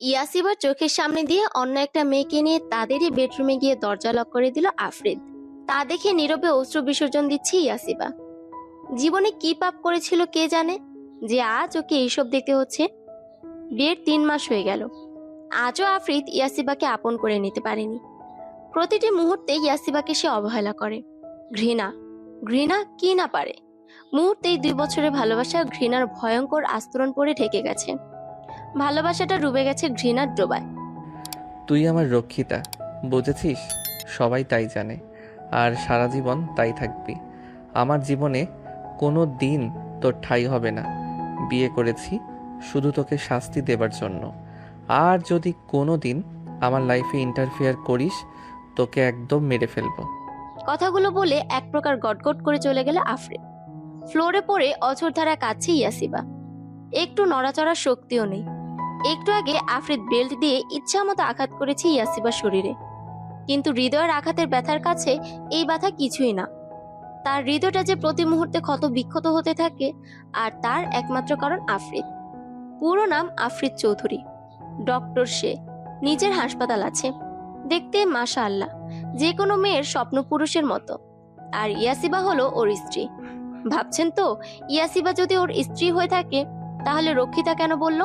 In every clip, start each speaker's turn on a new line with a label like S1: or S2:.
S1: ইয়াসিবার চোখের সামনে দিয়ে অন্য একটা মেয়েকে নিয়ে তাদেরই বেডরুমে গিয়ে দরজা লক করে দিল আফরিদ। তা দেখে নীরবে অশ্রু বিসর্জন দিচ্ছে ইয়াসিবা। জীবনে কি পাপ করেছিল কে জানে, যে আজ ওকে এইসব দেখতে হচ্ছে। বিয়ের 3 মাস হয়ে গেল, আজও আফরিদ ইয়াসিবাকে আপন করে নিতে পারেনি। প্রতিটি মুহূর্তে ইয়াসিবাকে সে অবহেলা করে। ঘৃণা, ঘৃণা কি না পারে। মুহূর্তেই 2 বছরের ভালোবাসা ঘৃণার ভয়ঙ্কর আস্তরণ পরে ঢেকে গেছে। ভালোবাসাটা ডুবে গেছে ঘৃণার ডোবায়।
S2: তুই আমার রক্ষিতা, বুঝেছিস? সবাই তাই জানে, আর সারা জীবন তাই থাকবি। আমার জীবনে কোনো দিন তোর ঠাঁই হবে না। বিয়ে করেছি শুধু তোকে শাস্তি দেবার জন্য। আর যদি কোনো দিন আমার লাইফে ইন্টারফেয়ার করিস, তোকে একদম মেরে ফেলবো।
S1: কথাগুলো বলে এক প্রকার গটগট করে চলে গেল আফরিদ। ফ্লোরে পড়ে অঝোর ধারা কাঁদছে ইয়াসিবা। একটু নড়াচড়ার শক্তিও নেই। একটু আগে আফরিদ বেল্ট দিয়ে ইচ্ছা মতো আঘাত করেছে ইয়াসিবার শরীরে, কিন্তু হৃদয়ের আঘাতের ব্যথার কাছে এই ব্যথা কিছুই না। তার হৃদয়টা যে প্রতি মুহূর্তে ক্ষত বিক্ষত হতে থাকে, আর তার একমাত্র কারণ আফরিদ। পুরো নাম আফরিদ চৌধুরী, ডক্টর সে, নিজের হাসপাতাল আছে, দেখতে মাশাআল্লাহ যে কোনো মেয়ের স্বপ্ন পুরুষের মতো। আর ইয়াসিবা হলো ওর স্ত্রী। ভাবছেন তো, ইয়াসিবা যদি ওর স্ত্রী হয়ে থাকে তাহলে রক্ষিতা কেন বলল?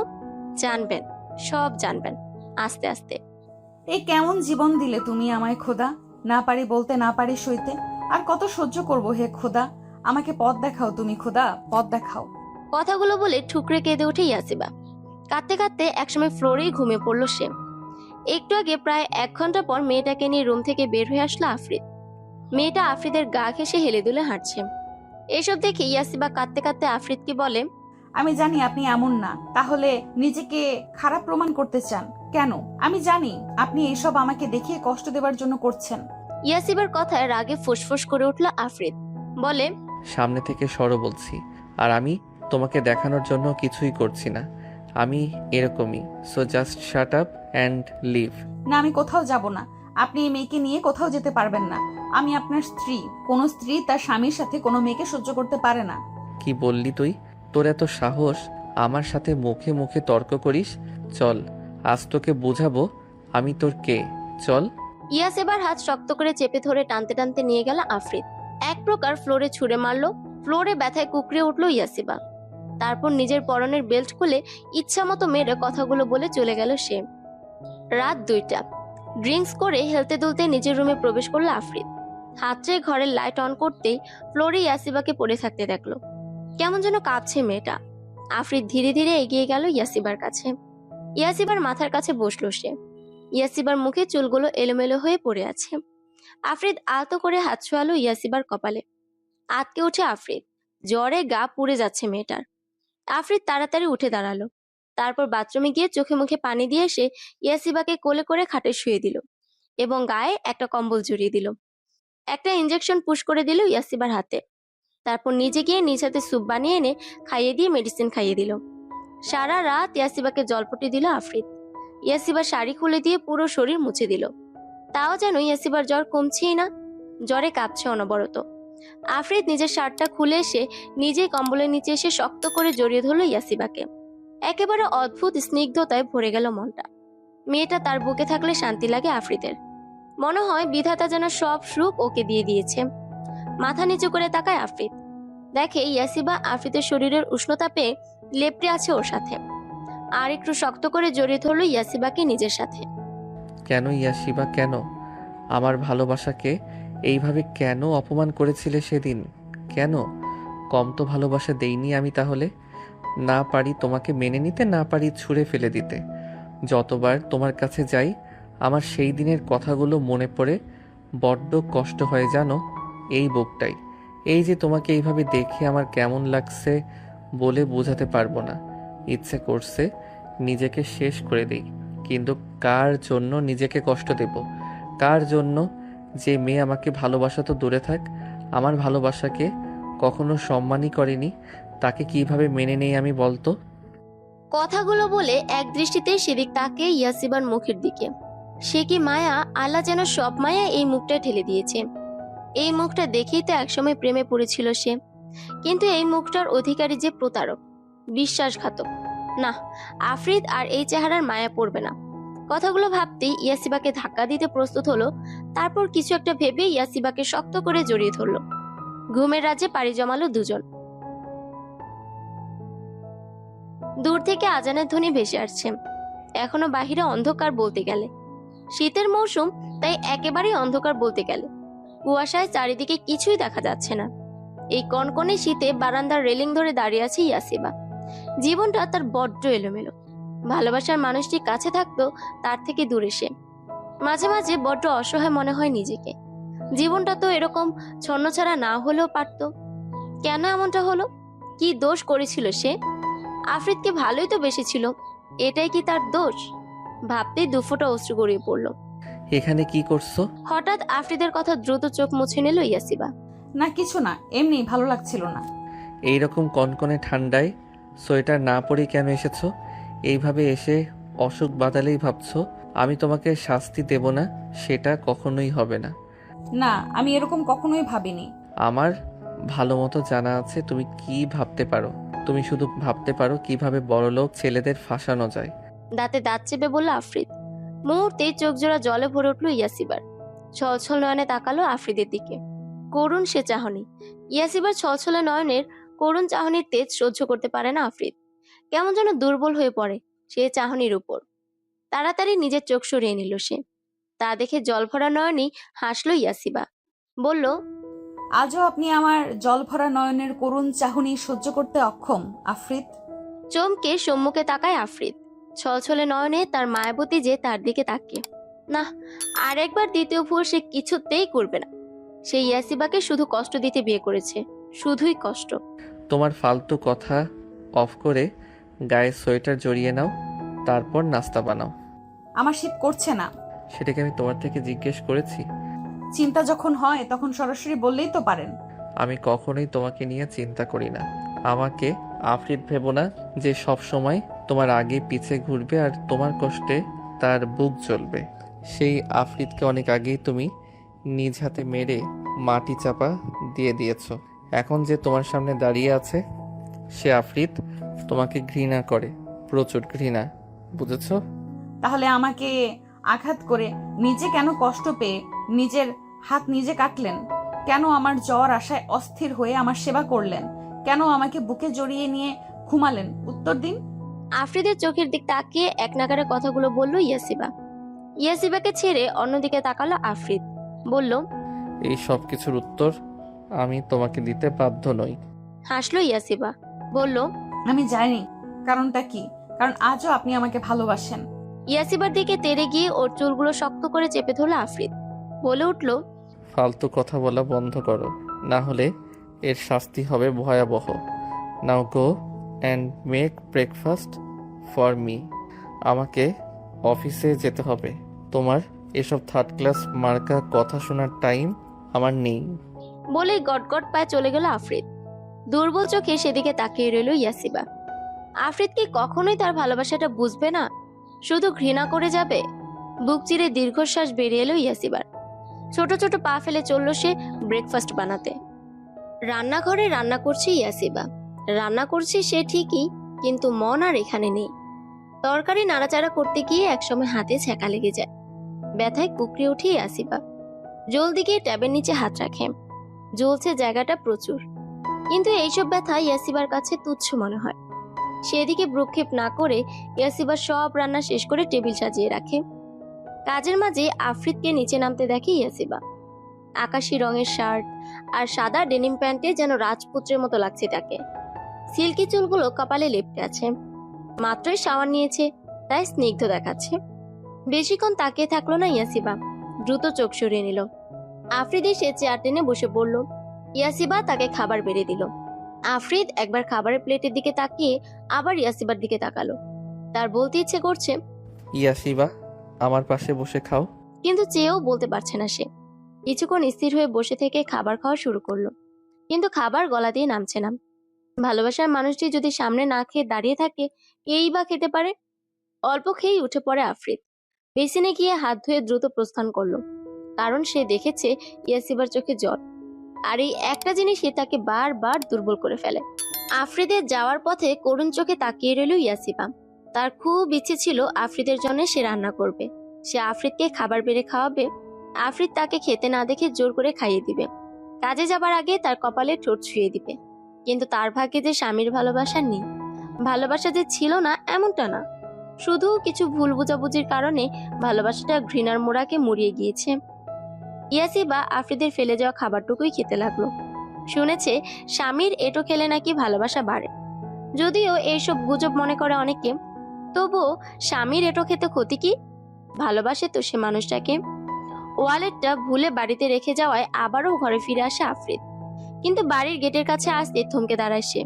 S1: জানবেন, সব জানবেন আস্তে আস্তে।
S3: এই কেমন জীবন দিলে তুমি আমায় খোদা, না পারি বলতে না পারি সইতে। আর কত সহ্য করব হে খোদা, আমাকে পথ দেখাও তুমি খোদা, পথ দেখাও।
S1: কথাগুলো বলে ঠুকরে কেঁদে ওঠে ইয়াসিবা। কাঁদতে কাঁদতে একসময় ফ্লোরেই ঘুমিয়ে পড়ল সে। একটু আগে প্রায় 1 ঘন্টা পর মেয়েটাকে নিয়ে রুম থেকে বের হয়ে আসলো আফরিদ। মেয়েটা আফরিদের গা ঘেঁষে হেলে দুলে হাঁটছে। এসব দেখে ইয়াসিবা কাঁদতে কাঁদতে আফরিদকে বলে,
S3: আমি জানি আপনি এমন না, তাহলে নিজেকে খারাপ প্রমাণ করতে চান কেন? আমি জানি আপনি এসব আমাকে দেখিয়ে কষ্ট দেবার জন্য করছেন।
S1: ইয়াসিবার কথায় রাগে ফুসফুস করে উঠল আফরিদ। বলে,
S2: সামনে থেকে সরো বলছি। আর আমি তোমাকে দেখানোর জন্য কিছুই করছি না। আমি এরকমই। So just shut up and leave.
S3: না, আমি কোথাও যাব না। আপনি এই মেয়েকে নিয়ে কোথাও যেতে পারবেন না। আমি আপনার স্ত্রী। কোনো স্ত্রী তার স্বামীর সাথে কোনো মেয়েকে সহ্য করতে পারে না।
S2: কি বললি তুই? তোর এত সাহস আমার সাথে মুখে মুখে তর্ক করিস? চল, আজ তোকে বোঝাবো আমি তোর কে। চল।
S1: ইয়াসিবার হাত শক্ত করে চেপে ধরে টানতে টানতে নিয়ে গেল আফরিদ। এক প্রকার ফ্লোরে ছুঁড়ে মারলো। ফ্লোরে ব্যথায় কুকড়ে উঠল ইয়াসিবা। তারপর নিজের পরনের বেল্ট খুলে ইচ্ছা মতো মেরে কথাগুলো বলে চলে গেল সে। রাত 2টা। ড্রিঙ্কস করে হেলতে দুলতে নিজের রুমে প্রবেশ করলো আফরিদ। হাতড়ে ঘরের লাইট অন করতেই ফ্লোরে ইয়াসিবাকে পড়ে থাকতে দেখলো। কেমন যেন কাঁপছে মেয়েটা। আফরিদ ধীরে ধীরে এগিয়ে গেল ইয়াসিবার কাছে। ইয়াসিবার মাথার কাছে বসলো সে। ইয়াসিবার মুখে চুলগুলো এলোমেলো হয়ে পড়ে আছে। আফরিদ আলতো করে হাত ছোঁয়ালো ইয়াসিবার কপালে। আতকে ওঠে আফরিদ। জ্বরে গা পুড়ে যাচ্ছে মেয়েটার। আফরিদ তাড়াতাড়ি উঠে দাঁড়ালো। তারপর বাথরুমে গিয়ে চোখে মুখে পানি দিয়ে এসে ইয়াসিবাকে কোলে করে খাটে শুয়ে দিল এবং গায়ে একটা কম্বল জড়িয়ে দিল। একটা ইঞ্জেকশন পুশ করে দিল ইয়াসিবার হাতে। তারপর নিজে গিয়ে নিজ হাতে স্যুপ বানিয়ে এনে খাইয়ে দিয়ে মেডিসিন খাইয়ে দিল। সারা রাত ইয়াসিবাকে জলপটি দিল আফরিদ। ইয়াসিবার শাড়ি খুলে দিয়ে পুরো শরীর মুছে দিল। তাও যেন ইয়াসিবার জ্বর কমছেই না, জ্বরে কাঁপছে অনবরত। আফরিদ নিজের শার্টটা খুলে এসে নিজেই কম্বলের নিচে এসে শক্ত করে জড়িয়ে ধরল ইয়াসিবাকে। একেবারে অদ্ভুত স্নিগ্ধতায় ভরে গেল মনটা। মেয়েটা তার বুকে থাকলে শান্তি লাগে আফরিদের। মনে হয় বিধাতা যেন সব সুখ ওকে দিয়ে দিয়েছে। মাথা নিচু করে তাকায় আফরিদ। দেখে ইয়াসিবা আফরিদের শরীরের উষ্ণতা পেয়ে লেপ্টে আছে ওর সাথে। আর একটু শক্ত করে জড়িয়ে ধরল ইয়াসিবাকে নিজের সাথে।
S2: কেন ইয়াসিবা, কেন আমার ভালোবাসাকে এইভাবে কেন অপমান করেছিলে সেদিন? কেন? কম তো ভালোবাসা দেইনি আমি তাহলে? না পারি তোমাকে মেনে নিতে, না পারি ছুঁড়ে ফেলে দিতে। যতবার তোমার কাছে যাই আমার সেই দিনের কথাগুলো মনে পড়ে বড্ড কষ্ট হয় জানো। এই বুকটাই, এই যে তোমাকে এইভাবে দেখে আমার কেমন লাগছে বলে বোঝাতে পারবো না। ইচ্ছে করছে নিজেকে শেষ করে দিই, কিন্তু কার জন্য নিজেকে কষ্ট দেব? কার জন্য? যে মেয়ে আমাকে ভালোবাসা তো দূরে থাক, আমার ভালোবাসাকে কখনো সম্মানই করেনি, তাকে কিভাবে মেনে নেই আমি বলতো?
S1: কথাগুলো বলে এক দৃষ্টিতে সেদিক তাকে ইয়াসিবার মুখের দিকে। সে কি মায়া! আল্লাহ যেন সব মায়া এই মুখটা ঠেলে দিয়েছে। এই মুখটা দেখেই তো একসময় প্রেমে পড়েছিল সে, কিন্তু এই মুখটার অধিকারী যে প্রতারক, বিশ্বাসঘাতক। না, আফরিদ আর এই চেহারার মায়া পড়বে না। কথাগুলো ভাবতেই ইয়াসিবাকে ধাক্কা দিতে প্রস্তুত হলো। তারপর কিছু একটা ভেবে ইয়াসিবাকে শক্ত করে জড়িয়ে ধরলো। ঘুমের রাজ্যে পাড়ি জমালো দুজন। দূর থেকে আজানের ধ্বনি ভেসে আসছে। এখনো বাহিরে অন্ধকার বলতে গেলে, শীতের মৌসুম, তাই একেবারেই অন্ধকার বলতে গেলে। কুয়াশায় চারিদিকে কিছুই দেখা যাচ্ছে না। এই কনকনে শীতে বারান্দার রেলিং ধরে দাঁড়িয়ে আছে ইয়াসিবা। জীবনটা তার বড্ড এলোমেলো। ভালোবাসার মানুষটি কাছে থাকতো, তার থেকে দূরে সে। মাঝে মাঝে বড্ড অসহায় মনে হয় নিজেকে। জীবনটা তো এরকম ছন্নছাড়া না হলেও পারতো। কেন এমনটা হলো? কি দোষ করেছিল সে? আফরিদকে ভালোই তো বেসেছিল, এটাই কি তার দোষ? ভাবতেই দুফোঁটা অশ্রু গড়িয়ে পড়ল।
S2: এখানে কি করছো?
S1: হঠাৎ আফরিদের কথা দ্রুত চোখ মুছে নিল ইয়াসিবা।
S3: না কিছু না, এমনি ভালো লাগছিল না।
S2: এইরকম কনকনে ঠান্ডায় সোয়েটার না পরে কেন এসেছো? এইভাবে এসে অসুখ বাদালেই ভাবছো আমি তোমাকে শাস্তি দেব না, সেটা কখনোই হবে না।
S3: না, আমি এরকম কখনোই ভাবিনি।
S2: আমার ভালো মতো জানা আছে তুমি কি ভাবতে পারো। তুমি শুধু ভাবতে পারো কিভাবে বড়লোক ছেলেদের ফাঁসানো যায়।
S1: দাঁতে দাঁত চেপে বলল আফরিদ। মুহূর্তে চোখ জোড়া জলে ভরে উঠল ইয়াসিবার। ছলছল নয়নে তাকালো আফরিদের দিকে। করুণ সে চাহনি। ইয়াসিবার ছলছলে নয়নের করুণ চাহনির তেজ সহ্য করতে পারে না আফরিদ। কেমন যেন দুর্বল হয়ে পড়ে সে চাহনির উপর। তাড়াতাড়ি নিজের চোখ সরিয়ে নিল সে। তা দেখে জলভরা নয়নেই হাসলো ইয়াসিবা। বলল,
S3: আজও আপনি আমার জলভরা নয়নের করুণ চাহনি সহ্য করতে অক্ষম আফরিদ।
S1: চমকে সম্মুখে তাকায় আফরিদ। ছলছলে নয়নে তার মায়াবতী যে তার দিকে তাকিয়ে। না, আর একবার দ্বিতীয় ভুল সে কিছুতেই করবে না। সে ইয়াসিবাকে শুধু কষ্ট দিতে বিয়ে করেছে, শুধুই কষ্ট।
S2: তোমার ফালতু কথা অফ করে গায়ে সোয়েটার জড়িয়ে নাও, তারপর নাস্তা বানাও।
S3: আমার শীত করছে না।
S2: সেটাকে আমি তোমার থেকে জিজ্ঞেস করেছি?
S3: চিন্তা যখন হয় তখন সরাসরি বললেই তো পারেন।
S2: আমি কখনোই তোমাকে নিয়ে চিন্তা করি না। আমাকে আফরিদ ভেবো না যে সব সময় তোমার আগে পিছে ঘুরবে আর তোমার কষ্টে তার বুক জ্বলবে। সেই আফরিদকে অনেক আগেই তুমি নিজ হাতে মেরে মাটি চাপা দিয়ে দিয়েছো। এখন যে তোমার সামনে দাঁড়িয়ে আছে সে আফরিদ তোমাকে ঘৃণা করে, প্রচুর ঘৃণা, বুঝেছো?
S3: তাহলে আমাকে আঘাত করে নিজে কেন কষ্ট পেয়ে নিজের হাত নিজে কাটলেন? কেন আমার জ্বর আশায় অস্থির হয়ে আমার সেবা করলেন? কেন আমাকে বুকে জড়িয়ে নিয়ে ঘুমালেন? উত্তর দিন।
S1: আফরিদের চোখের দিক তাকিয়ে এক নাগারে কথাগুলো বলল ইয়াসিবা। ইয়াসিবাকে ছেড়ে অন্যদিকে তাকালো আফরিদ। বলল,
S2: এই সব কিছুর উত্তর আমি তোমাকে দিতে বাধ্য নই।
S1: হাসলো ইয়াসিবা। বলল,
S3: আমি জানি কারণটা কি, কারণ আজও আপনি আমাকে ভালোবাসেন।
S1: ইয়াসিবার দিকে তেড়ে গিয়ে ওর চুলগুলো শক্ত করে চেপে ধরল আফরিদ। বলে উঠল,
S2: ফালতু কথা বলা বন্ধ করো, না হলে এর শাস্তি হবে ভয়াবহ। Now go and make breakfast for me. আমাকে অফিসে যেতে হবে। তোমার এসব থার্ড ক্লাস মার্কা কথা শোনার টাইম আমার নেই।
S1: বলেই গটগট পায়ে চলে গেল আফরিদ। দুর্বল চোখে সেদিকে তাকিয়ে রইল ইয়াসিবা। আফরিদ কি কখনোই তার ভালোবাসাটা বুঝবে না, শুধু ঘৃণা করে যাবে? বুক চিরে দীর্ঘশ্বাস বেরিয়ে এলো ইয়াসিবার। ছোট ছোট পা ফেলে চলল সে ব্রেকফাস্ট বানাতে। রান্নাঘরে রান্না করছে ইয়াসিবা। রান্না করছে সে ঠিকই, কিন্তু মন আর এখানে নেই। তরকারি নাড়াচাড়া করতে গিয়ে একসময় হাতে ছ্যাঁকা লেগে যায়। ব্যথায় কুকড়ে উঠে ইয়াসিবা। জলদি গিয়ে ট্যাবের নিচে হাত রাখে। জ্বলছে জায়গাটা প্রচুর, কিন্তু এইসব ব্যথা ইয়াসিবার কাছে তুচ্ছ মনে হয়। সেদিকে ভ্রুক্ষেপ না করে ইয়াসিবা সব রান্না শেষ করে টেবিল সাজিয়ে রাখে। কাজের মাঝে আফরিদকে নিচে নামতে দেখে ইয়াসিবা। আকাশি রঙের শার্ট আর সাদা ডেনিম প্যান্টে যেন রাজপুত্রের মতো লাগছে তাকে। সিল্কি চুলগুলো কপালে লেপ্টে আছে। মাত্রই শাওয়ার নিয়েছে, তাই স্নিগ্ধ দেখাচ্ছে। বেশিক্ষণ তাকিয়ে থাকলো না ইয়াসিবা, দ্রুত চোখ সরিয়ে নিল। আফরিদ এসে চেয়ার টেনে বসে পড়ল। ইয়াসিবা তাকে খাবার বেড়ে দিল। আফরিদ একবার খাবারের প্লেটের দিকে তাকিয়ে আবার ইয়াসিবার দিকে তাকালো। তার বলতে ইচ্ছে করছে,
S2: ইয়াসিবা আমার পাশে বসে খাও।
S1: কিন্তু চেয়েও বলতে পারছে না সে। কিছুক্ষণ স্থির হয়ে বসে থেকে খাবার খাওয়া শুরু করলো, কিন্তু খাবার গলা দিয়ে নামছে না। ভালোবাসার মানুষটি যদি সামনে না খেয়ে দাঁড়িয়ে থাকে, এই বা খেতে পারে? অল্প খেয়েই উঠে পড়ে আফরিদ। বেসিনে গিয়ে হাত ধুয়ে দ্রুত প্রস্থান করলো, কারণ সে দেখেছে ইয়াসিবার চোখে জল। আর এই একটা জিনিসই তাকে বারবার দুর্বল করে ফেলে। আফ্রিদের যাওয়ার পথে করুণ চোখে তাকিয়ে রইল ইয়াসিবা। তার খুব ইচ্ছে ছিল আফ্রিদের জন্য সে রান্না করবে, সে আফ্রিদকে খাবার বেড়ে খাওয়াবে, আফ্রিদ তাকে খেতে না দেখে জোর করে খাইয়ে দিবে, কাজে যাবার আগে তার কপালে ঠোঁট ছুঁয়ে দিবে। কিন্তু তার ভাগ্যে যে স্বামীর ভালোবাসা নেই, ভালোবাসা যে ছিল না এমনটা না, শুধু কিছু ভুল বোঝাবুঝির কারণে ভালোবাসাটা ঘৃণার মোড়াকে মুড়িয়ে গিয়েছে। ইয়াসিবা আফ্রিদের ফেলে যাওয়া খাবারটুকুই খেতে লাগলো। শুনেছে স্বামীর এঁটো খেলে নাকি ভালোবাসা বাড়ে। যদিও এইসব গুজব মনে করে অনেকে, তবুও স্বামীর এঁটো খেতে ক্ষতি কি? ভালোবাসে তো সে মানুষটাকে। ওয়ালেটটা ভুলে বাড়িতে রেখে যাওয়ায় আবারও ঘরে ফিরে আসে আফ্রিদ। কিন্তু বাড়ির গেটের কাছে আসতে থমকে দাঁড়ায় সে।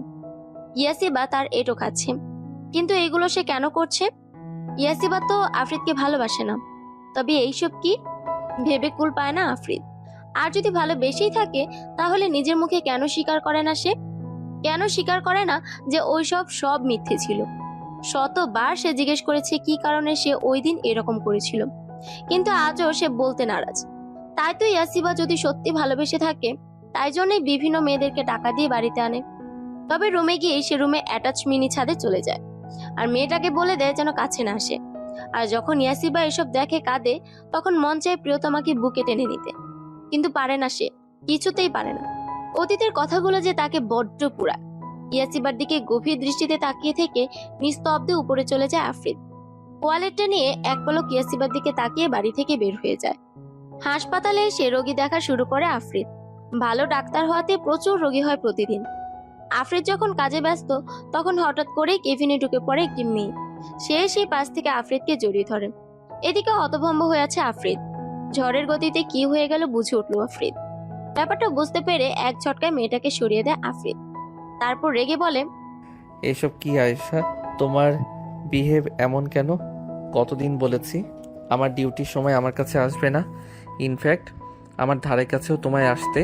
S1: ইয়াসিবা তার এঁটো খাচ্ছে, কিন্তু এগুলো সে কেন করছে? ইয়াসিবা তো আফ্রিদকে ভালোবাসে না, তবে এইসব কি ভেবে কুল পায় না আফ্রিদ। আর যদি ভালোবেসেই থাকে তাহলে নিজের মুখে কেন স্বীকার করে না সে? কেন স্বীকার করে না যে ওইসব সব মিথ্যে ছিল? শতবার সে জিজ্ঞেস করেছে কি কারণে সে ওই দিন এরকম করেছিল, কিন্তু আজও সে বলতে নারাজ। তাই তো ইয়াসিবা যদি সত্যি ভালোবেসে থাকে, তাই জন্যই বিভিন্ন মেয়েদেরকে টাকা দিয়ে বাড়িতে আনে, তবে রুমে গিয়ে সে রুমে অ্যাটাচ মিনি ছাদে চলে যায় আর মেয়েটাকে বলে দেয় যেন কাছে না আসে। আর যখন ইয়াসিবা এসব দেখে কাঁদে, তখন মন চায় প্রিয়তমাকে বুকে টেনে নিতে, কিন্তু পারে না, সে কিছুতেই পারে না। অতীতের কথাগুলো যে তাকে বড্ড পুরায়। ইয়াসিবার দিকে গভীর দৃষ্টিতে তাকিয়ে থেকে নিস্তব্ধে উপরে চলে যায় আফ্রিদ। ওয়ালেটটা নিয়ে এক পলক ইয়াসিবার দিকে তাকিয়ে বাড়ি থেকে বের হয়ে যায়। হাসপাতালে এসে রোগী দেখা শুরু করে আফ্রিদ। ভালো ডাক্তার হওয়াতে প্রচুর রোগী হয় প্রতিদিন। আফ্রিদ যখন কাজে ব্যস্ত, তখন হঠাৎ করে কেবিনে ঢুকে পড়ে একটি মেয়ে। সে সেই পাশ থেকে আফ্রিদকে জড়িয়ে ধরে। এদিকে হতভম্ব হয়ে আছে আফ্রিদ। ঝড়ের গতিতে কি হয়ে গেল বুঝে উঠল আফ্রিদ। ব্যাপারটা বুঝতে পেরে এক ঝটকায় মেয়েটাকে সরিয়ে দেয় আফ্রিদ। তারপর রেগে বলে,
S2: এসব কি আয়েশা, তোমার বিহেভ এমন কেন? কতদিন বলেছি আমার ডিউটির সময় আমার কাছে আসবে না, ইনফ্যাক্ট আমার ধারে কাছেও তোমায় আসতে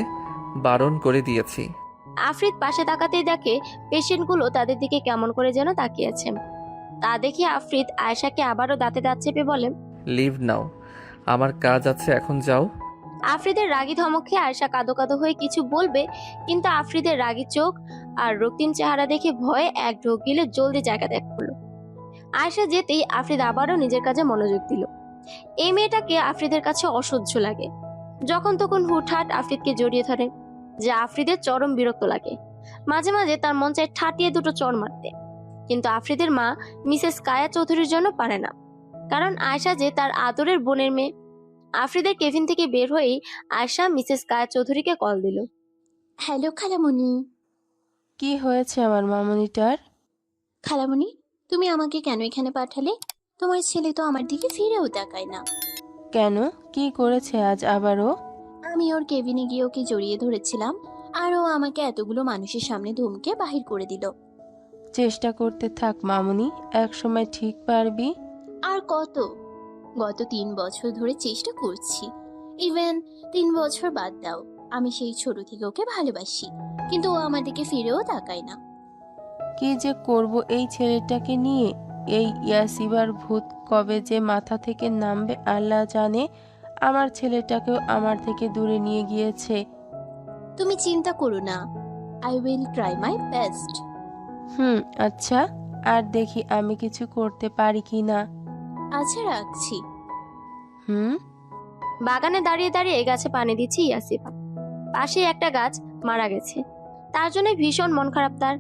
S2: বারণ করে দিয়েছি।
S1: আফ্রিদ পাশে তাকাতেই দেখে পেশেন্টগুলো তাদের দিকে কেমন করে যেন তাকিয়ে আছে। তা দেখে আফ্রিদ আয়েশাকে আবারও দাঁতে দাঁত চেপে বলে,
S2: লিভ নাও, আমার কাজ আছে, এখন যাও।
S1: আফ্রিদের রাগী ধমক খেয়ে আয়েশা কাঁদো কাঁদো হয়ে কিছু বলবে, কিন্তু আফ্রিদের রাগী চোখ আর রক্তিম চেহারা দেখে ভয়ে এক ঢোক গিলে জলদি জায়গা ত্যাগ করলো। আয়েশা যেতেই আফ্রিদ আবারও নিজের কাজে মনোযোগ দিল। এই মেয়েটাকে আফ্রিদের কাছে অসহ্য লাগে। যখন তখন হুটহাট আফ্রিদকে জড়িয়ে ধরে, যা আফ্রিদের চরম বিরক্ত লাগে। মাঝে মাঝে তার মন চায় ঠাটিয়ে দুটো চড় মারতে, কিন্তু আফ্রিদের মা মিসেস কায়া চৌধুরীর জন্য পারে না, কারণ আয়েশা যে তার আদরের বোনের মেয়ে। আফ্রিদের কেবিন থেকে বের হয়েই আয়েশা মিসেস কায়া চৌধুরীকে কল দিল।
S4: হ্যালো খালামণি।
S5: কি হয়েছে আমার মামনিটার?
S4: খালামণি, তুমি আমাকে কেন এখানে পাঠালে? তোমার ছেলে তো আমার দিকে ফিরেও তাকায় না।
S5: কেন, কি করেছে আজ আবারও?
S4: আমি ওর কেবিনে গিয়ে ওকে জড়িয়ে ধরেছিলাম, আর ও আমাকে এতগুলো মানুষের সামনে ধমকে বাহির করে দিল।
S5: চেষ্টা করতে থাক মামনি, এক সময় ঠিক পারবি।
S4: আর কত? গত 3 বছর ধরে চেষ্টা করছি। ইভেন 3 বছর বাদ দাও, আমি সেই ছোট থেকে ওকে ভালোবাসি, কিন্তু ও আমার দিকে ফিরেও তাকায় না।
S5: কি যে করব এই ছেলেটাকে নিয়ে। এই ইয়াসিবার ভূত কবে যে মাথা থেকে নামবে আল্লাহ জানে। আমার ছেলেটাকেও আমার থেকে দূরে নিয়ে গিয়েছে।
S4: তুমি চিন্তা করো না, I will try my best.
S5: আচ্ছা, আর দেখি আমি কিছু করতে পারি কি না।
S4: আচ্ছা, রাখছি।
S1: বাগানে দাঁড়িয়ে দাঁড়িয়ে গাছে পানি দিচ্ছে ইয়াসিবা। পাশে একটা গাছ মারা গেছে, তার জন্য ভীষণ মন খারাপ তার।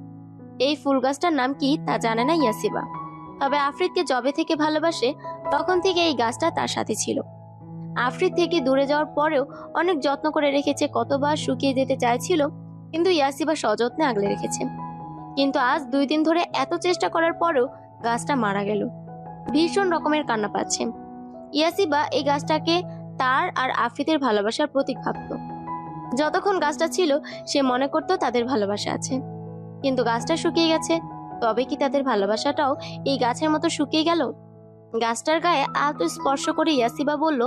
S1: এই ফুল গাছটার নাম কি তা জানে না ইয়াসিবা, তবে আফ্রিদকে যবে থেকে ভালোবাসে তখন থেকে এই গাছটা তার সাথে ছিল। আফ্রিদ থেকে দূরে যাওয়ার পরেও অনেক যত্ন করে রেখেছে, কতবার শুকিয়ে যেতে চাইছিল, কিন্তু ইয়াসিবা সযত্নে আগলে রেখেছে। কিন্তু আজ 2 দিন ধরে এত চেষ্টা করার পরেও গাছটা মারা গেল। ভীষণ রকমের কান্না পাচ্ছে। ইয়াসিবা এই গাছটাকে তার আর আফ্রিদের ভালোবাসার প্রতীক ভাবত। যতক্ষণ গাছটা ছিল সে মনে করত তাদের ভালোবাসা আছে, কিন্তু গাছটা শুকিয়ে গেছে। তবে কি তাদের ভালোবাসাটাও এই গাছের মতো শুকিয়ে গেল? গাছটার গায়ে আলতো স্পর্শ করে ইয়াসিবা বলল,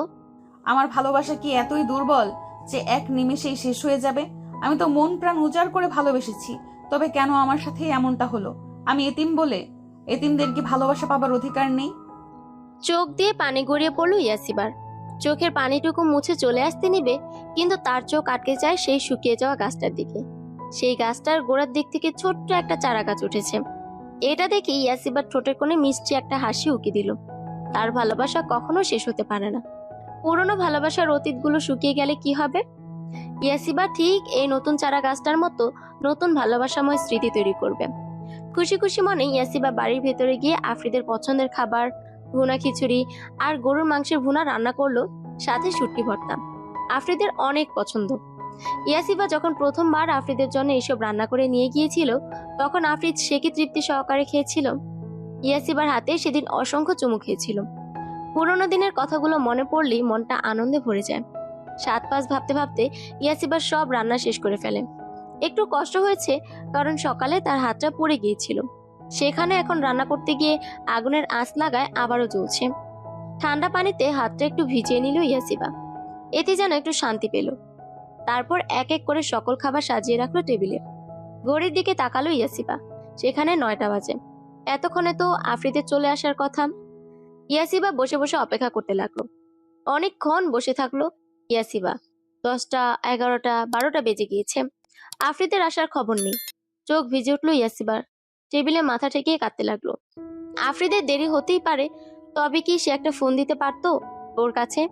S3: আমার ভালোবাসা কি এতই দুর্বল যে এক নিমেষেই শেষ হয়ে যাবে? আমি তো মন প্রাণ উজাড় করে ভালোবেসেছি, তবে কেন আমার সাথে এমনটা হলো? আমি এতিম বলে? এতিমদের কি ভালোবাসা পাবার অধিকার নেই?
S1: চোখ দিয়ে পানি গড়িয়ে পড়লো ইয়াসিবার। চোখের পানিটুকু মুছে চলে আসতে নিবে, কিন্তু তার চোখ আটকে যায় সেই শুকিয়ে যাওয়া গাছটার দিকে। সেই গাছটার গোড়ার দিক থেকে ছোট্ট একটা চারা গাছ উঠেছে। এটা দেখে ইয়াসিবার ঠোঁটের কোণে মিষ্টি একটা হাসি উকি দিল। তার ভালোবাসা কখনো শেষ হতে পারে না। পুরনো ভালোবাসার অতীতগুলো শুকিয়ে গেলে কি হবে? ইয়াসিবা ঠিক এই নতুন চারা গাছটার মতো নতুন ভালোবাসাময় স্মৃতি তৈরি করবে। খুশি খুশি মনে ইয়াসিবা বাড়ির ভেতরে গিয়ে আফ্রিদের পছন্দের খাবার ভুনা খিচুড়ি আর গরুর মাংসের ভুনা রান্না করলো, সাথে শুটকি ভর্তা। আফ্রিদের অনেক পছন্দ। ইয়াসিবা যখন প্রথমবার আফ্রিদের জন্য এসব রান্না করে নিয়ে গিয়েছিল, তখন আফ্রিদ সে কি তৃপ্তি সহকারে খেয়েছিল। ইয়াসিবার হাতে সেদিন অসংখ্য চুমু খেয়েছিল। পুরোনো দিনের কথাগুলো মনে পড়লেই মনটা আনন্দে ভরে যায়। 7-5 ভাবতে ভাবতে ইয়াসিবার সব রান্না শেষ করে ফেলে। একটু কষ্ট হয়েছে, কারণ সকালে তার হাতটা পুড়ে গিয়েছিল। সেখানে এখন রান্না করতে গিয়ে আগুনের আঁচ লাগায় আবারও জ্বলছে। ঠান্ডা পানিতে হাতটা একটু ভিজিয়ে নিল ইয়াসিবা। এতে যেন একটু শান্তি পেল। তারপর এক এক করে সকল খাবার সাজিয়ে রাখলো টেবিলে। ঘড়ির দিকে তাকালো ইয়াসিবা। সেখানে 9টা বাজে। এতক্ষণে তো আফ্রিদের চলে আসার কথা। ইয়াসিবা বসে বসে অপেক্ষা করতে লাগলো। অনেকক্ষণ বসে থাকলো ইয়াসিবা। 10টা, 11টা, 12টা বেজে গিয়েছে। আফ্রিদের আসার খবর নেই। চোখ ভিজে উঠলো ইয়াসিবার। টেবিলে মাথা ঠেকিয়ে কাঁদতে লাগলো। আফ্রিদের দেরি হতেই পারে, তবে কি সে একটা ফোন দিতে পারতো ওর কাছে?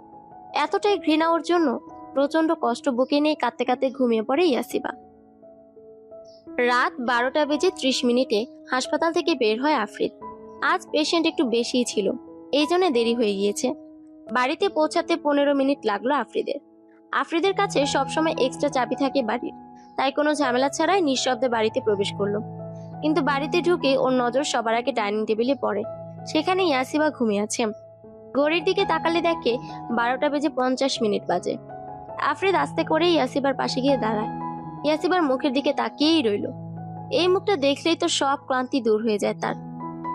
S1: এতটাই ঘৃণা ওর জন্য। প্রচন্ড কষ্ট বুকে নিয়ে কাঁদতে কাঁদতে ঘুমিয়ে পড়ে ইয়াসিবা। রাত 12টা বেজে 30 মিনিটে হাসপাতাল থেকে বের হয় আফ্রিদ। আজ পেশেন্ট একটু বেশিই ছিল, এই জন্য দেরি হয়ে গিয়েছে। বাড়িতে পৌঁছাতে 15 মিনিট লাগলো আফ্রিদের। আফ্রিদের কাছে সবসময় এক্সট্রা চাবি থাকে বাড়ির, তাই কোনো ঝামেলা ছাড়াই নিঃশব্দে বাড়িতে প্রবেশ করলো। কিন্তু বাড়িতে ঢুকে ওর নজর সবার আগে ডাইনিং টেবিলে পড়ে। সেখানে ইয়াসিবা ঘুমিয়ে আছে। ঘড়ির দিকে তাকালে দেখে 12টা বেজে 50 মিনিট বাজে। আফ্রিদ আস্তে করে ইয়াসিবার পাশে গিয়ে দাঁড়ায়। ইয়াসিবার মুখের দিকে তাকিয়েই রইল। এই মুখটা দেখলেই তো সব ক্লান্তি দূর হয়ে যায় তার।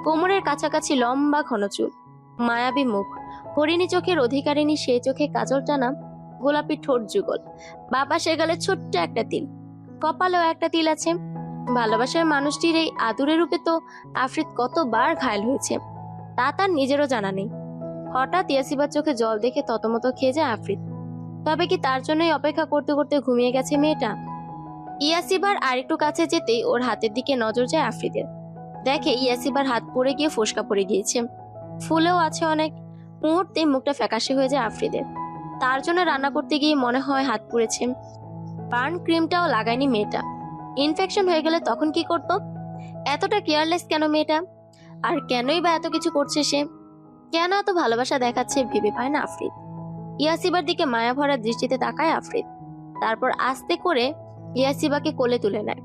S1: কোমরের কাছাকাছি লম্বা ঘন চুল, মায়াবী মুখ, হরিণী চোখের অধিকারিণী সেই চোখে কাজল টানা, গোলাপি ঠোঁট যুগল, বাপাসে গেলে ছোট্ট একটা তিল, কপালেও একটা তিল আছে। ভালোবাসার মানুষটির এই আদুরে রূপে তো আফ্রিদ কতবার ঘায়েল হয়েছে, তা তার নিজেরও জানা নেই। হঠাৎ ইয়াসিবার চোখে জল দেখে ততমত খেয়ে যায় আফ্রিদ। তবে কি তার জন্যই অপেক্ষা করতে করতে ঘুমিয়ে গেছে মেয়েটা? ইয়াসিবার আরেকটু কাছে যেতেই ওর হাতের দিকে নজর যায় আফ্রিদের। দেখে ইয়াসিবার হাত পড়ে গিয়ে ফোসকা পড়ে গিয়েছে, ফুলেও আছে অনেক। মুহূর্তে মুখটা ফ্যাকাশে হয়ে যায় আফ্রিদের। তার জন্য রান্না করতে গিয়ে মনে হয় হাত পুড়েছে। বার্ন ক্রিমটাও লাগায়নি মেয়েটা। ইনফেকশন হয়ে গেলে তখন কি করতো? এতটা কেয়ারলেস কেন মেয়েটা? আর কেনই বা এত কিছু করছে সে? কেন এত ভালোবাসা দেখাচ্ছে ভেবে পায় না আফ্রিদ। ইয়াসিবার দিকে মায়া ভরা দৃষ্টিতে তাকায় আফ্রিদ। তারপর আস্তে করে ইয়াসিবাকে কোলে তুলে নেয়।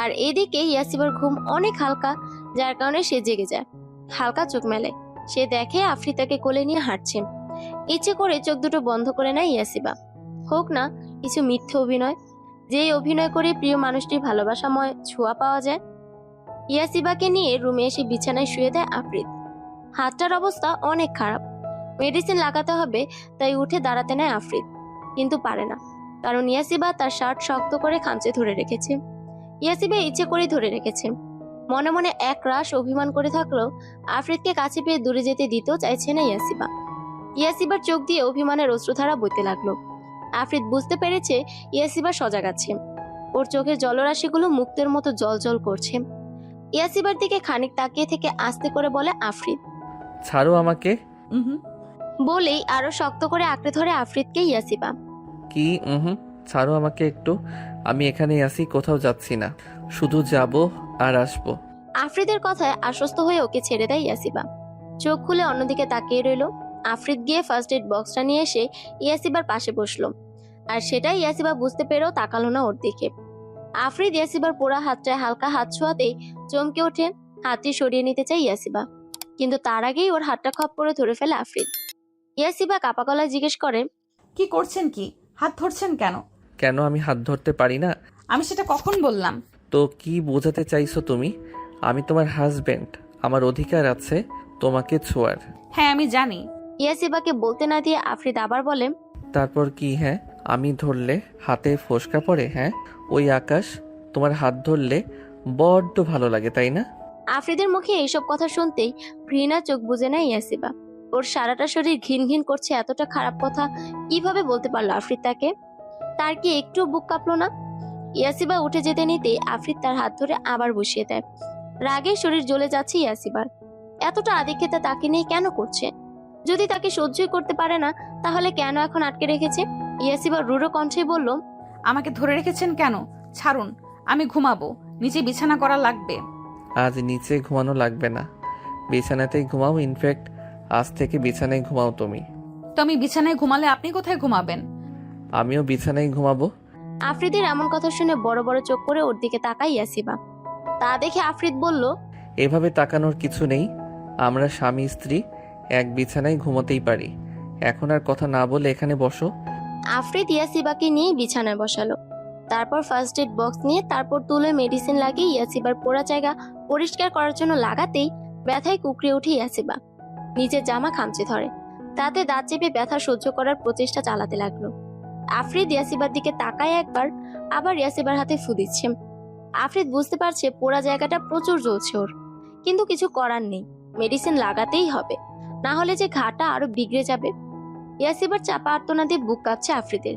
S1: আর এদিকে ইয়াসিবার ঘুম অনেক হালকা, যার কারণে সে জেগে যায়। হালকা চোখ মেলে, সে দেখে আফ্রিদ তাকে কোলে নিয়ে হাঁটছে। ইচ্ছে করে চোখ দুটো বন্ধ করে নেয় ইয়াসিবা। হোক না কিছু মিথ্যে অভিনয়, যেই অভিনয় করে প্রিয় মানুষটির ভালোবাসাময় ছোঁয়া পাওয়া যায়। ইয়াসিবাকে নিয়ে রুমে এসে বিছানায় শুয়ে দেয় আফ্রিদ। হাতটার অবস্থা অনেক খারাপ, মেডিসিন লাগাতে হবে, তাই উঠে দাঁড়াতে নেয় আফ্রিদ। কিন্তু পারে না, কারণ ইয়াসিবা তার শার্ট শক্ত করে খামচে ধরে রেখেছে। ইয়াসিবা ইচ্ছে করেই ধরে রেখেছে। মনে মনে এক রাশ অভিমান করে থাকলেও আফ্রিদকে কাছে পেয়ে দূরে যেতে দিতেও চাইছে না ইয়াসিবা। ইয়াসিবার চোখ দিয়ে অভিমানের অশ্রুধারা বইতে লাগলো। আফ্রিদ বুঝতে পেরেছে ইয়াসিবা সজাগ আছে। ওর চোখের জলরাশিগুলো মুক্তের মতো জল জল করছে। ইয়াসিবার দিকে খানিক তাকিয়ে থেকে আস্তে করে বলে আফ্রিদ,
S2: ছাড়ো আমাকে।
S1: বলেই আরো শক্ত করে আঁকড়ে ধরে আফ্রিদকে ইয়াসিবা।
S2: কি? ছাড়ো আমাকে একটু। আমি এখানেই আছি, কোথাও যাচ্ছি না, শুধু যাব আর আসবো।
S1: আফ্রিদের কথায় আশ্বস্ত হয়ে ওকে ছেড়ে দেয় ইয়াসিবা। চোখ খুলে অন্যদিকে তাকিয়ে রইল। আফ্রিদ গিয়ে ফার্স্ট এড বক্সটা নিয়ে এসে ইয়াসিবার পাশে বসলো। আর সেটাই ইয়াসিবা বুঝতে পেরেও তাকালো না ওর দিকে। আফ্রিদ ইয়াসিবার পোড়া হাতটায় হালকা হাত ছোঁয়াতেই চমকে ওঠে। হাতটি সরিয়ে নিতে চাই ইয়াসিবা, কিন্তু তার আগেই ওর হাতটা খপ করে ধরে ফেলে আফ্রিদ। ইয়াসিবা কাপা গলায় জিজ্ঞেস করে,
S3: কি করছেন? কি হাত ধরছেন কেন?
S2: কেন আমি হাত ধরতে পারি না?
S3: আমি সেটা কখন বললাম?
S2: তো কি বোঝাতে চাইছো তুমি? আমি তোমার হাজবেন্ড, আমার অধিকার আছে তোমাকে ছোঁয়ার।
S3: হ্যাঁ আমি জানি।
S1: ইয়াসিবাকে বলতে না দিয়ে আফ্রিদ আবার বলে,
S2: তারপর কি? হ্যাঁ, আমি ধরলে হাতে ফোসকা পড়ে? হ্যাঁ, ওই আকাশ তোমার হাত ধরলে বড্ড ভালো লাগে, তাই না?
S1: আফ্রিদের মুখে এইসব কথা শুনতেই ঘৃণা চোখ বুজে নেয় ইয়াসিবা। ওর সারাটা শরীর ঘিন ঘিন করছে। এতটা খারাপ কথা কিভাবে বলতে পারলো আফ্রিদ তাকে? তার কি একটু বুক কাঁপলো না? ইয়াসিবা উঠে যেতে নিতে আফরিদ তার হাত ধরে আবার বসিয়ে দেয়। রাগে শরীর জ্বলে যাচ্ছে ইয়াসিবার। এতটা আদিক্ষেতা তাকে নিয়ে কেন করছে? যদি তাকে সহ্যই করতে পারে না, তাহলে কেন এখন আটকে রেখেছে? ইয়াসিবা রুড়ো কণ্ঠে বলল,
S3: আমাকে ধরে রেখেছেন কেন? ছাড়ুন, আমি ঘুমাবো, নিচে বিছানা করা লাগবে।
S2: আজ নিচে ঘুমানো লাগবে না, বিছানাতেই ঘুমাও। ইনফ্যাক্ট আজ থেকে বিছানায় ঘুমাও তুমি।
S3: তো আমি বিছানায় ঘুমালে আপনি কোথায় ঘুমাবেন?
S2: আমিও বিছানায় ঘুমাবো।
S1: আফ্রিদের এমন কথা শুনে বড় বড় চোখ করে ওর দিকে তাকায় ইয়াসিবা। তা দেখে আফ্রিদ বলল,
S2: এভাবে তাকানোর কিছু নেই, আমরা স্বামী স্ত্রী এক বিছানায় ঘুমোতেই পারি। এখন আর কথা না বলে এখানে বসো।
S1: আফ্রিদ ইয়াসিবাকে নিয়ে বিছানায় বসালো। তারপর ফার্স্ট এড বক্স নিয়ে তারপর তুলে মেডিসিন লাগিয়ে ইয়াসিবার পোড়া জায়গা পরিষ্কার করার জন্য লাগাতেই ব্যথায় কুকড়ে ওঠে ইয়াসিবা। নিজের জামা খামচে ধরে, তাতে দাঁত চেপে ব্যথা সহ্য করার প্রচেষ্টা চালাতে লাগলো। আফ্রিদ ইয়াসিবার দিকে তাকায় একবার, আবার ইয়াসিবার হাতে ফু দিচ্ছে। আফ্রিদ বুঝতে পারছে পোড়া জায়গাটা প্রচুর জ্বলছে ওর, কিন্তু কিছু করার নেই, মেডিসিন লাগাতেই হবে, না হলে যে ঘাটা আরো বিগড়ে যাবে। ইয়াসিবার চাপা আর্তনাদে বুক কাঁপছে আফ্রিদের,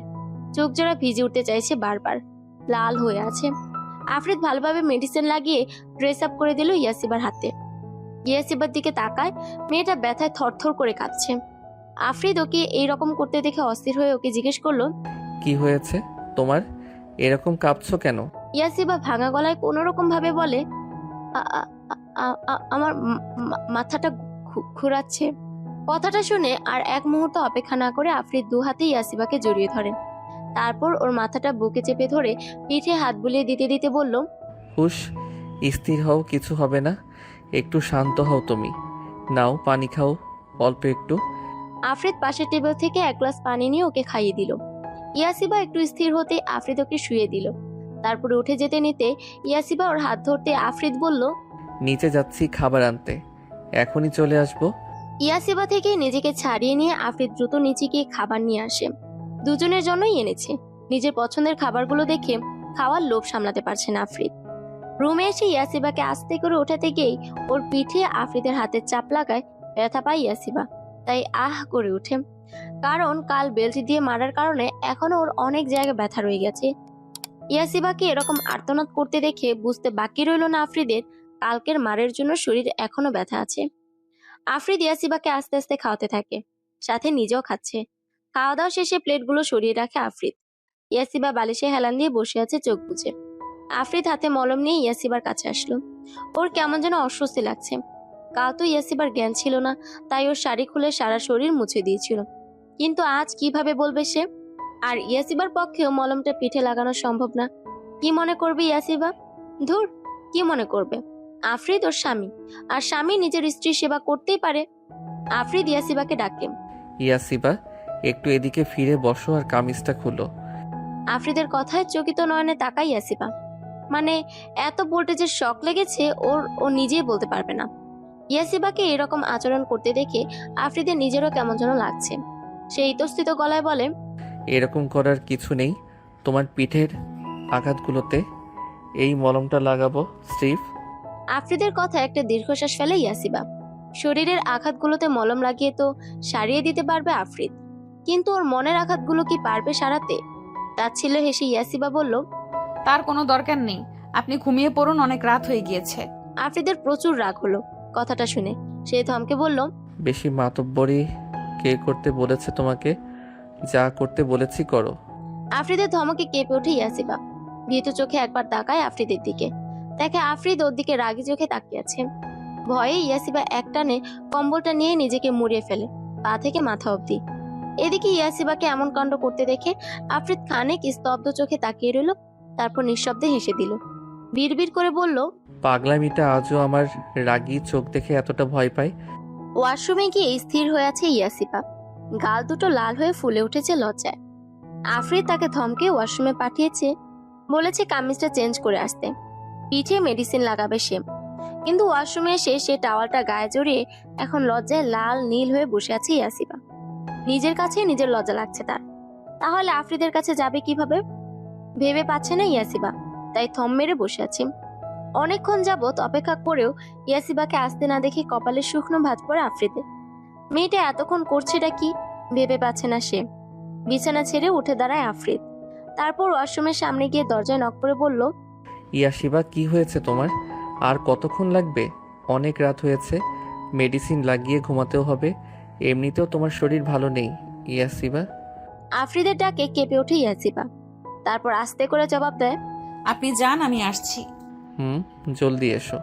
S1: চোখ জোড়া ভিজে উঠতে চাইছে বারবার, লাল হয়ে আছে। আফ্রিদ ভালোভাবে মেডিসিন লাগিয়ে ড্রেস আপ করে দিল ইয়াসিবার হাতে। ইয়াসিবার দিকে তাকায়, মেয়েটা ব্যথায় থরথর করে কাঁপছে। আফ্রিদ ওকে এইরকম করতে দেখে অস্থির হয়ে ওকে জিজ্ঞেস করলো,
S2: কি হয়েছে তোমার, এরকম কাঁপছো কেন?
S1: ইয়াসিবা ভাঙা গলায় কোনো রকম ভাবে বলে, আমার মাথাটা ঘুরাচ্ছে। কথাটা শুনে আর এক মুহূর্ত অপেক্ষা না করে আফ্রিদ দু হাতে ইয়াসিবাকে জড়িয়ে ধরেন। তারপর ওর মাথাটা বুকে চেপে ধরে পিঠে হাত বুলিয়ে দিতে দিতে বলল,
S2: হুশ, স্থির হও, কিছু হবে না, একটু শান্ত হও তুমি। নাও পানি খাও অল্প একটু।
S1: আফ্রিদ পাশের টেবিল থেকে এক গ্লাস পানি নিয়ে ওকে খাইয়ে দিল। ইয়াসিবা একটু স্থির হতে আফ্রিদ ওকে শুয়ে দিল। তারপরে উঠে যেতে নিতে ইয়াসিবা ওর হাত ধরতে আফ্রিদ বলল,
S2: নিচে যাচ্ছি খাবার আনতে, এখনই চলে আসবো।
S1: ইয়াসিবা থেকে নিজেকে ছাড়িয়ে নিয়ে আফ্রিদ দ্রুত নিচে গিয়ে খাবার নিয়ে আসে। দুজনের জন্যই এনেছে। নিজের পছন্দের খাবারগুলো দেখে খাওয়ার লোভ সামলাতে পারছে না আফ্রিদ। রুমে এসে ইয়াসিবাকে আস্তে করে ওঠাতে গিয়েই ওর পিঠে আফ্রিদের হাতের চাপ লাগায় ব্যথা পায় ইয়াসিবা, তাই আহ করে ওঠে। কারণ কাল বেল্ট দিয়ে মারার কারণে এখনো ওর অনেক জায়গায় ব্যথা রয়ে গেছে। ইয়াসিবাকে এরকম আর্তনাদ করতে দেখে বুঝতে বাকি রইল না আফ্রিদের কালকের মারের জন্য শরীর এখনো ব্যথা আছে। আফ্রিদ ইয়াসিবাকে আস্তে আস্তে খাওয়াতে থাকে, সাথে নিজেও খাচ্ছে। খাওয়া দাওয়া শেষে প্লেটগুলো সরিয়ে রাখে আফ্রিদ। ইয়াসিবা বালিশে হেলান দিয়ে বসে আছে চোখ বুজে। আফ্রিদ হাতে মলম নিয়ে ইয়াসিবার কাছে আসলো। ওর কেমন যেন অস্বস্তি লাগছে। কাল তো ইয়াসিবার জ্ঞান ছিল না, তাই ওর শাড়ি খুলে সারা শরীর মুছে দিয়েছিল। কিন্তু আজ কিভাবে বলবে সে? আর ইয়াসিবার পক্ষেও মলমটা পিঠে লাগানো সম্ভব না। কি মনে করবে ইয়াসিবা? ধুর, কি মনে করবে? আফ্রিদ ওর স্বামী, আর স্বামী নিজের স্ত্রীর সেবা করতেই পারে। আফ্রিদ ইয়াসিবাকে ডাকে।
S2: ইয়াসিবা, একটু এদিকে ফিরে বসো আর কামিজটা খুলো।
S1: আফ্রিদের কথায় চকিত নয়নে তাকাই ইয়াসিবা। মানে এত ভোল্টেজের শক লেগেছে ও নিজেই বলতে পারবে না। ইয়াসিবাকে এরকম আচরণ করতে দেখে আফ্রিদের নিজেরও কেমন যেন লাগছে। সে ইতস্থিত গলায় বলে,
S2: এরকম করার কিছু নেই, তোমার পিঠের আঘাতগুলোতে এই মলমটা লাগাবো স্টিভ।
S1: আফ্রিদের কথা একটা দীর্ঘশ্বাস ফেলে ইয়াসিবা। শরীরের আঘাতগুলোতে মলম লাগিয়ে তো সারিয়ে দিতে পারবে আফ্রিদ, কিন্তু ওর মনের আঘাতগুলো কি পারবে সারাতে? তাচ্ছিল্য হেসে ইয়াসিবা বলল,
S3: তার কোনো দরকার নেই, আপনি ঘুমিয়ে পড়ুন, অনেক রাত হয়ে গিয়েছে।
S1: আফ্রিদের প্রচুর রাগ হলো কথাটা শুনে। সে থমকে বলল,
S2: বেশি মাতব্বরি কে করতে বলেছে তোমাকে? যা করতে বলেছি করো।
S1: আফ্রিদের ধমকে কেঁপে ওঠে ইয়াসিবা। ভীত চোখে একবার তাকায় আফ্রিদের দিকে, দেখে আফ্রিদ ওর দিকে রাগি চোখে তাকিয়ে আছে। ভয়ে ইয়াসিবা একটানে কম্বলটা নিয়ে নিজেকে মুড়িয়ে ফেলে, পা থেকে মাথা অবধি। এদিকে ইয়াসিবাকে এমন কাণ্ড করতে দেখে আফ্রিদ খানিক স্তব্ধ চোখে তাকিয়ে রইল, তারপর নিঃশব্দে হেসে দিল। বিড়বিড় করে বলল,
S2: পাগলামিটা আজও আমার রাগী চোখ দেখে এতটা ভয় পায়।
S1: ওয়াশরুমে গিয়ে স্থির হয়ে আছে ইয়াসিবা। গাল দুটো লাল হয়ে ফুলে উঠেছে লজ্জায়। আফ্রিদ তাকে ধমকে ওয়াশরুমে পাঠিয়েছে, বলেছে কামিজটা চেঞ্জ করে আসতে, পিঠে মেডিসিন লাগাবে সে। কিন্তু ওয়াশরুমে এসে সে টাওয়ালটা গায়ে জড়িয়ে এখন লজ্জায় লাল নীল হয়ে বসে আছে ইয়াসিবা। নিজের কাছে নিজের লজ্জা লাগছে তার। তাহলে আফ্রিদের কাছে যাবে কিভাবে ভেবে পাচ্ছে না ইয়াসিবা, তাই থম মেরে বসে আছে। অনেকক্ষণ যাবৎ অপেক্ষা করেও ইয়াসিবাকে আসতে না দেখে কপালে শুকনো ভাঁজ পড়ে আফ্রিদের। মেয়েটা এতক্ষণ করছেটা কি ভেবে পাচ্ছে না সে। বিছানা ছেড়ে উঠে দাঁড়ায় আফ্রিদ। তারপর ওয়াশরুমের সামনে গিয়ে দরজায় নক করে বলল,
S2: ইয়াশিবা, কি হয়েছে তোমার? আর কতক্ষণ লাগবে? অনেক রাত হয়েছে, মেডিসিন লাগিয়ে ঘুমাতেও হবে। এমনিতেও তোমার শরীর ভালো নেই ইয়াশিবা।
S1: আফ্রিদের ডাকে কেঁপে ওঠে ইয়াসিবা। তারপর আস্তে করে জবাব দেয়,
S3: আপনি যান, আমি আসছি।
S2: জলদি এসো।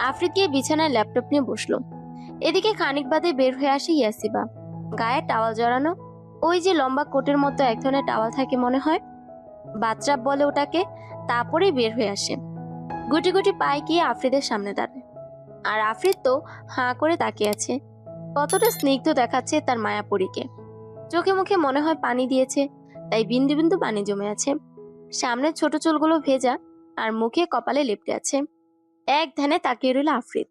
S1: আফ্রিদ গিয়ে বিছানায় ল্যাপটপ নিয়ে বসলো। এদিকে খানিক বাদে বের হয়ে আসে ইয়াসিবা, গায়ে টাওয়াল জড়ানো। ওই যে লম্বা কোটের মতো এক ধরনের টাওয়াল থাকে মনে হয়, বাচ্চা বলে ওটাকে। তারপরেই বের হয়ে আসে, গুটি গুটি পায়ে গিয়ে আফ্রিদের সামনে দাঁড়ায়। আর আফ্রিদ তো হাঁ করে তাকিয়ে আছে। কতটা স্নিগ্ধ দেখাচ্ছে তার মায়াপরীকে। চোখে মুখে মনে হয় পানি দিয়েছে, তাই বিন্দু বিন্দু পানি জমে আছে। সামনের ছোট চুলগুলো ভেজা, আর মুখে কপালে লেপটে আছে। এক ধ্যানে তাকিয়ে রইল আফ্রিদ।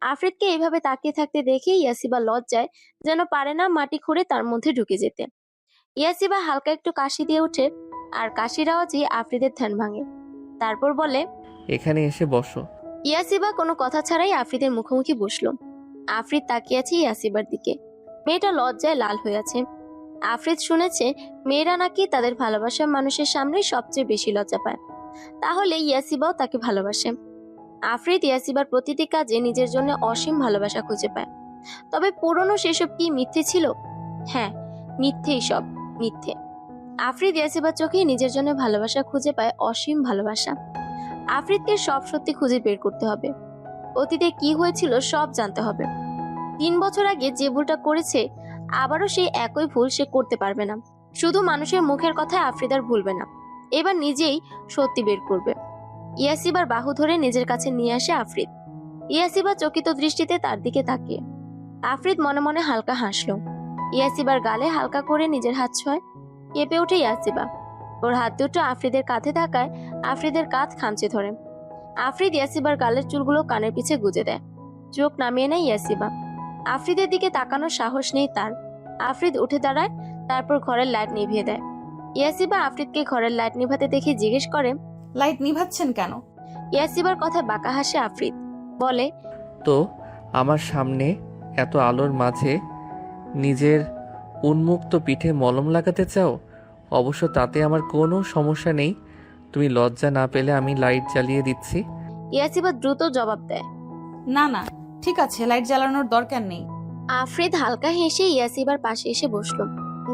S1: আফ্রিদকে এইভাবে তাকিয়ে থাকতে দেখে ইয়াসিবা লজ্জায় যেন পারে না মাটি খুঁড়ে তার মধ্যে ঢুকে যেতে। ইয়াসিবা হালকা একটু কাশি দিয়ে ওঠে, আর কাশির আওয়াজে আফ্রিদের ধ্যান ভাঙে। তারপর বলে,
S2: এখানে এসে বসো।
S1: ইয়াসিবা কোনো কথা ছাড়াই আফ্রিদের মুখোমুখি বসলো। আফ্রিদ তাকিয়ে আছে ইয়াসিবার দিকে। মেয়েটা লজ্জায় লাল হয়ে আছে। আফ্রিদ শুনেছে মেয়েরা নাকি তাদের ভালোবাসার মানুষের সামনে সবচেয়ে বেশি লজ্জা পায়। তাহলে ইয়াসিবাও তাকে ভালোবাসে। আফ্রিদ ইয়াসিবার প্রতিটি কাজে নিজের জন্য অসীম ভালোবাসা খুঁজে পায়। তবে পুরনো সেসব কি মিথ্যে ছিল? হ্যাঁ, মিথ্যেই সব, মিথ্যে। আফ্রিদ ইয়াসিবার চোখে নিজের জন্য ভালোবাসা খুঁজে পায়, অসীম ভালোবাসা। আফ্রিদকে সব সত্যি খুঁজে বের করতে হবে। অতীতে কি হয়েছিল সব জানতে হবে। 3 বছর আগে যে ভুলটা করেছে, আবারও সেই একই ভুল সে করতে পারবে না। শুধু মানুষের মুখের কথায় আফ্রিদ আর ভুলবে না, এবার নিজেই সত্যি বের করবে। ইয়াসিবার বাহু ধরে নিজের কাছে নিয়ে আসে আফ্রিদ। ইয়াসিবা চকিত দৃষ্টিতে তার দিকে তাকিয়ে। আফ্রিদ মনে মনে হালকা হাসলো। ইয়াসিবার গালে হালকা করে নিজের হাত ছোঁয়। কেঁপে ওঠে ইয়াসিবা। ওর হাত দুটো আফ্রিদের কাঁধে থাকায় আফ্রিদের কাঁধ খামচে ধরে। আফ্রিদ ইয়াসিবার গালের চুলগুলো কানের পিছে গুজে দেয়। চোখ নামিয়ে নেয় ইয়াসিবা। আফ্রিদের দিকে তাকানোর সাহস নেই তার। আফ্রিদ উঠে দাঁড়ায়, তারপর ঘরের লাইট নিভিয়ে দেয়। ইয়াসিবা আফ্রিদকে ঘরের লাইট নিভাতে দেখে জিজ্ঞেস করে,
S3: লাইট নিভাচ্ছেন কেন?
S1: ইয়াসিবার কথায় বাঁকা হাসে আফ্রিদ। বলে,
S2: তো আমার সামনে এত আলোর মাঝে নিজের উন্মুক্ত পিঠে মলম লাগাতে চাও? অবশ্য তাতে আমার কোনো সমস্যা নেই। তুমি লজ্জা না পেলে আমি লাইট জ্বালিয়ে দিচ্ছি।
S1: ইয়াসিবা দ্রুত জবাব দেয়,
S3: না না, ঠিক আছে, লাইট জ্বালানোর দরকার নেই।
S1: আফ্রিদ হালকা হেসে ইয়াসিবার পাশে এসে বসলো।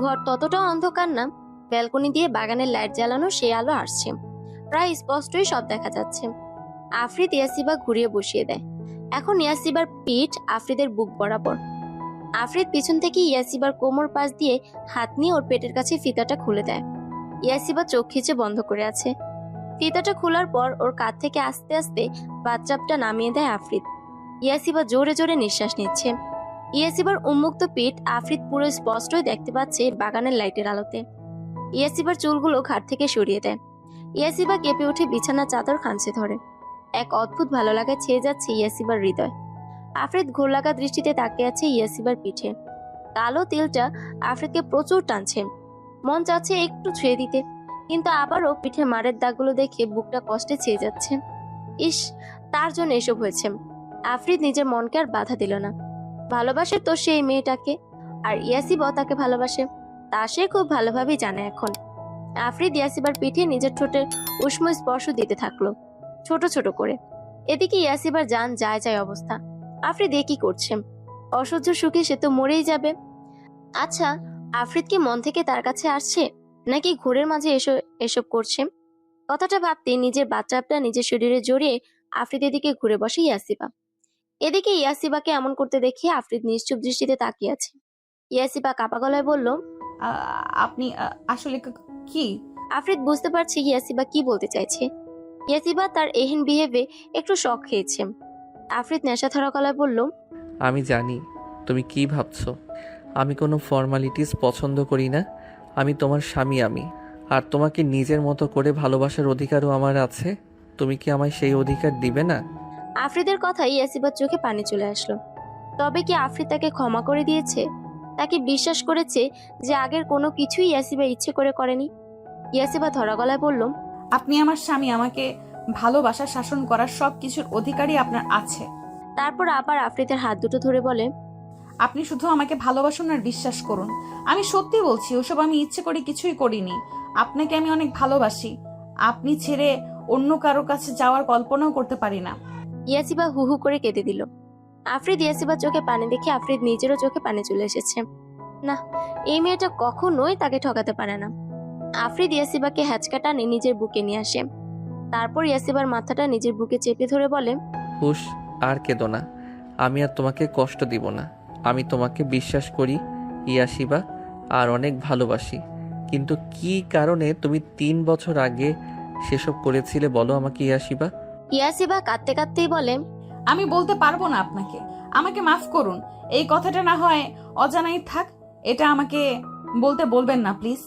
S1: ঘর ততটা অন্ধকার না, ব্যালকনি দিয়ে বাগানের লাইট জ্বালানো সেই আলো আসছে, প্রায় স্পষ্টই সব দেখা যাচ্ছে। আফ্রিদ ইয়াসিবা ঘুরিয়ে বসিয়ে দেয়। এখন ইয়াসিবার পিঠ আফ্রিদের বুক বরাবর। আফ্রিদ পিছন থেকে ইয়াসিবার কোমর পাশ দিয়ে হাত নিয়ে ওর পেটের কাছে ফিতাটা খুলে দেয়। ইয়াসিবা চোখ খিচে বন্ধ করে আছে। ফিতাটা খোলার পর ওর কাঁধ থেকে আস্তে আস্তে বাচ্চাপটা নামিয়ে দেয় আফ্রিদ। ইয়াসিবা জোরে জোরে নিঃশ্বাস নিচ্ছে। ইয়াসিবার উন্মুক্ত পিঠ আফ্রিদ পুরো স্পষ্টই দেখতে পাচ্ছে বাগানের লাইটের আলোতে। ইয়াসিবার চুলগুলো ঘাট থেকে সরিয়ে দেয়। ইয়াসিবা কেঁপে উঠে বিছানার চাদর খামচে ধরে। এক অদ্ভুত ভালো লাগা ছেয়ে যাচ্ছে ইয়াসিবার হৃদয়। আফ্রিদ ঘোর লাগা দৃষ্টিতে তাকিয়ে আছে ইয়াসিবার পিঠে। কালো তিলটা আফ্রিদকে প্রচুর টানছে। মন চাচ্ছে একটু ছুঁয়ে দিতে, কিন্তু আবারও পিঠে মারের দাগগুলো দেখে বুকটা কষ্টে ছেয়ে যাচ্ছে। ইস, তার জন্য এসব হয়েছে। আফ্রিদ নিজের মনকে আর বাধা দিল না। ভালোবাসে তো সেই মেয়েটাকে, আর ইয়াসিবাও তাকে ভালোবাসে, তা সে খুব ভালোভাবেই জানে এখন। আফ্রিদ ইয়াসিবার পিঠে নিজের ঠোঁটের উষ্ণ স্পর্শ দিতে থাকলো, ছোট ছোট করে। এদিকে ইয়াসিবার জান যায় যায় অবস্থা। আফ্রিদ কি করছে? অসহ্য সুখে সে তো মরেই যাবে। আচ্ছা, আফ্রিদ কি মন থেকে তার কাছে আসছে, নাকি ঘোরের মাঝে এসব করছে? কথাটা ভাবতে নিজের বাচ্চাটা নিজের শরীরে জড়িয়ে আফ্রিদের দিকে ঘুরে বসে ইয়াসিবা। এদিকে ইয়াসিবাকে এমন করতে দেখে আফ্রিদ নিশ্চুপ দৃষ্টিতে তাকিয়ে আছে। ইয়াসিবা কাপা গলায় বলল,
S3: আপনি আসলে কি?
S1: আফ্রিদ বুঝতে পারছে ইয়াসিবা কি বলতে চাইছে। ইয়াসিবা তার এহেন বিহেভে একটু শক খেয়েছে। আফ্রিদ নেশা ধরা গলায় বলল,
S2: আমি জানি তুমি কি ভাবছো। আমি কোনো ফর্মালিটিস পছন্দ করি না। আমি তোমার স্বামী, আর তোমাকে নিজের মতো করে ভালোবাসার অধিকারও আমার আছে। তুমি কি আমায় সেই অধিকার দিবে না?
S1: আফ্রিদের কথাই ইয়াসিবার চোখে পানি চলে আসলো। তবে কি আফ্রিদ তাকে ক্ষমা করে দিয়েছে? তাকে বিশ্বাস করেছে যে আগের কোনো কিছুই ইয়াসিবা ইচ্ছে করে করেনি? ইয়াসিবা ধরা গলায় বলল,
S3: আপনি আমার স্বামী, আমাকে ভালোবাসা শাসন করার সব কিছুর অধিকারই আপনার আছে।
S1: তারপর আবার আফ্রিদের হাত দুটো ধরে বলে,
S3: আপনি শুধু আমাকে ভালোবাসুন আর বিশ্বাস করুন। আমি সত্যি বলছি, ওসব আমি ইচ্ছে করে কিছুই করিনি। আপনাকে আমি অনেক ভালোবাসি। আপনি ছেড়ে অন্য কারো কাছে যাওয়ার কল্পনাও করতে পারি না।
S1: ইয়াসিবা হু হু করে কেঁদে দিল। আফরিদ ইয়াসিবার চোখে পানি দেখে আফরিদ নিজেরও চোখে পানি চলে এসেছে। না, এই মেয়েটা কখনোই তাকে ঠকাতে পারে না। আফরিদ ইয়াসিবাকে হ্যাচকা টানে নিজের বুকে নিয়ে আসে। তারপর ইয়াসিবার মাথাটা নিজের বুকে চেপে ধরে বলে,
S2: হুশ, আর কেঁদো না। আমি আর তোমাকে কষ্ট দিব না। আমি তোমাকে বিশ্বাস করি ইয়াশিবা, আর অনেক ভালোবাসি। কিন্তু কি কারণে তুমি 3 বছর আগে সেসব করেছিলে বলো আমাকে ইয়াশিবা?
S1: ইয়াসিবা কাঁদতে কাঁদতেই বলে,
S3: আমি বলতে পারবো না আপনাকে। আমাকে মাফ করুন। এই কথাটা না হয় অজানাই থাক। এটা আমাকে বলতে বলবেন না প্লিজ।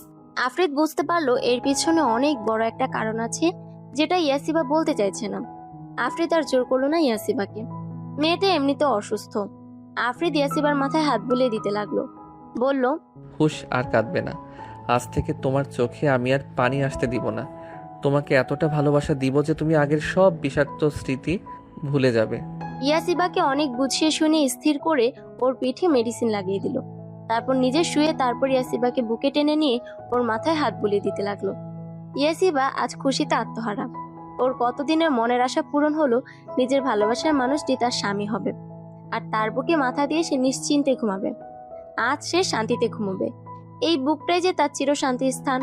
S1: আফরিদ বুঝতে পারলো এর পিছনে অনেক বড় একটা কারণ আছে, যেটা ইয়াসিবা বলতে চাইছে না। আফরিদ আর জোর করলো না ইয়াসিবাকে। মেয়েটা এমনিতে অসুস্থ। আফরিদ ইয়াসিবার মাথায় হাত বুলিয়ে দিতে লাগলো। বলল,
S2: হুশ, আর কাঁদবে না। আজ থেকে তোমার চোখে আমি আর পানি আসতে দিব না। তোমাকে এতটা ভালোবাসা দিব যে তুমি আগের সব বিষাক্ত স্মৃতি ভুলে যাবে।
S1: ইয়াসিবাকে অনেক বুঝিয়ে শুনে স্থির করে ওর পিঠে মেডিসিন লাগিয়ে দিল। তারপর নিজে শুয়ে তারপর ইয়াসিবাকে বুকে টেনে নিয়ে ওর মাথায় হাত বুলিয়ে দিতে লাগলো। ইয়াসিবা আজ খুশিতে আত্মহারা। ওর কতদিনের মনের আশা পূরণ হলো, নিজের ভালোবাসার মানুষটি তার স্বামী হবে, আর তার বুকে মাথা দিয়ে সে নিশ্চিন্তে ঘুমাবে। আজ সে শান্তিতে ঘুমাবে। এই বুকটাই যে তার চিরশান্তির স্থান।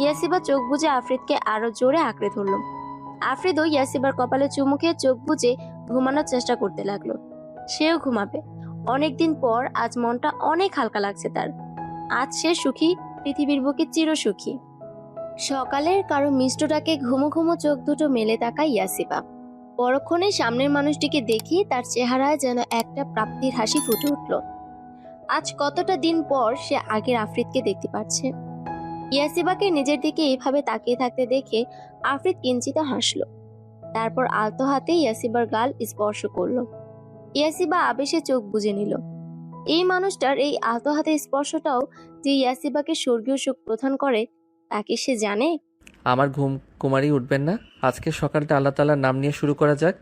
S1: ইয়াসিবা চোখ বুজে আফরিদকে আরো জোরে আঁকড়ে ধরল। আফরিদও ইয়াসিবার কপালে চুমু খেয়ে চোখ বুজে ঘুমানোর চেষ্টা করতে লাগলো। সেও ঘুমাবে। অনেকদিন পর আজ মনটা অনেক হালকা লাগছে তার। আজ সে সুখী, পৃথিবীর বুকে চিরসুখী। সকালের কারো মিষ্টটাকে ঘুমো ঘুমো চোখ দুটো মেলে তাকায় ইয়াসিবা। পরক্ষণে সামনের মানুষটিকে দেখি তার চেহারায় যেন একটা প্রাপ্তির হাসি ফুটে উঠল। আজ কতটা দিন পর সে আগের আফরিদকে দেখতে পাচ্ছে। ইয়াসিবাকে নিজের দিকে এইভাবে তাকিয়ে থাকতে দেখে আফরিদ কিঞ্চিত হাসলো। তারপর আলতো হাতে ইয়াসিবার গাল স্পর্শ করলো। ইয়াসিবা আবেশে চোখ বুজে নিল। এই মানুষটার এই আলতো হাতে স্পর্শটাও যে ইয়াসিবাকে স্বর্গীয় সুখ প্রদান করে, তাকে সে জানে।
S2: আমার ঘুম কুমারী উঠবেন না। আজকে সকালটা আল্লাহ তাআলার নাম নিয়ে শুরু করা যাক।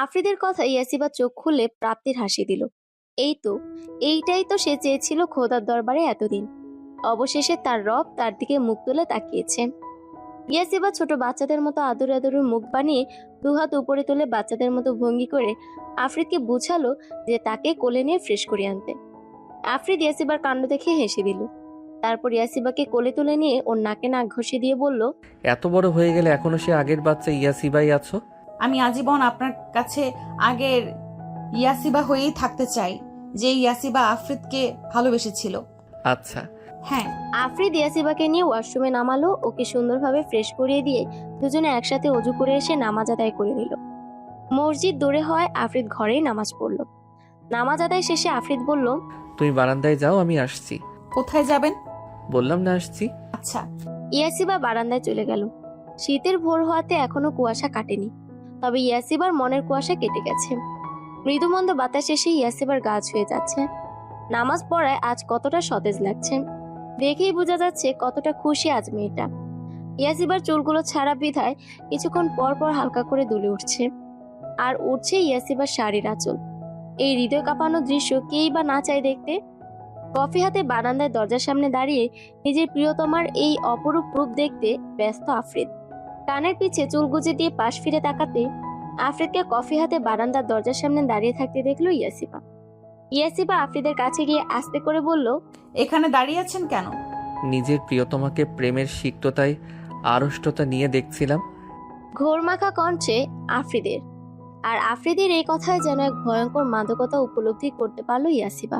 S1: আফরিদের কথা ইয়াসিবা চোখ খুলে প্রাপ্তির হাসি দিল। এইটাই তো সে চেয়েছিল খোদার দরবারে এতদিন। অবশেষে তার রব তার দিকে মুখ তুলে তাকিয়েছে। ইয়াসিবা ছোট বাচ্চাদের মতো আদর আদরের মুখ বানিয়ে দুহাত উপরে তুলে বাচ্চাদের মতো ভঙ্গি করে আফরিদকে বুঝালো যে তাকে কোলে নিয়ে ফ্রেশ করে আনতে। আফরিদ ইয়াসিবার কাণ্ড দেখে হেসে দিল। তারপর ইয়াসিবাকে কোলে তুলে নিয়ে ওর নাকে নাক ঘষে দিয়ে বলল,
S2: এত বড় হয়ে গেলে এখনো সে আগের বাচ্চা ইয়াসিবাই আছো?
S3: আমি আজীবন আপনার কাছে আগের ইয়াসিবা হয়েই থাকতে চাই, যে ইয়াসিবা আফরিদকে ভালোবেসেছিল।
S2: আচ্ছা।
S3: হ্যাঁ।
S1: আফরিদ ইয়াসিবাকে নিয়ে ওয়াশরুমে নামালো। ওকে সুন্দরভাবে ফ্রেশ করিয়ে দিয়ে দুজনে একসাথে অজু করে এসে নামাজ আদায় করে নিল। মসজিদ দূরে হয়, আফরিদ ঘরেই নামাজ পড়ল। নামাজ আদায় শেষে আফরিদ বলল,
S2: তুমি বারান্দায় যাও, আমি আসছি।
S3: কোথায় যাবেন?
S2: বললাম না আসছি।
S3: আচ্ছা।
S1: ইয়াসিবা বারান্দায় চলে গেল। শীতের ভোর হওয়াতে এখনো কুয়াশা কাটেনি, তবে ইয়াসিবার মনের কুয়াশা কেটে গেছে। মৃদুমন্দ বাতাস এসে ইয়াসিবার গা ছুঁয়ে যাচ্ছে। নামাজ পড়ায় আজ কতটা সতেজ লাগছে। দেখেই বোঝা যাচ্ছে কতটা খুশি আজ মেয়েটা। ইয়াসিবার চুলগুলো ছাড়া বিধায় কিছুক্ষণ পর পর হালকা করে দুলে উঠছে। আর উঠছে ইয়াসিবার শাড়ির আঁচল। এই হৃদয় কাঁপানো দৃশ্য কেই বা না চায় দেখতে। কফি হাতে বারান্দায় দরজার সামনে দাঁড়িয়ে নিজের প্রিয়তমার এই অপরূপ রূপ দেখতে ব্যস্ত আফরিদ। কানের পিছে চুল গুজে দিয়ে পাশ ফিরে তাকাতে আফরিদকে কফি হাতে বারান্দার দরজার সামনে দাঁড়িয়ে থাকতে দেখলো ইয়াসিবা। ইয়াসিবা আফরিদের কাছে গিয়ে আস্তে করে বলল,
S3: এখানে দাঁড়িয়ে আছেন কেন?
S2: নিজের প্রিয়তমাকে প্রেমের সিক্ততায় আড়ষ্টতা নিয়ে দেখছিলাম।
S1: ঘোরমাখা কণ্ঠে আফরিদের। আর আফরিদের এই কথায় যেন এক ভয়ঙ্কর মাদকতা উপলব্ধি করতে পারলো ইয়াসিবা।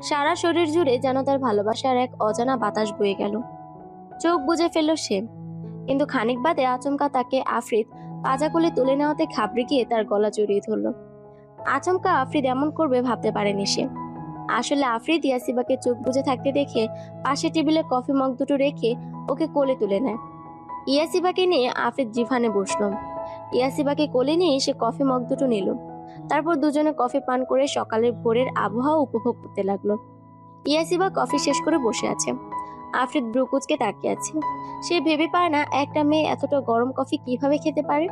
S1: সারা শরীর জুড়ে যেন তার ভালোবাসার এক অজানা বাতাস বয়ে গেল। চোখ বুজে ফেলল সে। কিন্তু খানিক বাদে আচমকা তাকে আফরিদ পাজা কোলে তুলে নেওয়াতে ঘাবড়ে গিয়ে তার গলা জড়িয়ে ধরল। আচমকা আফরিদ এমন করবে ভাবতে পারেনি সে। আসলে আফরিদ ইয়াসিবাকে চোখ বুজে থাকতে দেখে পাশে টেবিলে কফি মগ দুটো রেখে ওকে কোলে তুলে নেয়। ইয়াসিবাকে নিয়ে আফরিদ জিভানে বসল। ইয়াসিবাকে কোলে নিয়ে সে কফি মগ দুটো নিল। তারপর দুজনে কফি পান করে সকালের ভোরের আবহাওয়া উপভোগ করতে লাগলো। ইয়াসিবা কফি শেষ করে বসে আছে। আফরিদ ব্রুকুচকে তাকিয়ে আছে। সে ভেবে পায় না একটা মেয়ে এতটা গরম কফি কিভাবে খেতে পারে,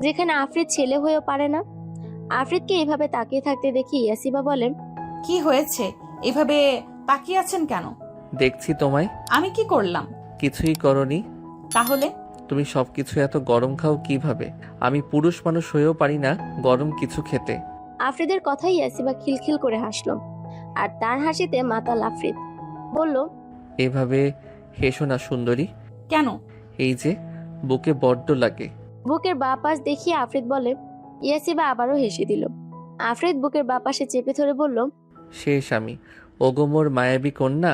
S1: যেখানে আফরিদ ছেলে হয়েও পারে না। আফরিদকে এভাবে তাকিয়ে থাকতে দেখি ইয়াসিবা বলে,
S3: কি হয়েছে? এভাবে তাকিয়ে আছেন কেন?
S2: দেখছি তোমায়।
S3: আমি কি করলাম?
S2: কিছুই করনি।
S3: তাহলে?
S2: তুমি সবকিছু এত গরম খাও কিভাবে? আমি পুরুষ মানুষ হয়েও পারি না গরম কিছু খেতে।
S1: আফ্রিদের কথাই ইয়াসিবা খিলখিল করে হাসলো, আর তার হাসিতে মাতাল আফ্রিদ। বলল,
S2: এভাবে হেসো না সুন্দরী।
S3: কেন?
S2: এই যে বুকে বড্ড লাগে।
S1: বুকের বাঁ পাশ দেখিয়ে আফ্রিদ বলে। ইয়াসিবা আবারও হেসে দিল। আফ্রিদ বুকের বাঁ পাশে চেপে ধরে বলল,
S2: শেষ আমি। ওগো মোর মায়াবী কন্যা,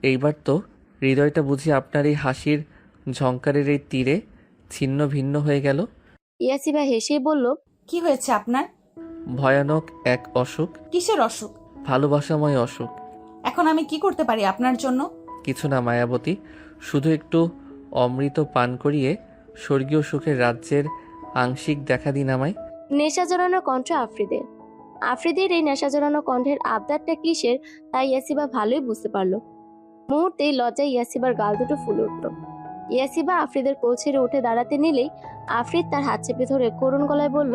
S2: এইবার তো হৃদয়টা বুঝি আপনার এই হাসির ঝংকারের এই তীরে ছিন্ন ভিন্ন হয়ে গেল।
S1: ইয়াসিবা হেসেই বলল,
S3: কি হয়েছে আপনার?
S2: ভয়ানক এক অসুখ।
S3: কিসের অসুখ?
S2: ভালোবাসাময় অসুখ।
S3: এখন আমি কি করতে পারি আপনার জন্য?
S2: কিছু না মায়াবতী, শুধু একটু অমৃত পান করিয়ে স্বর্গীয় সুখের রাজ্যের আংশিক দেখা দিন আমায়।
S1: নেশা জড়ানো কণ্ঠ আফ্রিদের। আফ্রিদের এই নেশা জড়ানো কণ্ঠের আবদারটা কিসের তাই ইয়াসিবা ভালোই বুঝতে পারল। মুহূর্তেই লজ্জায় ইয়াসিবার গাল দুটো ফুলে উঠল। ইয়াসিবা আফ্রিদের কোল ছেড়ে উঠে দাঁড়াতে নিলেই আফ্রিদ তার হাত চেপে ধরে করুণ গলায় বলল,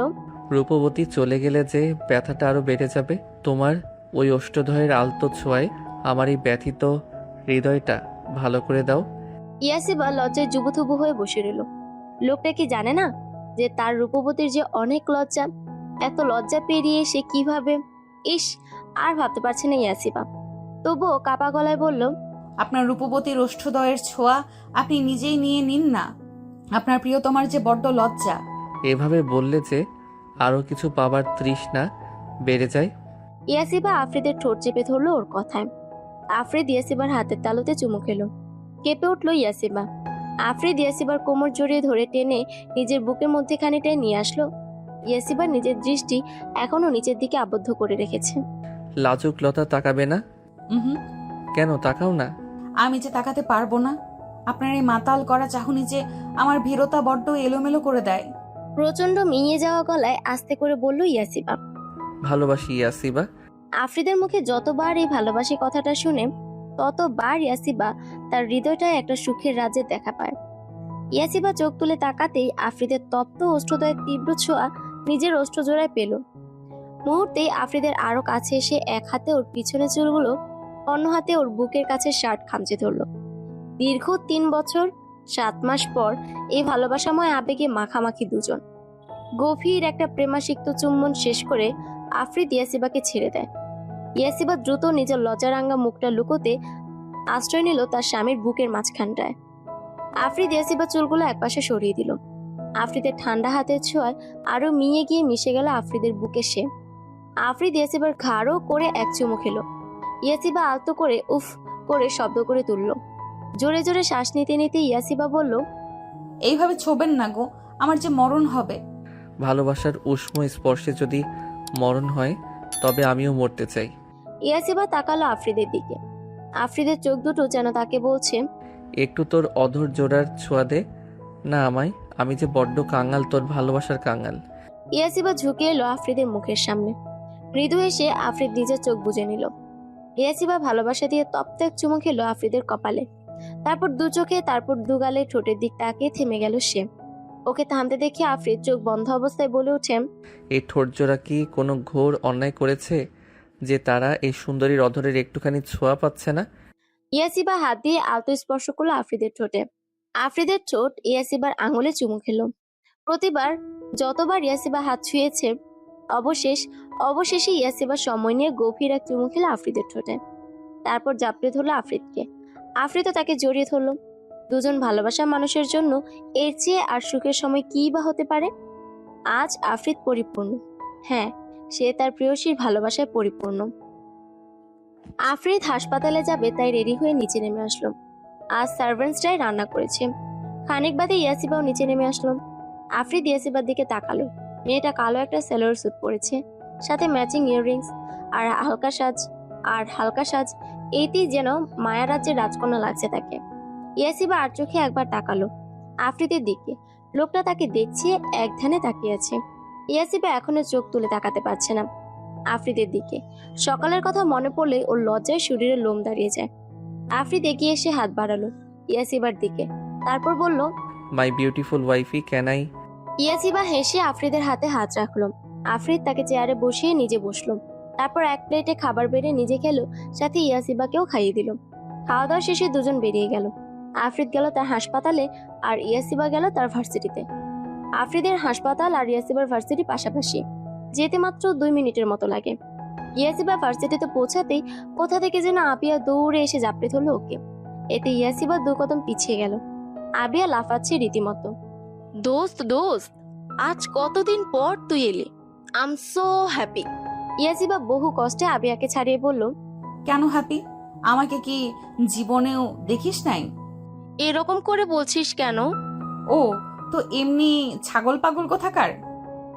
S2: রূপবতী চলে গেলে যে ব্যথাটা আরো বেড়ে যাবে। তোমার ওই অষ্টধয়ের আলতো ছোঁয়ায় আমার এই ব্যথিত হৃদয়টা ভালো করে দাও।
S1: ইয়াসিবা লজ্জায় জুবুথুবু হয়ে বসে রইল। লোকটা কি জানে না যে তার রূপবতীর যে অনেক লজ্জা? এত লজ্জা পেরিয়ে সে কিভাবে? ইস, আর ভাবতে পারছে না ইয়াসিবা। তবুও কাপা গলায় বলল,
S3: আপনার রূপবতীর ওষ্ঠদয়ের ছোঁয়া আপনি নিজেই নিয়ে নিন না। আপনার প্রিয়তমার যে বড্ড লজ্জা।
S2: এভাবে বললে যে আরো কিছু পাবার তৃষ্ণা বেড়ে যায়।
S1: ইয়াসিবা আফ্রিদের ঠোঁট চেপে ধরলো ওর কথায়। আফ্রিদ ইয়াসিবার হাতের তালুতে চুমু খেলো। কেঁপে উঠল ইয়াসিবা। আফ্রিদ ইয়াসিবার কোমর জড়িয়ে ধরে টেনে নিজের বুকের মধ্যে খানিকটায় নিয়ে আসলো। ইয়াসিবার নিজের দৃষ্টি এখনো নিচের দিকে আবদ্ধ করে রেখেছে।
S2: লাজুক লতা তাকাবে না?
S3: হুম।
S2: কেন তাকাও না?
S3: আমি যে তাকাতে পারবো না। আপনার এই মাতাল করা চাহনি যে আমার ভীরতা বড্ড এলোমেলো করে দেয়।
S1: প্রচন্ড মিয়ে যাওয়া গলায় আস্তে করে বলল ইয়াসিবা।
S2: ভালোবাসি ইয়াসিবা।
S1: আফ্রিদের মুখে যতবার এই ভালোবাসি কথাটা শুনে ততবার ইয়াসিবা তার হৃদয়টায় একটা সুখের রাজ্যের দেখা পায়। ইয়াসিবা চোখ তুলে তাকাতেই আফ্রিদের তপ্ত ওষ্ঠদয়ের তীব্র ছোঁয়া নিজের ওষ্ঠজোড়ায় পেল। মুহূর্তেই আফ্রিদের আরো কাছে এসে এক হাতে ওর পিছনে চুলগুলো, অন্য হাতে ওর বুকের কাছে শার্ট খামচে ধরল। দীর্ঘ 3 বছর 7 মাস পর এই ভালোবাসাময় আবেগে মাখামাখি দুজন। গভীর একটা প্রেমাসিক্ত চুম্বন শেষ করে আফ্রিদ ইয়াসিবাকে ছেড়ে দেয়। ইয়াসিবা দ্রুত নিজের লজ্জারাঙ্গা মুখটা লুকোতে আশ্রয় নিল তার স্বামীর বুকের মাঝখানটায়। আফ্রিদ ইয়াসিবা চুলগুলো একপাশে সরিয়ে দিল। আফ্রিদের ঠান্ডা হাতের ছোঁয়ায় আরো মিয়ে গিয়ে মিশে গেল আফ্রিদের বুকে সে। আফ্রিদ ইয়াসিবার ঘাড়ও করে এক চুমু খেলো। ইয়াসিবা আলতো করে উফ করে শব্দ করে তুলল। জোরে জোরে শ্বাস নিতে নিতে ইয়াসিবা বলল,
S3: এইভাবে ছোবেন না গো, আমার যে মরণ হবে।
S2: ভালোবাসার উষ্ণ স্পর্শে যদি মরণ হয় তবে আমিও মরতে চাই।
S1: ইয়াসিবা তাকালো আফ্রিদের দিকে। আফ্রিদের চোখ দুটো যেন তাকে বলছে,
S2: একটু তোর অধর জোড়ার ছোঁয়া দে না আমায়। আমি যে বড্ড কাঙাল, তোর ভালোবাসার কাঙাল।
S1: ইয়াসিবা ঝুঁকে এলো আফ্রিদের মুখের সামনে। মৃদু এসে আফ্রিদ নিজের চোখ বুজে নিল। ইয়াসিবা ভালোবাসা দিয়ে তপ্ত এক চুমু খেলো আফ্রিদের কপালে। তারপর দু চোখে, তারপর দু গালে ঠোঁটের দিক তাকিয়ে থেমে গেল সে। ওকে থামতে দেখে আফ্রিদ চোখ বন্ধ অবস্থায় বলে ওঠে,
S2: এই ঠোঁটজোড়া কি কোনো ঘোর অন্যায় করেছে যে তারা এই সুন্দরীর অধরের একটুখানি ছোঁয়া পাচ্ছে না?
S1: ইয়াসিবা হাত দিয়ে আলতো স্পর্শ করলো আফ্রিদের ঠোঁটে। আফ্রিদের ঠোঁট ইয়াসিবার আঙুলে চুমু খেলো। প্রতিবার যতবার ইয়াসিবা হাত ছুঁয়েছে অবশেষে ইয়াসিবা সময় নিয়ে গভীর এক চুমু খেলো আফ্রিদের ঠোঁটে। তারপর জাপড়ে ধরলো আফ্রিদকে। আফ্রিদও তাকে জড়িয়ে ধরলো। দুজন ভালোবাসা মানুষের জন্য এর চেয়ে আর সুখের সময় কী বা হতে পারে? আজ আফ্রিদ পরিপূর্ণ। হ্যাঁ, সে তার প্রেয়সীর ভালোবাসায় পরিপূর্ণ। আফ্রিদ হাসপাতালে যাবে তাই রেডি হয়ে নিচে নেমে আসলো। আজ সার্ভেন্টসরাই রান্না করেছে। খানিক বাদে ইয়াসিবাও নিচে নেমে আসলো। আফ্রিদ ইয়াসিবার দিকে তাকালো। মেয়েটা কালো একটা সেলোয়ার স্যুট পরেছে, সাথে ম্যাচিং ইয়াররিংস আর হালকা সাজ। এইতেই যেন মায়া রাজ্যের রাজকন্যা লাগছে তাকে। ইয়াসিবা আর চোখে একবার তাকালো আফ্রিদের দিকে। লোকটা তাকে দেখছে, এক ধ্যানে তাকিয়ে আছে। ইয়াসিবা এখনো চোখ তুলে তাকাতে পারছে না আফ্রিদের দিকে। সকালের কথা মনে পড়লে ওর লজ্জায় শরীরে লোম দাঁড়িয়ে যায়। আফ্রিদ এগিয়ে এসে হাত বাড়ালো ইয়াসিবার দিকে, তারপর বলল,
S2: মাই বিউটিফুল ওয়াইফি, ক্যান আই?
S1: ইয়াসিবা হেসে আফ্রিদের হাতে হাত রাখলো। আফ্রিদ তাকে চেয়ারে বসিয়ে নিজে বসলো। তারপর এক প্লেটে খাবার বেড়ে নিজে খেলো, সাথে ইয়াসিবাকেও খাইয়ে দিল। খাওয়া দাওয়া শেষে দুজন বেরিয়ে গেল। আফরিদ গেল তার হাসপাতালে আর ইয়াসিবা গেল তার ভার্সিটিতে। আফরিদের হাসপাতাল আর ইয়াসিবার ভার্সিটি পাশাপাশি, যেতে মাত্র 2 মিনিটের মতো লাগে। ইয়াসিবা ভার্সিটিতে পৌঁছাতেই কোথা থেকে যেন আবিয়া দৌড়ে এসে জাপড়ে ধরলো ওকে। এতে ইয়াসিবা 2 কদম পিছিয়ে গেল। আবিয়া লাফাচ্ছে রীতিমতো। দোস্ত দোস্ত, আজ কতদিন পর তুই এলি, আই এম সো হ্যাপি। ইয়াসিবা বহু কষ্টে আবিয়াকে ছাড়িয়ে বলল,
S3: কেন হ্যাপি? আমাকে কি জীবনেও দেখিস নাই?
S1: এরকম করে বলছিস কেন?
S3: ও তো এমনি ছাগল পাগল কোথাকার।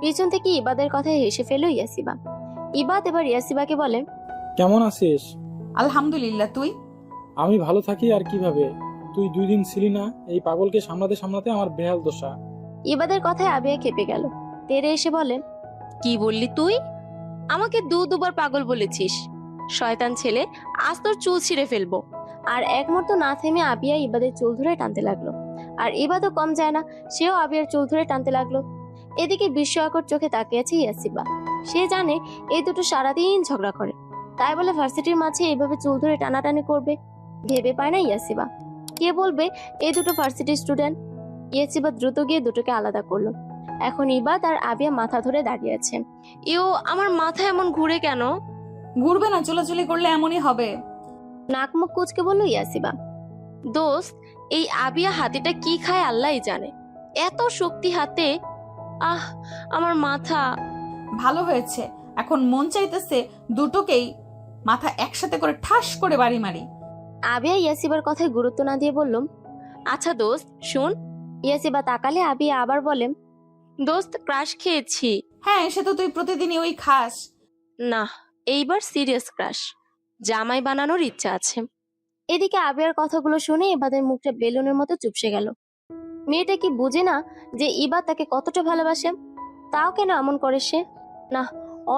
S1: পিছন থেকে ইবাদের কথায় হেসে ফেলল ইয়াসিবা। ইবাদ এবার ইয়াসিবাকে বলে,
S6: কেমন আছিস?
S3: আলহামদুলিল্লাহ, তুই?
S6: আমি ভালো থাকি আর কিভাবে, তুই 2 দিন ছিলি না, এই পাগলকে সামলাতে সামলাতে আমার বেহাল দশা।
S1: ইবাদের কথায় আবিয়া খেপে গেল। তেরে এসে বলে, কি বললি তুই? আমাকে দুবার পাগল বলেছিস। শয়তান ছেলে, আজ তোর চুল ছিঁড়ে ফেলবো। আর এক মুহূর্ত না থেমে আবিয়া ইবাদের চুল ধরে টানতে লাগলো। আর ইবাদও কম যায় না, সেও আবিয়ার চুল ধরে টানতে লাগলো। এদিকে বিস্ময়কর চোখে তাকিয়েছে ইয়াসিবা। সে জানে এই দুটো সারাদিন ঝগড়া করে, তাই বলে ভার্সিটির মাঝে এইভাবে চুল ধরে টানাটানি করবে ভেবে পায় না ইয়াসিবা। কে বলবে এই দুটো ভার্সিটির স্টুডেন্ট। ইয়াসিবা দ্রুত গিয়ে দুটোকে আলাদা করলো। এখন ইবাদ আর আবিয়া মাথা ধরে দাঁড়িয়ে আছে। ইও, আমার মাথা এমন ঘুরে কেন?
S3: ঘুরবে না, চুলাচুলি করলে এমনই হবে।
S1: নাক মুখ কুচকে বলল ইয়াসিবা। দোস্ত, এই আবিয়া হাতিটা কি খায় আল্লাহই জানে, এত শক্তি হাতে। আহ, আমার মাথা।
S3: ভালো হয়েছে, এখন মন চাইতেছে দুটোকেই মাথা একসাথে করে ঠাস করে বাড়ি মারি।
S1: আবিয়া ইয়াসিবার কথায় গুরুত্ব না দিয়ে বলল, আচ্ছা দোস্ত শুন। ইয়াসিবা তাকালে আবিয়া আবার বলে, দোস্ত ক্রাশ খেয়েছি।
S3: হ্যাঁ, সে তো তুই প্রতিদিনই ওই খাস।
S1: না, এইবার সিরিয়াস ক্রাশ, জামাই বানানোর ইচ্ছা আছে। এদিকে আবিয়ার কথাগুলো শুনে ইবাদের মুখটা বেলুনের মতো চুপসে গেল। মেয়েটা কি বুঝে না যে ইবাদ তাকে কতটা ভালোবাসে? তাও কেন এমন করে সে? না,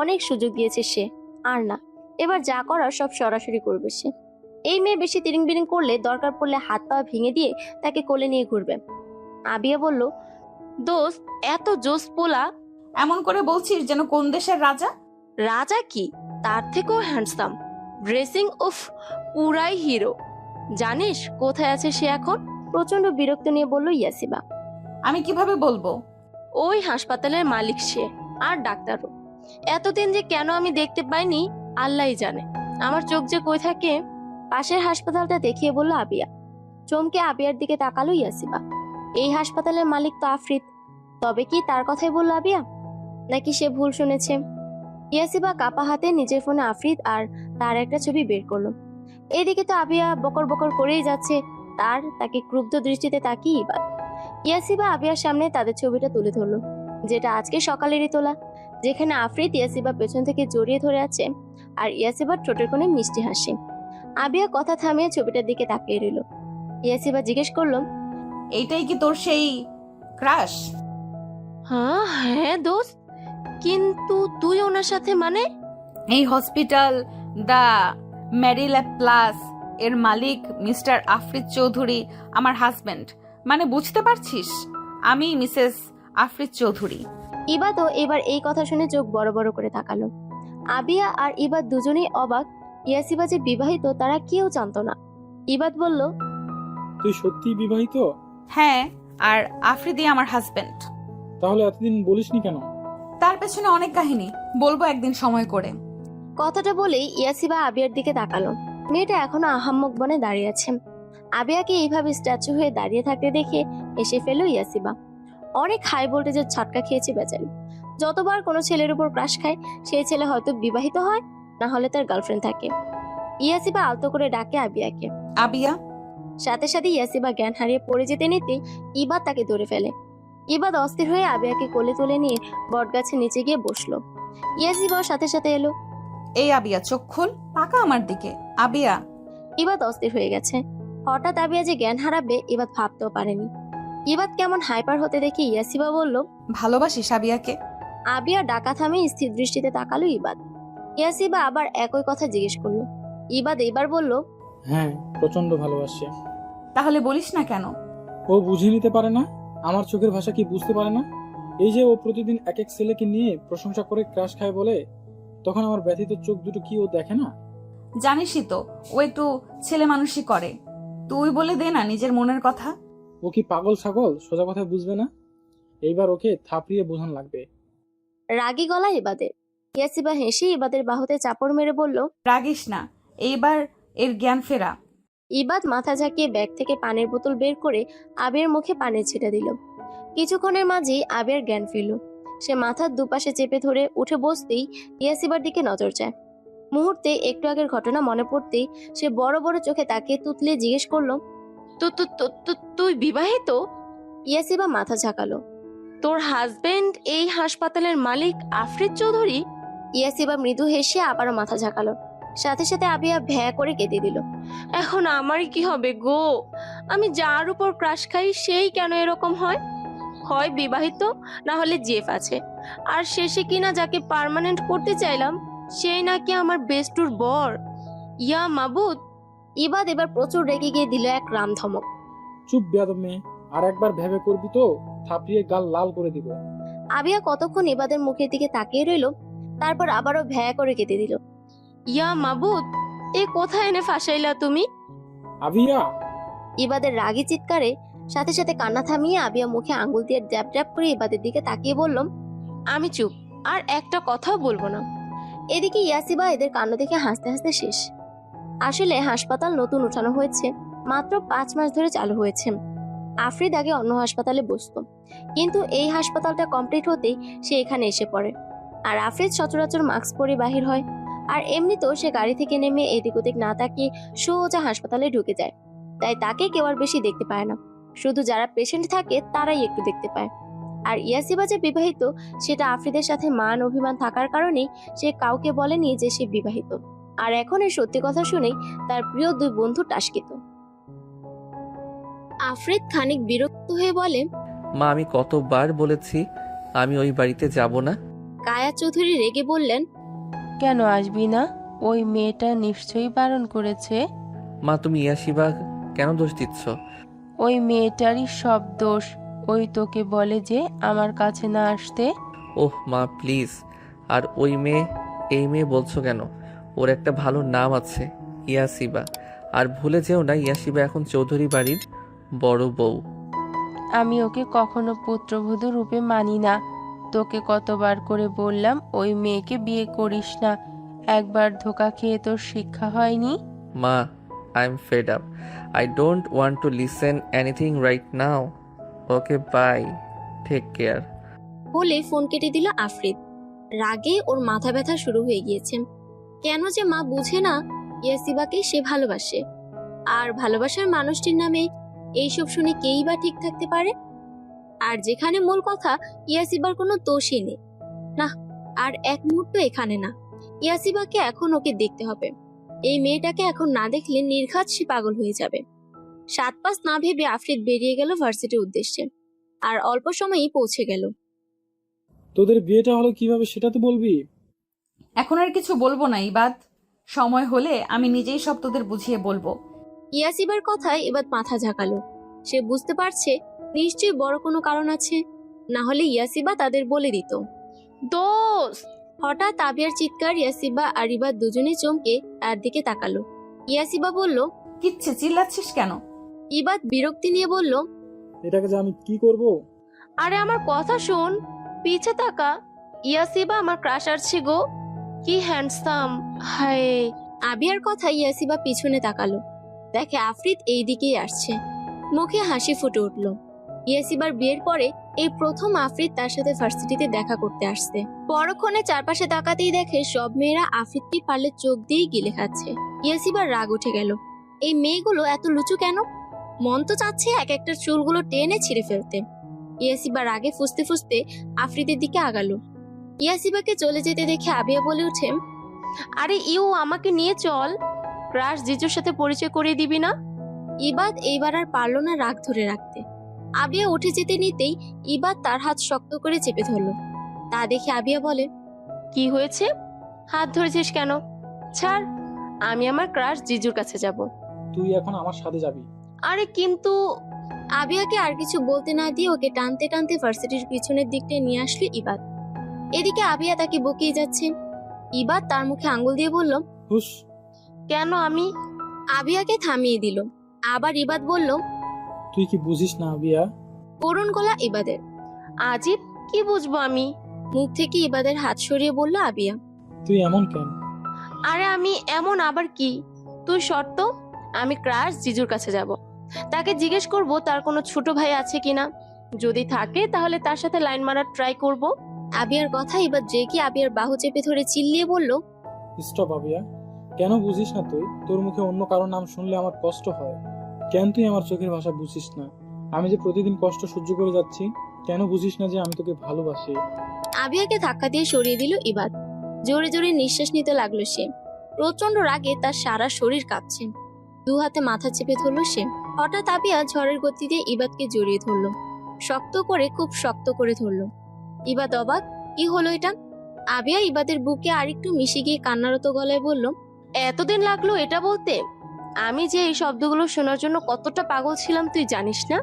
S1: অনেক সুযোগ দিয়েছে সে, আর না, এবার যা করার সব সরাসরি করবে সে। এই মেয়ে বেশি তিরিং বিরিং করলে দরকার পড়লে হাত পা ভেঙে দিয়ে তাকে কোলে নিয়ে ঘুরবে। আবিয়া বলল, দোস্ত এত জোস পোলা।
S3: এমন করে বলছিস যেন কোন দেশের রাজা।
S1: রাজা কি, তার থেকেও হ্যান্ডসাম, ড্রেসিং উফ, পুরাই হিরো। জানিস কোথায় আছে সে এখন? প্রচন্ড বিরক্ত নিয়ে বলল ইয়াসিবা।
S3: আমি কিভাবে বলবো?
S1: ওই হাসপাতালের মালিক সে, আর ডাক্তারও। এতদিন যে কেন আমি দেখতে পাইনি আল্লাহই জানে। আমার চোখ যে কই থাকে। পাশের হাসপাতালটা দেখিয়ে বলল আবিয়া। চমকে আবিয়ার দিকে তাকালো ইয়াসিবা। এই হাসপাতালের মালিক তো আফরিদ। তবে কি তার কথাই বলল আবিয়া, নাকি সে ভুল শুনেছে? ইয়াসিবা কাপা হাতে নিজের ফোনে আফরিদ আর তার একটা ছবি বের করলো। এদিকে তো আবিয়া বকর বকর করেই যাচ্ছে, তাকে ক্রুব্ধ দৃষ্টিতে তাকিয়ে ইবাদ। ইয়াসিবা আবিয়ার সামনে তাদের ছবিটা তুলে ধরলো, যেটা আজকে সকালেরই তোলা, যেখানে আফরিদ ইয়াসিবা পেছন থেকে জড়িয়ে ধরে আছে আর ইয়াসিবার ঠোঁটের কোণে মিষ্টি হাসি। আবিয়া কথা থামিয়ে ছবিটার দিকে তাকিয়ে রইল। ইয়াসিবা জিজ্ঞেস করলো,
S3: এইটাই কি তোর সেই ক্রাশ?
S1: হ্যাঁ দোস্ত, কিন্তু তুই ওনার সাথে মানে?
S3: এই হসপিটাল দা মেরিল্যাব প্লাস এর মালিক মিস্টার আফরিদ চৌধুরী আমার হাজবেন্ড। মানে বুঝতে পারছিস, আমি মিসেস আফরিদ চৌধুরী।
S1: ইবাদও এবার এই কথা শুনে চোখ বড় বড় করে তাকালো। আবিয়া আর ইবাদ দুজনেই অবাক। ইয়াসিবা যে বিবাহিত তারা কেউ জানতো না। ইবাদ বলল,
S6: তুই সত্যিই বিবাহিত?
S3: হ্যাঁ, আর আফরিদি আমার হাজবেন্ড।
S6: তাহলে এতদিন বলিসনি কেন?
S3: তার পেছনে অনেক কাহিনী, বলবো একদিন সময় করে।
S1: কথাটা বলেই ইয়াসিবা আবিয়ার দিকে তাকালো। মেয়েটা এখনো আহাম্মক বনে দাঁড়িয়ে আছে। আবিয়াকে এইভাবে স্ট্যাচু হয়ে দাঁড়িয়ে থাকতে দেখে এসে ফেলো ইয়াসিবা। অনেক হাই ভোল্টেজের ছটকা খেয়েছে বেচারি। যতবার কোনো ছেলের উপর ক্রাশ খায়, সেই ছেলে হয়তো বিবাহিত হয়, না হলে তার গার্লফ্রেন্ড থাকে। ইয়াসিবা আলতো করে ডাকে আবিয়াকে।
S3: আবিয়া।
S1: সাথে সাথে ইয়াসিবা জ্ঞান হারিয়ে পড়ে যেতে নিতে ইবাদ তাকে ধরে ফেলে। ইবাদ অস্থির হয়ে আবিয়াকে কোলে তুলে নিয়ে বটগাছের নিচে গিয়ে বসলো। ইয়াসিবাও সাথে সাথে এলো।
S3: এই আবিয়া, চোখ খোল, তাকা আমার দিকে। আবিয়া।
S1: ইবাদ অস্থির হয়ে গেছে। হঠাৎ আবিয়া যে জ্ঞান হারাবে ইবাদ ভাবতেও পারেনি। ইবাদ কেমন হাইপার হতে দেখে ইয়াসিবা বলল,
S3: ভালোবাসিস আবিয়াকে?
S1: আবিয়া ডাকা থামে স্থির দৃষ্টিতে তাকালো ইবাদ। ইয়াসিবা আবার একই কথা জিজ্ঞেস করলো। ইবাদ এবার বলল,
S6: হ্যাঁ, প্রচন্ড ভালোবাসে।
S3: তাহলে বলিস না কেন?
S6: ও বুঝে নিতে পারে না, আমার চোখের ভাষা কি বুঝতে পারে না? এই যে ও প্রতিদিন এক এক ছেলেকে নিয়ে প্রশংসা করে ক্রাশ খায় বলে, তখন আমার ব্যথিত চোখ দুটো কি ও দেখে না?
S3: জানিসই তো ও একটু ছেলে মানুষই করে। তুই বলে দে না নিজের মনের কথা।
S6: ও কি পাগল ছাগল, সোজা কথায় বুঝবে না? এইবার ওকে থাপড়িয়ে বোঝান লাগবে।
S1: রাগী গলা ইবাদের। ইয়াসিবা হেসে ইবাদের বাহুতে চাপড় মেরে বলল,
S3: রাগিস না, এইবার এর জ্ঞান ফেরা।
S1: ইবাদ মাথা ঝাঁকিয়ে ব্যাগ থেকে পানির বোতল বের করে আবিয়ার মুখে পানি ছিটা দিল। কিছুক্ষণের মাঝেই আবিয়ার জ্ঞান ফিরল। সে মাথার দুপাশে চেপে ধরে উঠে বসতেই ইয়াসিবার দিকে নজর যায়। মুহূর্তে একটু আগের ঘটনা মনে পড়তেই সে বড় বড় চোখে তাকিয়ে তুতলে জিজ্ঞেস করলো, তুই বিবাহিত? ইয়াসিবা মাথা ঝাঁকালো। তোর হাজবেন্ড এই হাসপাতালের মালিক আফরিদ চৌধুরী? ইয়াসিবা মৃদু হেসে আবারও মাথা ঝাঁকালো। সাথে সাথে আবিয়া ভ্যা করে কেঁদে দিল। এখন আমারই কি হবে গো? আমি যার উপর ক্রাশ খাই সেই কেন এরকম হয়? হয় বিবাহিত, না হলে জেফ আছে, আর শেষে কিনা যাকে পার্মানেন্ট করতে চাইলাম সেই নাকি আমার বেস্টুর বর। ইয়া মাবুদ! ইবাদ এবার প্রচুর রেগে গিয়ে দিল এক রাম ধমক।
S6: চুপ বেয়াদব মেয়ে, আর একবার ভেবে করবি তো থাপড়িয়ে গাল লাল করে দিব।
S1: আবিয়া কতক্ষণ ইবাদের মুখের দিকে তাকিয়ে রইল, তারপর আবারও ভ্যা করে কেঁদে দিল। ইয়া মাবুদ, এ কোথায় এনে ফাঁসাইলা তুমি?
S6: আবিয়া!
S1: ইবাদের রাগী চিৎকারে সাথে সাথে কান্না থামিয়ে আবিয়া মুখে আঙ্গুল দিয়ে ড্যাপ ড্যাপ করে ইবাদের দিকে তাকিয়ে বললাম, আমি চুপ, আর একটা কথাও বলবো না। এদিকে ইয়াসিবা এদের কাণ্ড দেখে হাসতে হাসতে শেষ। আসলে হাসপাতাল নতুন উঠানো হয়েছে, মাত্র 5 মাস ধরে চালু হয়েছে। আফরিদ আগে অন্য হাসপাতালে বসতো, কিন্তু এই হাসপাতালটা কমপ্লিট হতেই সে এখানে এসে পড়ে। আর আফরিদ সচরাচর মাস্ক পরে বাহির হয়, আর এমনিতেও সে গাড়ি থেকে নেমে এদিক ওদিক না তাকিয়ে সোজা হাসপাতালে ঢুকে যায়। তাই তাকে কেউ আর বেশি দেখতে পায় না, শুধু যারা পেশেন্ট থাকে তারাই একটু দেখতে পায়। আর ইয়াসিবা যে বিবাহিত সেটা আফরিদের সাথে মান অভিমান থাকার কারণেই সে কাউকে বলেনি যে সে বিবাহিত। আর এখন এই সত্যি কথা শুনেই তার প্রিয় 2 বন্ধু টাসকিত। আফরিদ খানিক বিরক্ত হয়ে বলে,
S2: মা, আমি কতবার বলেছি আমি ওই বাড়িতে যাব না।
S1: কায়া চৌধুরী রেগে বললেন,
S5: কেন আসবি না? ওই মেয়েটা নিশ্চয়ই বারণ করেছে।
S2: মা, তুমি ইয়াশিবা কেন দোষ দিচ্ছ?
S5: ওই মেয়েটারই সব দোষ। ওই তোকে বলে যে আমার কাছে না আসতে।
S2: ওহ মা, প্লিজ। আর ওই মেয়ে, এই মেয়ে বলছো কেন? ওর একটা ভালো নাম আছে, ইয়াসিবা। আর ভুলে যেও না, ইয়াসিবা এখন চৌধুরী বাড়ির বড় বউ।
S5: আমি ওকে কখনো পুত্রবধূ রূপে মানি না। তোকে কতবার করে বললাম ওই মেয়েকে বিয়ে করিস না। একবার ধোকা খেয়ে তোর শিক্ষা হয়নি?
S2: মা, I am fed up. I don't want to listen anything right now. Okay, bye, take care.
S1: বলে ফোন কেটে দিল আফরিদ। রাগে ওর মাথা ব্যথা শুরু হয়ে গিয়েছে। কেন যে মা বুঝে না ইয়াসিবাকে সে ভালোবাসে, আর ভালোবাসার মানুষটির নামে এইসব শুনে কেই বা ঠিক থাকতে পারে? আর যেখানে মূল কথা ইয়াসিবার কোনো দোষই নেই। না, আর এক মুহূর্ত এখানে না। ইয়াসিবাকে এখন ওকে দেখতে হবে। এই মেয়েটাকে এখন না দেখলে নির্ঘাত সে পাগল হয়ে যাবে। 7 পাঁচ না ভেবে আফরিদ বেরিয়ে গেল ভার্সিটির উদ্দেশ্যে, আর অল্প সময়ই পৌঁছে গেল।
S6: তোদের বিয়েটা হলো কিভাবে সেটা তো বলবি।
S3: এখন আর কিছু বলবো না ইবাদ, সময় হলে আমি নিজেই সব তোদের বুঝিয়ে বলবো।
S1: ইয়াসিবার কথায় এবার মাথা ঝাঁকালো। সে বুঝতে পারছে নিশ্চয়ই বড় কোনো কারণ আছে, না হলে ইয়াসিবা তাদের বলে দিত। দোস্ত! হঠাৎ আবিয়ার চিৎকার ইয়াসিবা আর ইবাদ দুজনে চমকে তার দিকে তাকালো। ইয়াসিবা বলল,
S3: কিচ্ছে চিল্লাচ্ছিস কেন?
S1: ইবাদ বিরক্তি নিয়ে বলল,
S6: এটাকে যে আমি কি করব?
S1: আরে আমার কথা শোন, পিছে তাকা। ইয়াসিবা আমার ক্রাশ আসছে গো, কি হ্যান্ডসাম! হায়! আবিয়ার কথা ইয়াসিবা পিছনে তাকালো, দেখে আফরিদ এই দিকেই আসছে। মুখে হাসি ফুটে উঠল। ইয়াসিবার বিয়ের পরে এই প্রথম আফরিদ তার সাথে ভার্সিটিতে দেখা করতে আসছে। পরক্ষণে চারপাশে তাকাতেই দেখে সব মেয়েরা আফরিদকে পারলে চোখ দিয়েই গিলে খাচ্ছে। ইয়াসিবার রাগ উঠে গেল। এই মেয়েগুলো এত লুচু কেন? মন তো চাচ্ছে এক একটার চুলগুলো টেনে ছিঁড়ে ফেলতে। ইয়াসিবা রাগে ফুসতে ফুসতে আফরিদের দিকে আগালো। ইয়াসিবাকে চলে যেতে দেখে আবিয়া বলে ওঠে, আরে আমাকে নিয়ে চল, ক্রাশ জিজুর সাথে পরিচয় করিয়ে দিবি না? ইবাদ এইবার আর পারল না রাগ ধরে রাখতে। আবিয়া উঠে যেতে নিতেই ইবাদ তার হাত শক্ত করে চেপে ধরলো। তা দেখে আবিয়া বলে, কি হয়েছে? হাত ধরেছিস কেন? ছাড়, আমি আমার ক্রাশ জিজুর কাছে যাব।
S6: তুই এখন আমার সাথে যাবি।
S1: আরে কিন্তু... আবিয়াকে আর কিছু বলতে না দিয়ে ওকে টানতে টানতে ভার্সিটির পিছনের দিকটায় নিয়ে আসলো ইবাদ। এদিকে আবিয়া তাকে বকিয়ে যাচ্ছে। ইবাদ তার মুখে আঙ্গুল দিয়ে বলল,
S6: হুস!
S1: কেন আমি? আবিয়াকে থামিয়ে দিল। আবার ইবাদ বলল,
S6: তুই কি বুঝিস না আবিয়া?
S1: করুণ গলা ইবাদের। আজিব, কি বুঝবো আমি? মুখ থেকে ইবাদের হাত সরিয়ে বলল আবিয়া।
S6: তুই এমন কেন?
S1: আরে আমি এমন আবার কি? তুই শর্ত, আমি ক্রাশ জিজুর কাছে যাব, তাকে জিজ্ঞেস করব তার কোনো ছোট ভাই আছে কিনা, যদি থাকে তাহলে তার সাথে লাইন মারার ট্রাই করব। আবিয়ার কথা এবার রেগে আবিয়ার বাহু চেপে ধরে চিল্লিয়ে বলল,
S6: স্টপ আবিয়া, কেন বুঝিস না তুই? তোর মুখে অন্য কারোর নাম শুনলে আমার কষ্ট হয়। কেন তুই আমার চোখের ভাষা বুঝিস না? আমি যে প্রতিদিন কষ্ট সহ্য করে যাচ্ছি, কেন বুঝিস না যে আমি তোকে ভালোবাসি?
S1: আবিয়াকে ধাক্কা দিয়ে সরিয়ে দিল ইবাদ। জোরে জোরে নিঃশ্বাস নিতে লাগলো সে। প্রচন্ড রাগে তার সারা শরীর কাঁপছে। দু হাতে মাথা চেপে ধরলো সে। হঠাৎ আবিয়া ঝড়ের গতিতে ইবাদকে জড়িয়ে ধরলো, শক্ত করে, খুব শক্ত করে ধরলো। ইবাদ অবাক, কি হলো এটা? আবিয়া ইবাদের বুকে আরেকটু মিশে গিয়ে কান্নারত গলায় বলল, এতদিন লাগলো এটা বলতে? আমি যে এই শব্দগুলো শোনার জন্য কতটা পাগল ছিলাম তুই জানিস না?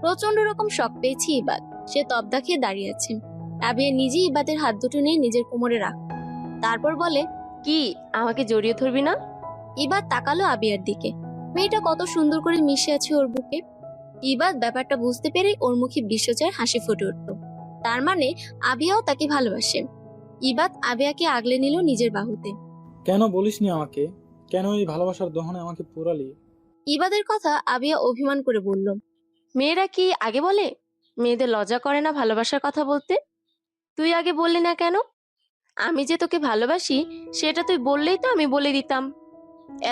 S1: প্রচন্ড রকম শক পেয়েছি ইবাদ। সে তবদা খেয়ে দাঁড়িয়ে আছে। আবিয়া নিজেই ইবাদের হাত দুটো নিয়ে নিজের কোমরে রাখ, তারপর বলে, কি আমাকে জড়িয়ে ধরবি না? ইবাদ তাকালো আবিয়ার দিকে। মেয়েটা কত সুন্দর করে মিশে আছে ওর বুকে। ইবাদ ব্যাপারটা বুঝতে পেরে ওর মুখে বিশ্বজয়ের হাসি ফুটে উঠল। তার মানে আবিয়াও তাকে ভালোবাসে। ইবাদ আবিয়াকে আগলে নিল নিজের বাহুতে।
S6: কেন বলিসনি আমাকে? কেন এই ভালোবাসার দহনে আমাকে পোড়ালি?
S1: ইবাদের কথা আবিয়া অভিমান করে বলল, মেয়েরা কি আগে বলে? মেয়েদের লজ্জা করে না ভালোবাসার কথা বলতে? তুই আগে বললি না কেন? আমি যে তোকে ভালোবাসি সেটা তুই বললেই তো আমি বলে দিতাম।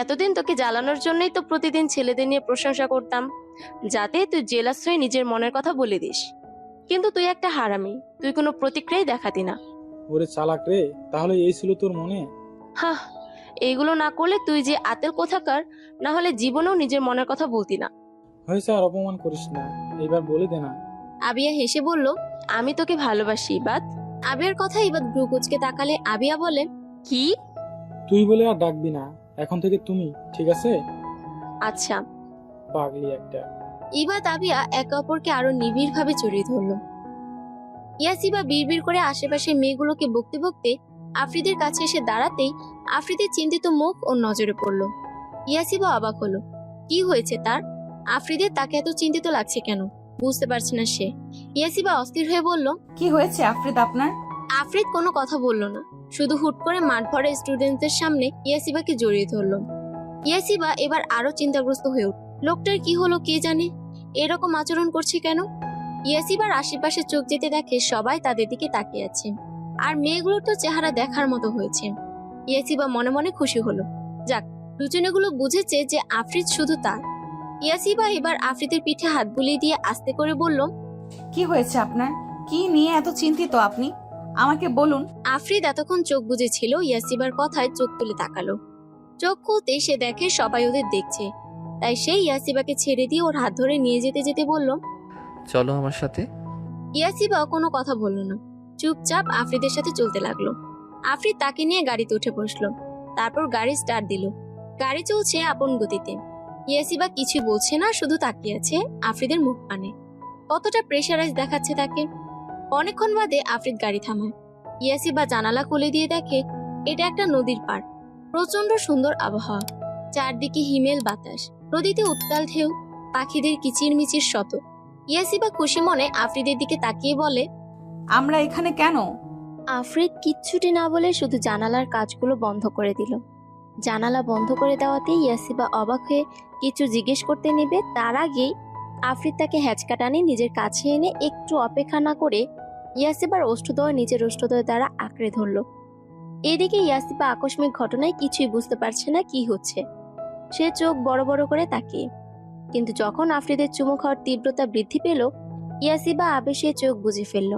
S1: এতদিন তোকে জ্বালানোর জন্যই তো প্রতিদিন ছেলেদের নিয়ে প্রশংসা করতাম, যাতে তুই জেলাস হয়ে নিজের মনের কথা বলে দিস। কিন্তু তুই একটা হারামি, তুই কোনো প্রতিক্রিয়াই দেখাতি না।
S6: ওরে চালাক রে, তাহলে এই ছিল তোর মনে?
S1: হাহ, এইগুলো না করলে তুই যে আতেল কোথাকার, না হলে জীবনেও নিজের মনের কথা বলতি না।
S6: হয়েছে, আর অপমান করিস না, এবার বলে দে না।
S1: আবিয়া হেসে বলল, আমি তোকে ভালোবাসি ইবাদ। আবিয়ার কথা ইবাদ ভ্রু কুঁচকে তাকালে আবিয়া বলে, কি?
S6: তুই বলে আর ডাকবি না, এখন থেকে তুমি, ঠিক আছে?
S1: আচ্ছা।
S6: পাগলি একটা।
S1: ইবাদ আবিয়া একে অপরকে আরো নিবিড় ভাবে জড়িয়ে ধরল। ইয়াসিবা বিড়বিড় করে আশেপাশে মেয়েগুলোকে বকতে বকতে আফ্রিদের কাছে এসে দাঁড়াতেই আফ্রিদের চিন্তিত মুখ ওর নজরে পড়ল। ইয়াসিবা অবাক হলো, কি হয়েছে তার? আফ্রিদের তাকে এত চিন্তিত লাগছে কেন বুঝতে পারছে না সে। ইয়াসিবা অস্থির হয়ে বলল,
S3: কি হয়েছে আফরিদ আপনার?
S1: আফ্রিদ কোনো কথা বলল না, শুধু হুট করে মাঠ ভরা স্টুডেন্টদের সামনে ইয়াসিবাকে জড়িয়ে ধরল। ইয়াসিবা এবার আরো চিন্তাগ্রস্ত হয়ে উঠল। লোকটার কি হলো কে জানে, এরকম আচরণ করছে কেন? ইয়াসিবার আশেপাশে চোখ যেতে দেখে সবাই তাদের দিকে তাকিয়ে আছে, আর মেয়েগুলোর তো চেহারা দেখার মতো হয়েছে। ইয়াসিবা মনে মনে খুশি হলো, যাক, দুজনেগুলো বুঝেছে যে আফ্রিদ শুধু তার। ইয়াসিবা এবার আফ্রিদের পিঠে হাত বুলিয়ে দিয়ে আস্তে করে বলল,
S3: কি হয়েছে আপনার? কি নিয়ে এত চিন্তিত আপনি? আমাকে বলুন।
S1: আফ্রিদ এতক্ষণ চোখ বুজেছিল, ইয়াসিবার কথায় চোখ তুলে তাকালো। চোখ খুলতে সে দেখে সবাই ওদের দেখছে, তাই সে ইয়াসিবাকে ছেড়ে দিয়ে ওর হাত ধরে নিয়ে যেতে যেতে বলল,
S2: চলো আমার সাথে।
S1: ইয়াসিবা কোনো কথা বলল না, চুপচাপ আফ্রিদের সাথে চলতে লাগলো। আফ্রিদ তাকে নিয়ে গাড়িতে উঠে বসলো, তারপর গাড়ি স্টার্ট দিল। গাড়ি চলছে আপন গতিতে। ইয়াসিবা কিছুই বলছে না, শুধু তাকিয়ে আছে আফ্রিদের মুখ পানে। কতটা প্রেশারাইজ দেখাচ্ছে তাকে। অনেকক্ষণ বাদে আফ্রিদ গাড়ি থামায়। ইয়াসিবা জানালা খুলে দিয়ে দেখে এটা একটা নদীর পাড়। প্রচন্ড সুন্দর আবহাওয়া, চারদিকে হিমেল বাতাস, নদীতে উত্তাল ঢেউ, পাখিদের কিচিরমিচির শত। ইয়াসিবা খুশি মনে আফ্রিদের দিকে তাকিয়ে বলে,
S3: আমরা এখানে কেন?
S1: আফ্রিদ কিচ্ছুটি না বলে শুধু জানালার কাজগুলো বন্ধ করে দিল। জানালা বন্ধ করে দেওয়াতে ইয়াসিবা অবাক হয়ে কিছু জিজ্ঞেস করতে নেবে, তার আগেই আফ্রিদ তাকে হ্যাচকা টানে নিজের কাছে এনে একটু অপেক্ষা না করে ইয়াসিবার ওষ্ঠদ্বয় নিজের ওষ্ঠদ্বয় দ্বারা আঁকড়ে ধরল। এদিকে ইয়াসিবা আকস্মিক ঘটনায় কিছুই বুঝতে পারছে না কি হচ্ছে। সে চোখ বড় বড় করে তাকিয়ে, কিন্তু যখন আফ্রিদের চুমু খাওয়ার তীব্রতা বৃদ্ধি পেল, ইয়াসিবা আবেশে চোখ বুজে ফেলল।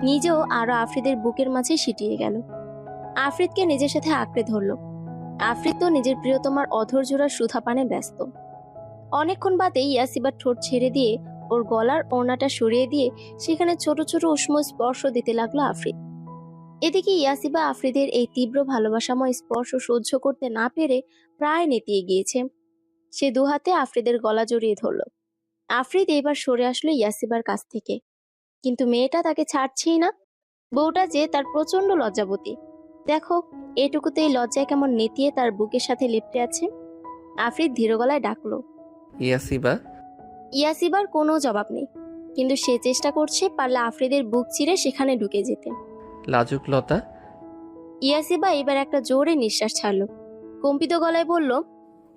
S1: নিজেও আরো আফ্রিদের বুকের মাঝে সিটিয়ে গেল। আফ্রিদকে নিজের সাথে আঁকড়ে ধরল। আফ্রিদ তো নিজের প্রিয়তমার অধর জোড়ার সুধা পানে ব্যস্ত। অনেকক্ষণ বাদে ইয়াসিবার ঠোঁট ছেড়ে দিয়ে ওর গলার ওড়নাটা সরিয়ে দিয়ে সেখানে ছোট ছোট উষ্ণ স্পর্শ দিতে লাগলো আফ্রিদ। এদিকে ইয়াসিবা আফ্রিদের এই তীব্র ভালোবাসাময় স্পর্শ সহ্য করতে না পেরে প্রায় নেতিয়ে গিয়েছে। সে দুহাতে আফ্রিদের গলা জড়িয়ে ধরল। আফ্রিদ এবার সরে আসলো ইয়াসিবার কাছ থেকে, কিন্তু মেয়েটা তাকে ছাড়ছেই না। বউটা যে তার প্রচন্ড লজ্জাবতী, দেখো এটুকুতেই লজ্জায় কেমন নেতিয়ে তার বুকের সাথে লেপ্টে আছে। আফ্রিদ ধীর গলায় ডাকলো,
S2: ইয়াসিবা,
S1: ইয়াসিবার কোনো জবাব নেই, কিন্তু সে চেষ্টা করছে পারলে আফ্রিদের বুক চিরে সেখানে ঢুকে যেতে।
S2: লাজুক লতা।
S1: ইয়াসিবা এবার একটা জোরে নিঃশ্বাস ছাড়লো, কম্পিত গলায় বলল,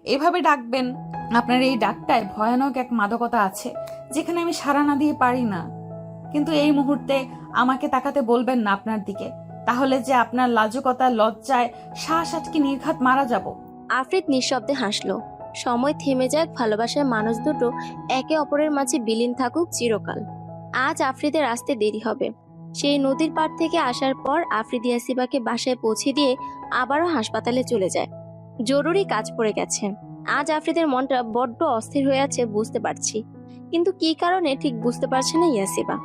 S3: এভাবে ডাকবেন? আপনার এই ডাকটায় ভয়ানক এক মাদকতা আছে, যেখানে আমি সাড়া না দিয়ে পারি না। কিন্তু এই মুহূর্তে আমাকে তাকাতে বলবেন না আপনার দিকে, তাহলে যে আপনার লাজুকতা লজ্জায় শ্বাস আটকে নির্ঘাত মারা যাব।
S1: আফ্রিদ নিঃশব্দে হাসলো। সময় থেমে যাক, ভালোবাসার মানুষ দুটো একে অপরের মাঝে বিলীন থাকুক চিরকাল। আজ আফ্রিদের আসতে দেরি হবে। সেই নদীর পাড় থেকে আসার পর আফ্রিদ ইয়াসিবাকে বাসায় পৌঁছে দিয়ে আবারও হাসপাতালে চলে যায়। জরুরি কাজ পড়ে গেছে। আজ আফ্রিদের মনটা বড্ড অস্থির হয়ে আছে বুঝতে পারছি, কিন্তু কী কারণে ঠিক বুঝতে পারছে না ইয়াসিবা।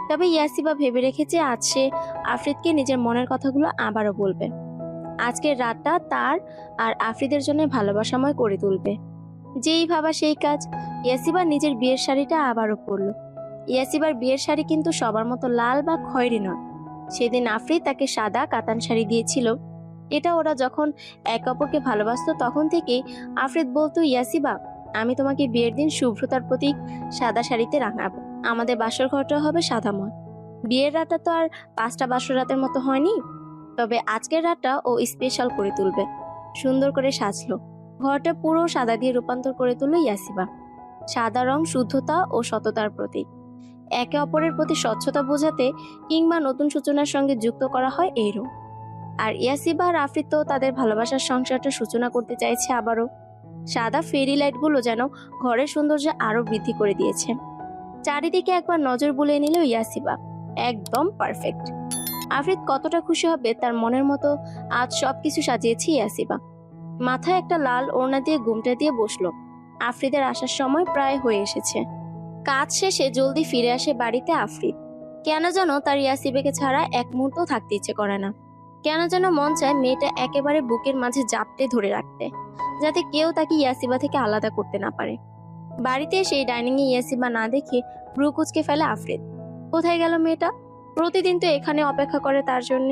S1: তবে ইয়াসিবা ভেবে রেখেছে আজ সে আফ্রিদকে নিজের মনের কথাগুলো আবারও বলবে। আজকের রাতটা তার আর আফ্রিদের জন্য ভালোবাসাময় করে তুলবে। যেই ভাবা সেই কাজ। ইয়াসিবা নিজের বিয়ের শাড়িটা আবারও পরল। ইয়াসিবার বিয়ের শাড়ি কিন্তু সবার মতো লাল বা খয়েরি নয়। সেদিন আফ্রিদ তাকে সাদা কাতান শাড়ি দিয়েছিল। এটা ওরা যখন এক অপরকে ভালোবাসতো তখন থেকেই আফ্রিদ বলতো, ইয়াসিবা, আমি তোমাকে বিয়ের দিন শুভ্রতার প্রতীক সাদা শাড়িতে রাঙাবো। আমাদের বাসর ঘরটা হবে সাদাময়। বিয়ের রাতটা তো আর 5টা বাসর রাতের মতো হয়নি, তবে আজকের রাতটা ও স্পেশাল করে তুলবে। সুন্দর করে সাজলো। ঘরটা পুরো সাদা দিয়ে রূপান্তর করে তুললো ইয়াসিবা। সাদা রং শুদ্ধতা ও সততার প্রতীক। একে অপরের প্রতি স্বচ্ছতা বোঝাতে কিংবা নতুন সূচনার সঙ্গে যুক্ত করা হয় এই রং। আর ইয়াসিবা আর আফ্রিদ তো তাদের ভালোবাসার সংসারটা সূচনা করতে চাইছে আবারও। সাদা ফেরি লাইটগুলো যেন ঘরের সৌন্দর্য আরো বৃদ্ধি করে দিয়েছে। চারিদিকে একবার নজর বুলিয়ে নিল ইয়াসিবা। একদম পারফেক্ট। আফ্রিদ কতটা খুশি হবে তার মনের মতো আজ সবকিছু সাজিয়েছে ইয়াসিবা। মাথায় একটা লাল ওড়না দিয়ে ঘুমটা দিয়ে বসলো। আফ্রিদের আসার সময় প্রায় হয়ে এসেছে। কাজ শেষে জলদি ফিরে আসে বাড়িতে আফ্রিদ। কেন যেন তার ইয়াসিবাকে ছাড়া এক মুহূর্ত থাকতে ইচ্ছে করে না। কেন যেন মন চায় মেয়েটা একেবারে বুকের মাঝে জাপটে ধরে রাখতে, যাতে কেউ তাকে ইয়াসিবা থেকে আলাদা করতে না পারে। বাড়িতে সেই ডাইনিং এ ইয়াসিবা না দেখে ভ্রু কুঁচকে ফেলে আফ্রিদ। কোথায় গেল মেয়েটা? প্রতিদিন তো এখানে অপেক্ষা করে তার জন্য।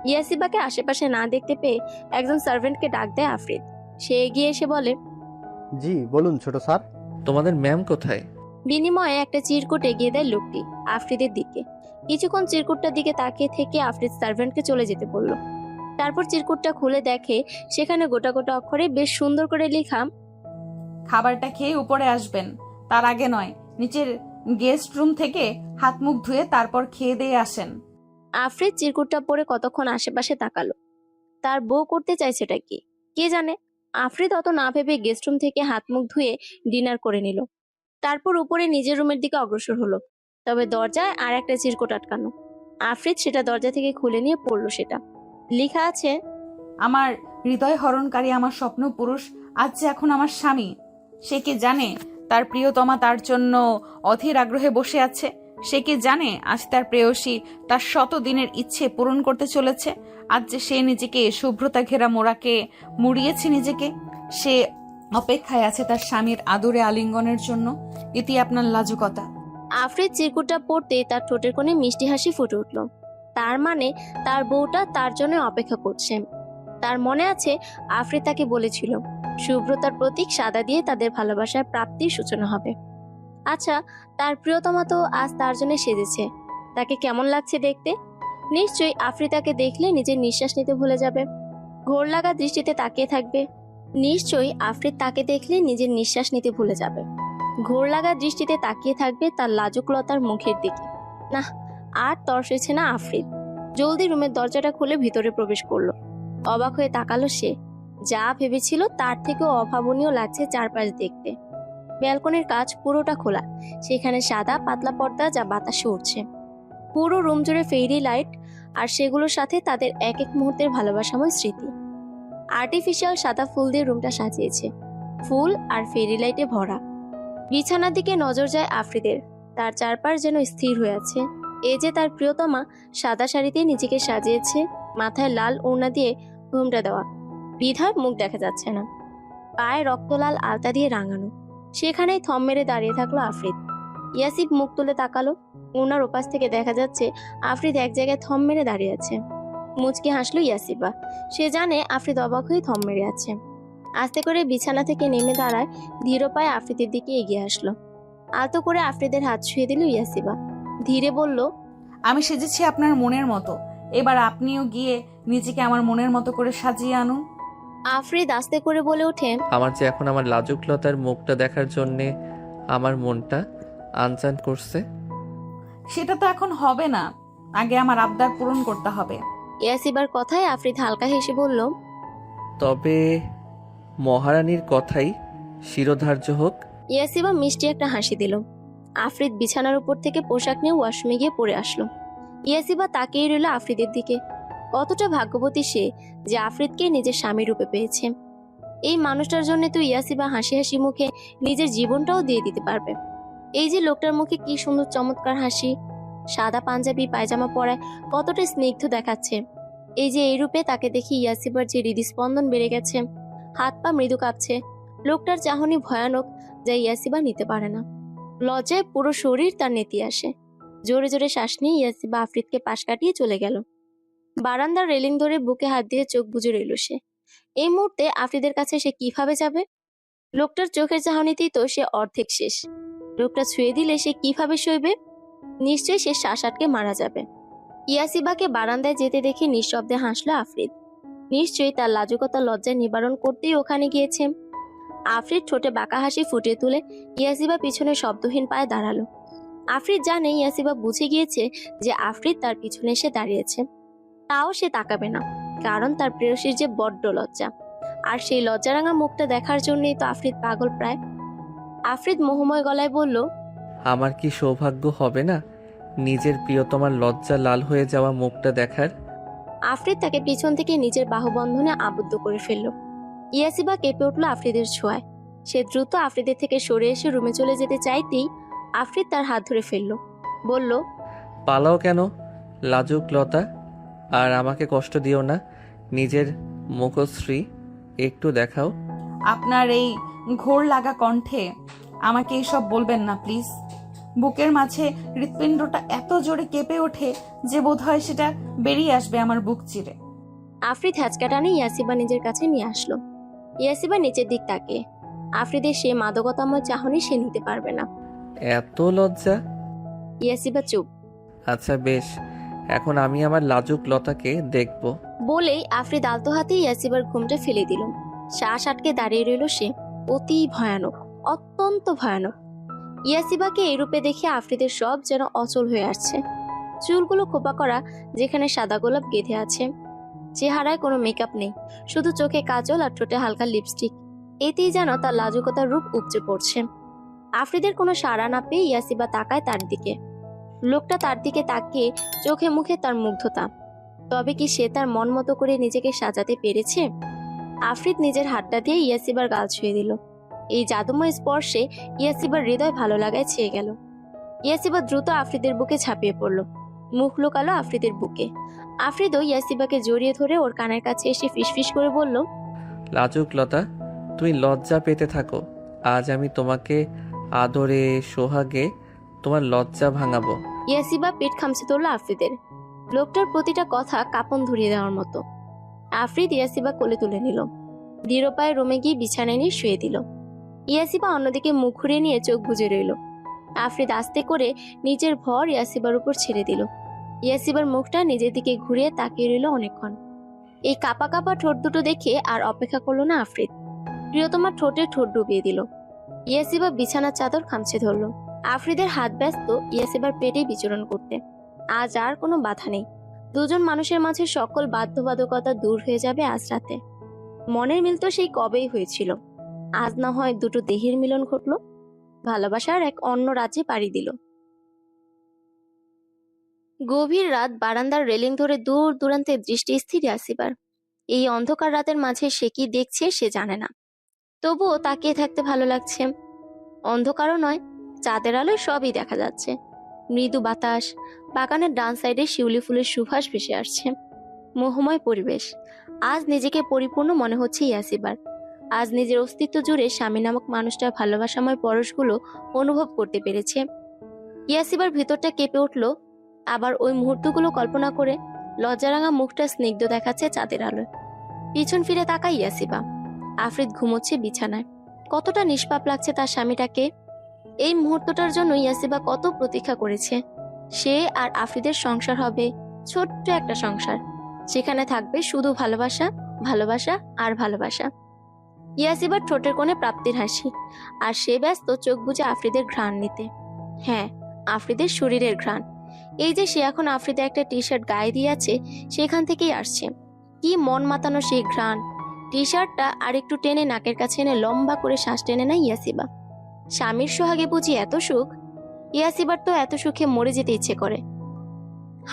S1: ইয়াসিবাকে আশেপাশে না দেখতে পেয়ে একজন সার্ভেন্টকে ডাক দেয় আফ্রিদ। সে এগিয়ে এসে বলে,
S7: জি বলুন ছোট স্যার।
S2: তোমাদের ম্যাম কোথায়?
S1: বিনিময়ে একটা চিরকুট এগিয়ে দেয় লোকটি আফ্রিদের দিকে। কিছুক্ষণ চিরকুটটার দিকে তাকিয়ে থেকে আফ্রিদ সার্ভেন্টকে চলে যেতে বলল। তারপর চিরকুটটা খুলে দেখে সেখানে গোটা গোটা অক্ষরে বেশ সুন্দর করে লেখা,
S3: খাবারটা খেয়ে উপরে আসবেন, তার আগে নয়। নিচের গেস্ট রুম থেকে হাত মুখ ধুয়ে তারপর খেয়ে দিয়ে আসেন।
S1: আফ্রিদ চিরকুটটা পরে কতক্ষণ আশেপাশে তাকালো। তার বউ করতে চাইছেটা কি কে জানে। আফ্রিদ অত না ভেবে গেস্ট রুম থেকে হাত মুখ ধুয়ে ডিনার করে নিল। তারপর উপরে নিজের রুমের দিকে অগ্রসর হলো। তবে দরজায় আর একটা চিরকুট আটকানো। আফ্রিদ সেটা দরজা থেকে খুলে নিয়ে পড়লো। সেটা লেখা আছে,
S3: আমার হৃদয় হরণকারী আমার স্বপ্ন পুরুষ আজ যে এখন আমার স্বামী। সে কি জানে তার প্রিয়তমা তার জন্য অধীর আগ্রহে বসে আছে? সে কি জানে আজ তার প্রেয়সী তার 100 দিনের ইচ্ছে পূরণ করতে চলেছে? আজ যে সে নিজেকে শুভ্রতা ঘেরা মোড়াকে মুড়িয়েছে নিজেকে। সে অপেক্ষায় আছে তার স্বামীর আদরে আলিঙ্গনের জন্য। এটি আপনার লাজুকতা।
S1: আফ্রিদ চিরকুটটা পড়তে তার ঠোঁটের কোণে মিষ্টি হাসি ফুটে উঠল। তার মানে তার বউটা তার জন্য অপেক্ষা করছে। তার মনে আছে আফ্রিদ তাকে বলেছিল শুভ্রতার প্রতীক সাদা দিয়ে তাদের ভালোবাসার প্রাপ্তির সূচনা হবে। আচ্ছা, তার প্রিয়তমা তো আজ তার জন্য সেজেছে। তাকে কেমন লাগছে দেখতে? নিশ্চয়ই আফ্রিদ তাকে দেখলে নিজের নিঃশ্বাস নিতে ভুলে যাবে, ঘোর লাগা দৃষ্টিতে তাকিয়ে থাকবে। নিশ্চয়ই আফ্রিদ তাকে দেখলে নিজের নিঃশ্বাস নিতে ভুলে যাবে, ঘোর লাগা দৃষ্টিতে তাকিয়ে থাকবে তার লাজুকলতার মুখের দিকে। না, আর তর্সেছে না আফ্রিদ। জলদি রুমের দরজাটা খুলে ভিতরে প্রবেশ করলো। অবাক হয়ে তাকালো সে। যা ভেবেছিল তার থেকেও অভাবনীয় লাগছে চারপাশ দেখতে। ব্যালকনির কাঁচ পুরোটা খোলা, সেখানে সাদা পাতলা পর্দা যা বাতাসে উঠছে। পুরো রুম জুড়ে ফেরি লাইট, আর সেগুলোর সাথে তাদের এক এক মুহূর্তের ভালোবাসাময় স্মৃতি। আর্টিফিশিয়াল সাদা ফুল দিয়ে রুমটা সাজিয়েছে, ফুল আর ফেরি লাইটে ভরা। বিছানার দিকে নজর যায় আফ্রিদের। তার চারপাশ যেন স্থির হয়ে আছে। এ যে তার প্রিয়তমা সাদা শাড়িতে নিজেকে সাজিয়েছে, মাথায় লাল ওড়না দিয়ে ঘুমটা দেওয়া, বিধায় মুখ দেখা যাচ্ছে না। পায়ে রক্তলাল আলতা দিয়ে রাঙানো। সেখানেই থম মেরে দাঁড়িয়ে থাকলো আফ্রিদ। ইয়াসিব মুখ তুলে তাকালো। ওনার ওপাশ থেকে দেখা যাচ্ছে আফ্রিদ এক জায়গায় থম মেরে দাঁড়িয়ে আছে। মুচকি হাসলো ইয়াসিবা। সে জানে আফ্রিদ অবাক হয়ে থম মেরে আছে। আস্তে করে বিছানা থেকে নেমে দাঁড়ায়, ধীর পায়ে আফ্রিদের দিকে এগিয়ে আসলো। আলতো করে আফ্রিদের হাত ছুঁয়ে দিল ইয়াসিবা। ধীরে বলল,
S3: আমি সেজেছি আপনার মনের মতো, এবার আপনিও গিয়ে নিজেকে আমার মনের মতো করে সাজিয়ে আনুন।
S1: আফ্রিদ আস্তে করে বলে ওঠে,
S2: আমার যে এখন আমার লাজুকলতার মুখটা দেখার জন্যে আমার মনটা আনচান করছে।
S3: সেটা তো এখন হবে না, আগে আমার আবদার পূরণ করতে হবে।
S1: ইয়াসিবার কথায় আফ্রিদ হালকা হেসে বলল,
S2: তবে মহারানীর কথাই শিরোধার্য হোক।
S1: ইয়াসিবা মিষ্টি একটা হাসি দিল। আফ্রিদ বিছানার উপর থেকে পোশাক নিয়ে ওয়াশরুমে গিয়ে পড়ে আসলো। ইয়াসিবা তাকিয়ে রইল আফ্রিদের দিকে। কতটা ভাগ্যবতী সে যে আফ্রিদকে নিজের স্বামী রূপে পেয়েছে। এই মানুষটার জন্য তো ইয়াসিবা হাসি হাসি মুখে নিজের জীবনটাও দিয়ে দিতে পারবে। এই যে লোকটার মুখে কি সুন্দর চমৎকার হাসি, সাদা পাঞ্জাবি পায়জামা পরায় কতটা স্নিগ্ধ দেখাচ্ছে। এই যে এই রূপে তাকে দেখি ইয়াসিবার যে হৃদস্পন্দন বেড়ে গেছে, হাত পা মৃদু কাঁপছে। লোকটার চাহনি ভয়ানক, যা ইয়াসিবা নিতে পারে না। লজ্জায় পুরো শরীর তার নেতি আসে। জোরে জোরে শ্বাস নিয়ে ইয়াসিবা আফ্রিদকে পাশ কাটিয়ে চলে গেল। বারান্দার রেলিং ধরে বুকে হাত দিয়ে চোখ বুজে রইল সে। এই মুহূর্তে আফ্রিদের কাছে সে কিভাবে যাবে? লোকটার চোখের চাহনিতেই তো সে অর্ধেক শেষ। লোকটা ছুঁয়ে দিলে সে কিভাবে সইবে? নিশ্চয়ই সে শ্বাস আটকে মারা যাবে। ইয়াসিবাকে বারান্দায় যেতে দেখে নিঃশব্দে হাসলো আফ্রিদ। নিশ্চয়ই তার লাজুকতা লজ্জা নিবারণ করতেই ওখানে গিয়েছে। আফ্রিদ ঠোঁটে বাঁকা হাসি ফুটিয়ে তুলে ইয়াসিবা পিছনে শব্দহীন পায়ে দাঁড়ালো। আফ্রিদ জানে ইয়াসিবা বুঝে গিয়েছে যে আফ্রিদ তার পিছনে এসে দাঁড়িয়েছে। তাও সে তাকাবে না, কারণ তার প্রেয়সীর যে বড্ড লজ্জা। আর সেই লজ্জারাঙা মুখটা দেখার জন্যই তো আফ্রিদ পাগল প্রায়। আফ্রিদ মোহময় গলায় বলল,
S2: আমার কি সৌভাগ্য হবে না নিজের প্রিয়তমার লজ্জা লাল হয়ে যাওয়া মুখটা দেখার?
S1: আফ্রিদ তাকে পিছন থেকে নিজের বাহুবন্ধনে আবদ্ধ করে ফেলল। ইয়াসিবা কেঁপে উঠল আফ্রিদের ছোঁয়ায়। সে দ্রুত আফ্রিদের থেকে সরে এসে রুমে চলে যেতে চাইতেই আফ্রিদ তার হাত ধরে ফেলল। বলল,
S2: পালাও কেন লাজুক লতা? আর আমাকে কষ্ট দিও না, নিজের মুখশ্রী একটু দেখাও।
S3: আপনার এই ঘোর লাগা কণ্ঠে আমাকে এইসব বলবেন না প্লিজ। বুকের মাঝে হৃৎপিণ্ডটা এত জোরে কেঁপে ওঠে যে বোধহয় সেটা বেরিয়ে আসবে আমার বুক চিরে।
S1: আফ্রিদ হ্যাচকা টানে ইয়াসিবা নিজের কাছে নিয়ে আসলো। ইয়াসিবা নিচের দিক তাকিয়ে। আফ্রিদের সে মাদকতাময় চাহনি সে নিতে পারবে না।
S2: এত লজ্জা?
S1: ইয়াসিবা চুপ।
S2: আচ্ছা বেশ, এখন আমি আমার লাজুক লতাকে দেখব।
S1: বলেই আফ্রিদ আলতো হাতে ইয়াসিবার ঘুমটা ফেলে দিল। শ্বাস আটকে দাঁড়িয়ে রইল সে। অতি ভয়ানক, অত্যন্ত ভয়ানক। ইয়াসিবাকে এই রূপে দেখে আফ্রিদের সব যেন অচল হয়ে আসছে। চুলগুলো খোপা করা, যেখানে সাদা গোলাপ গেঁথে আছে। চেহারায় কোনো মেকআপ নেই, শুধু চোখে কাজল আর ঠোঁটে হালকা লিপস্টিক। এতেই যেন তার লাজুকতার রূপ উপচে পড়ছে। আফ্রিদের কোনো সাড়া না পেয়ে ইয়াসিবা তাকায় তার দিকে। লোকটা তার দিকে তাকিয়ে চোখে মুখে তার মুগ্ধতা। তবে কি সে তার মন মতো করে নিজেকে সাজাতে পেরেছে? আফ্রিদ নিজের হাতটা দিয়ে ইয়াসিবার গাল ছুঁয়ে দিল। এই জাদুময় স্পর্শে ইয়াসিবার হৃদয় ভালো লাগায় ছেয়ে গেল। ইয়াসিবা দ্রুত আফ্রিদের বুকে ঝাঁপিয়ে পড়ল, মুখ লুকালো আফ্রিদের বুকে। আফ্রিদও ইয়াসিবাকে জড়িয়ে ধরে ওর কানের কাছে এসে ফিসফিস করে বলল,
S2: লাজুক লতা, তুমি লজ্জা পেতে থাকো। আজ আমি তোমাকে আদরে সোহাগে তোমার লজ্জা ভাঙাবো।
S1: ইয়াসিবা পেট খামছে ধরল আফ্রিদের। লোকটার প্রতিটা কথা কাঁপন ধরিয়ে দেওয়ার মতো। আফ্রিদ ইয়াসিবা কোলে তুলে নিল। দৃঢ় পায়ে রুমে গিয়ে বিছানায় নিয়ে শুয়ে দিল। ইয়াসিবা অন্যদিকে মুখ ঘুরিয়ে নিয়ে চোখ বুজে রইল। আফ্রিদ আস্তে করে নিজের ভর ইয়াসিবার উপর ছেড়ে দিল। ইয়াসিবার মুখটা নিজের দিকে ঘুরিয়ে তাকিয়ে রইল অনেকক্ষণ। এই কাপা কাপা ঠোঁট দুটো দেখে আর অপেক্ষা করলো না আফ্রিদ। প্রিয়তমার ঠোঁটে ঠোঁট ডুবিয়ে দিল। ইয়াসিবা বিছানার চাদর খামছে ধরল। আফ্রিদের হাত ব্যস্ত ইয়াসিবার পেটে বিচরণ করতে। আজ আর কোনো বাধা নেই। দুজন মানুষের মাঝে সকল বাধ্যবাধকতা দূর হয়ে যাবে আজ রাতে। মনের মিল তো সেই কবেই হয়েছিল। আজ না হয় দুটো দেহের মিলন ঘটল। ভালোবাসার এক অন্য রাজ্যে পাড়ি দিল। গভীর রাত, বারান্দার রেলিং ধরে দূর দূরান্তে দৃষ্টি স্থির ইয়াসিবার। এই অন্ধকার রাতের মাঝে সে কি দেখছে সে জানে না, তবুও তাকিয়ে থাকতে ভালো লাগছে। অন্ধকারও নয়, চাঁদের আলোয় সবই দেখা যাচ্ছে। মৃদু বাতাস, বাগানের ডান সাইডে শিউলি ফুলের সুবাস ভেসে আসছে। মোহময় পরিবেশ। আজ নিজেকে পরিপূর্ণ মনে হচ্ছে ইয়াসিবার। আজ নিজের অস্তিত্ব জুড়ে স্বামী নামক মানুষটার ভালোবাসাময় পরশগুলো অনুভব করতে পেরেছে। ইয়াসিবার ভিতরটা কেঁপে উঠল। আবার ওই মুহূর্তগুলো কল্পনা করে লজ্জারাঙা মুখটা স্নিগ্ধ দেখাচ্ছে চাঁদের আলোয়। পিছন ফিরে তাকায় ইয়াসিবা। আফরিদ ঘুমোচ্ছে বিছানায়। কতটা নিষ্পাপ লাগছে তার স্বামীটাকে। এই মুহূর্তটার জন্য ইয়াসিবা কত প্রতীক্ষা করেছে। সে আর আফরিদের সংসার হবে, ছোট্ট একটা সংসার। সেখানে থাকবে শুধু ভালোবাসা, ভালোবাসা আর ভালোবাসা। ইয়াসিবার ঠোঁটের কোণে প্রাপ্তির হাসি, আর সে ব্যস্ত চোখ বুজে আফরিদের ঘ্রাণ নিতে। হ্যাঁ, আফরিদের শরীরের ঘ্রাণ। এই যে সে এখন আফ্রিদে একটা টি শার্ট গায়ে দিয়ে আছে, সেখান থেকেই আসছে। কি মন মাতানো সেই ঘ্রাণ। টি শার্টটা আর একটু টেনে নাকের কাছে এনে লম্বা করে শ্বাস টেনে নেয় ইয়াসিবা। স্বামীর সোহাগে বুঝি এত সুখ। ইয়াসিবার তো এত সুখে মরে যেতে ইচ্ছে করে।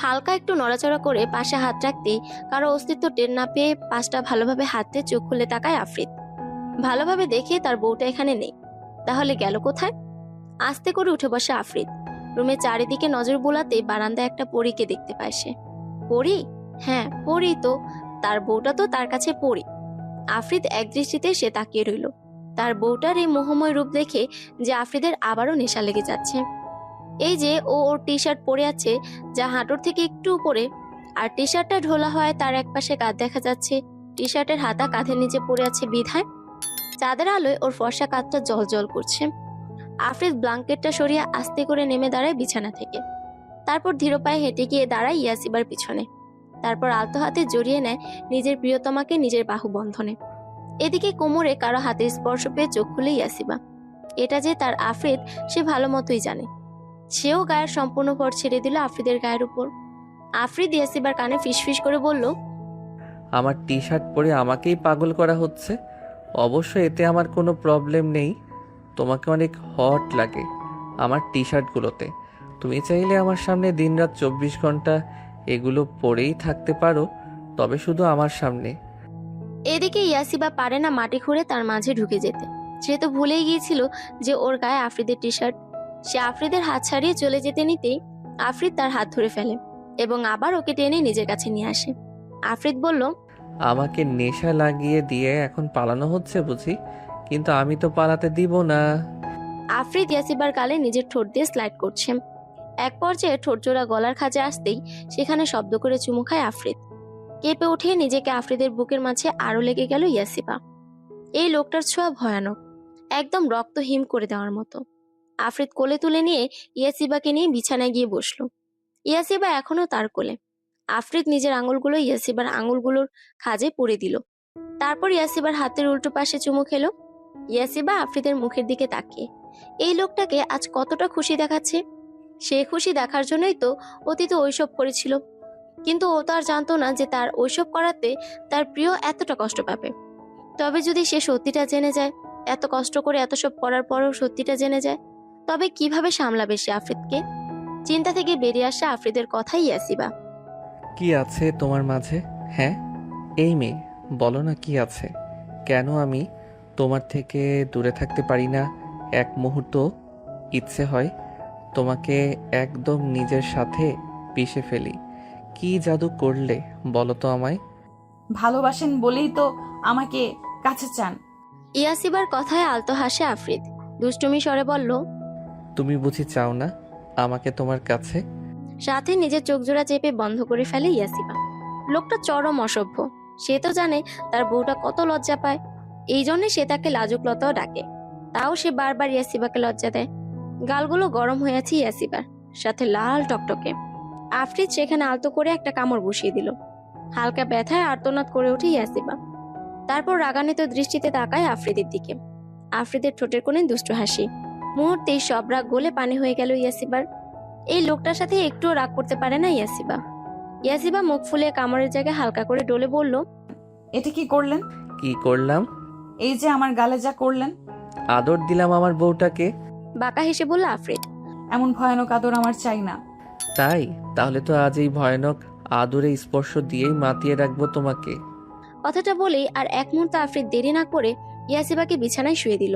S1: হালকা একটু নড়াচড়া করে পাশে হাত রাখতেই কারো অস্তিত্ব টের না পেয়ে পাশটা ভালোভাবে হাতে চোখ খুলে তাকায় আফ্রিদ। ভালোভাবে দেখে তার বউটা এখানে নেই। তাহলে গেল কোথায়? আস্তে করে উঠে বসে আফ্রিদ। রুমে চারিদিকে নজর বোলাতে বারান্দায় একটা পরীকে দেখতে পায় সে। পরী? হ্যাঁ, পরী তো। তার বউটা তো তার কাছে পরী। আফ্রিদ এক দৃষ্টিতে সে তাকিয়ে রইল। তার বউটার এই মোহময় রূপ দেখে যে আফ্রিদের আবারও নেশা লেগে যাচ্ছে। এই যে ওর টি শার্ট পরে আছে, যা হাঁটুর থেকে একটু উপরে, আর টি শার্টটা ঢোলা হয় তার একপাশে কাঁধ দেখা যাচ্ছে। টি শার্টের হাতা কাঁধের নিচে পড়ে আছে বিধায় চাঁদের আলোয় ওর ফর্সা কাঁধটা জল করছে। আফ্রিদ ব্ল্যাঙ্কেটটা সরিয়ে আস্তে করে নেমে দাঁড়ায় বিছানা থেকে। তারপর ধীর পায়ে হেঁটে গিয়ে দাঁড়ায় ইয়াসিবার পিছনে। তারপর আলতো হাতে জড়িয়ে নেয় নিজের প্রিয়তমাকে নিজের বাহু বন্ধনে। এদিকে কোমরে কারো হাতে স্পর্শ পেয়ে চোখ খুলে ইয়াসিবা। এটা যে তার আফ্রিদ সে ভালো মতোই জানে। সেও গায়ের সম্পূর্ণ ভর ছেড়ে দিল আফ্রিদের গায়ের উপর। আফ্রিদ ইয়াসিবার কানে ফিসফিস করে বলল,
S2: আমার টি শার্ট পরে আমাকেই পাগল করা হচ্ছে। অবশ্য এতে আমার কোনো প্রবলেম নেই। তোমাকে অনেক হট লাগে আমার টি শার্টগুলোতে। তুমি চাইলে আমার সামনে দিনরাত 24 ঘন্টা এগুলো পরেই থাকতে পারো, তবে শুধু আমার সামনে।
S1: এদিকে ইয়াসিবা পারে না মাটি খুঁড়ে তার মাঝে ঢুকে যেতে। সে তো ভুলেই গিয়েছিল যে ওর গায়ে আফ্রিদের টি শার্ট। সে আফ্রিদের হাত ছাড়িয়ে চলে যেতে নিতেই আফ্রিদ তার হাত ধরে ফেলে এবং আবার ওকে টেনে নিজের কাছে নিয়ে আসে। আফ্রিদ বলল,
S2: আমাকে নেশা লাগিয়ে দিয়ে এখন পালানো হচ্ছে বুঝি, কিন্তু আমি তো পালাতে দিব না।
S1: আফ্রিদ ইয়াসিবার গালে নিজের ঠোঁট দিয়ে স্লাইড করছে। এক পর্যায়ে ঠোঁটজোড়া গলার খাঁজে আসতেই সেখানে শব্দ করে চুমু খায় আফ্রিদ। কেঁপে উঠে নিজেকে আফ্রিদের বুকের মাঝে আরো লেগে গেল ইয়াসিবা। এই লোকটার ছোঁয়া ভয়ানক, একদম রক্ত হিম করে দেওয়ার মতো। আফ্রিদ কোলে তুলে নিয়ে ইয়াসিবাকে নিয়ে বিছানায় গিয়ে বসলো। ইয়াসিবা এখনো তার কোলে। আফ্রিদ নিজের আঙুলগুলো ইয়াসিবার আঙুলগুলোর খাঁজে পুরে দিল। তারপর ইয়াসিবার হাতের উল্টো পাশে চুমু খেলো। ইয়াসিবা আফ্রিদের মুখের দিকে তাকিয়ে এই লোকটাকে আজ কতটা খুশি দেখাচ্ছে। সে খুশি দেখার জন্যই তো অতীতে ওইসব করেছিল, কিন্তু ও তো আর জানতো না যে তার ওইসব করাতে তার প্রিয় এতটা কষ্ট পাবে। তবে যদি সে সত্যিটা জেনে যায়, এত কষ্ট করে এত সব করার পরও সত্যিটা জেনে যায়, তবে কিভাবে সামলাবে সে আফ্রিদকে? চিন্তা থেকে বেরিয়ে আসে আফ্রিদের কথাই ইয়াসিবা।
S2: কি আছে তোমার মাঝে? হ্যাঁ, এই মেয়ে, বলো না কি আছে? কেন আমি তোমার থেকে দূরে থাকতে পারি না এক মুহূর্ত? ইচ্ছে হয় তোমাকে একদম নিজের সাথে পিষে ফেলি। কি জাদু করলে বলো তো আমায়?
S3: ভালোবাসেন বলেই তো আমাকে কাছে চান।
S1: ইয়াসিবার কথায় আলতো হাসে আফ্রিদ। দুষ্টুমি স্বরে বলল,
S2: তুমি বুঝি চাও না আমাকে তোমার কাছে?
S1: সাথে নিজের চোখ জোড়া চেপে বন্ধ করে ফেলে ইয়াসিবা। লোকটা চরম অসভ্য। সে তো জানে তার বউটা কত লজ্জা পায়, এই জন্য সে তাকে লাজুক লতাও ডাকে। তাও সে বারবার ইয়াসিবাকে লজ্জা দেয়। গালগুলো গরম হয়ে আছে ইয়াসিবার, সাথে লাল টকটকে। আফ্রিদ সেখানে আলতো করে একটা কামড় বসিয়ে দিল। হালকা ব্যথায় আর্তনাদ করে ওঠে ইয়াসিবা। তারপর রাগান্বিত দৃষ্টিতে তাকায় আফ্রিদের দিকে। আফ্রিদের ঠোঁটের কোণে দুষ্ট হাসি। মুহূর্তেই সব রাগ গলে পানি হয়ে গেল ইয়াসিবার। এই লোকটার সাথে একটুও রাগ করতে পারে না ইয়াসিবা। ইয়াসিবা মুখ ফুলিয়ে কামড়ের জায়গায় হালকা করে ডলে বলল,
S3: এটা কি করলেন?
S2: কি করলাম?
S3: এই যে আমার গালে যা করলেন।
S2: আদর দিলাম আমার বউটাকে।
S1: বাঁকা হেসে বলল আফ্রিদ।
S3: এমন ভয়ানক আদর আমার চাই না।
S2: তাই? তাহলে তো আজ এই ভয়ানক আদরে স্পর্শ দিয়েই মাতিয়ে রাখবো তোমাকে।
S1: কথাটা বলেই আর এক মুহূর্ত আফ্রিদ দেরি না করে ইয়াসিবাকে বিছানায় শুয়ে দিল।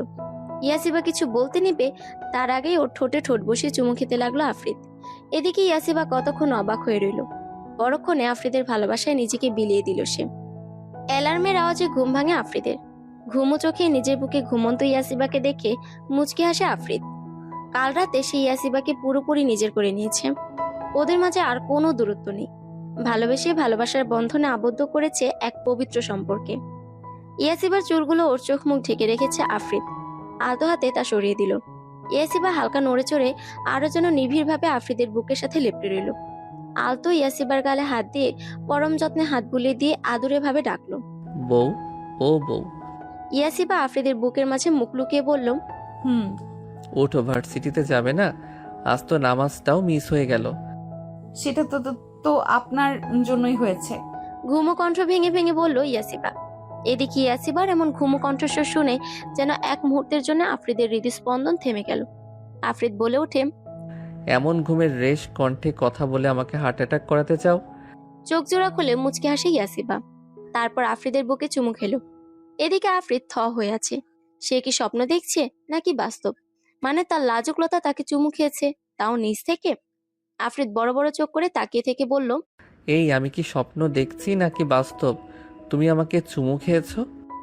S1: ইয়াসিবা কিছু বলতে নিবে তার আগেই ওর ঠোঁটে ঠোঁট বসে চুমু খেতে লাগলো আফ্রিদ। এদিকে ইয়াসিবা কতক্ষণ অবাক হয়ে রইল। পরক্ষণে আফ্রিদের ভালোবাসায় নিজেকে বিলিয়ে দিল সে। অ্যালার্মের আওয়াজে ঘুম ভাঙে আফ্রিদের। ঘুমো চোখে নিজের বুকে ঘুমন্ত ইয়াসিবাকে দেখে মুচকি হাসে আফ্রিদ। কাল রাতে সে ইয়াসিবাকে পুরোপুরি নিজের করে নিয়েছে। ওদের মাঝে আর কোনো দূরত্ব নেই। ভালোবেসে ভালোবাসার বন্ধনে আবদ্ধ করেছে এক পবিত্র সম্পর্কে। ইয়াসিবার চুলগুলো ওর চোখ মুখ ঢেকে রেখেছে আফরিদ আলতো হাতে তা সরিয়ে দিল। ইয়াসিবা হালকা নড়ে চড়ে আরো যেন নিবিড়ভাবে আফরিদের বুকের সাথে লেপ্টে রইল। আলতো ইয়াসিবার গালে হাত দিয়ে পরম যত্নে হাত বুলিয়ে দিয়ে আদুরে ভাবে ডাকলো।
S2: বউ, ও বউ।
S1: ইয়াসিবা আফরিদের বুকের মাঝে মুখ লুকিয়ে বলল,
S3: হুম।
S2: ওঠো, ভার্সিটিতে যাবে না? আজ তো নামাজটাও মিস হয়ে গেল।
S3: সেটা তো তো তো আপনার জন্যই হয়েছে।
S1: ঘুমো কণ্ঠ ভেঙে ভেঙে বলল ইয়াসিবা। এদিকে ইয়াসিবার এমন ঘুমো কণ্ঠস্বর শুনে যেন এক মুহূর্তের জন্য আফরিদের হৃদস্পন্দন থেমে গেল। আফরিদ বলে ওঠে,
S2: এমন ঘুমের রেশ কণ্ঠে কথা বলে আমাকে হার্ট অ্যাটাক করাতে চাও?
S1: চোখ জোড়া খুলে মুচকে হাসে ইয়াসিবা। তারপর আফরিদের বুকে চুমু খেলো। এদিকে আফরিদ থ হয়ে আছে। সে কি স্বপ্ন দেখছে নাকি বাস্তব? মানে তার লাজুকলতা তাকে চুমু খেয়েছে, তাও নিজ থেকে। আফরিদ বড় বড় চোখ করে তাকিয়ে থেকে বলল,
S2: এই আমি কি স্বপ্ন দেখছি নাকি বাস্তব? তুমি আমাকে চুমু খেয়েছো?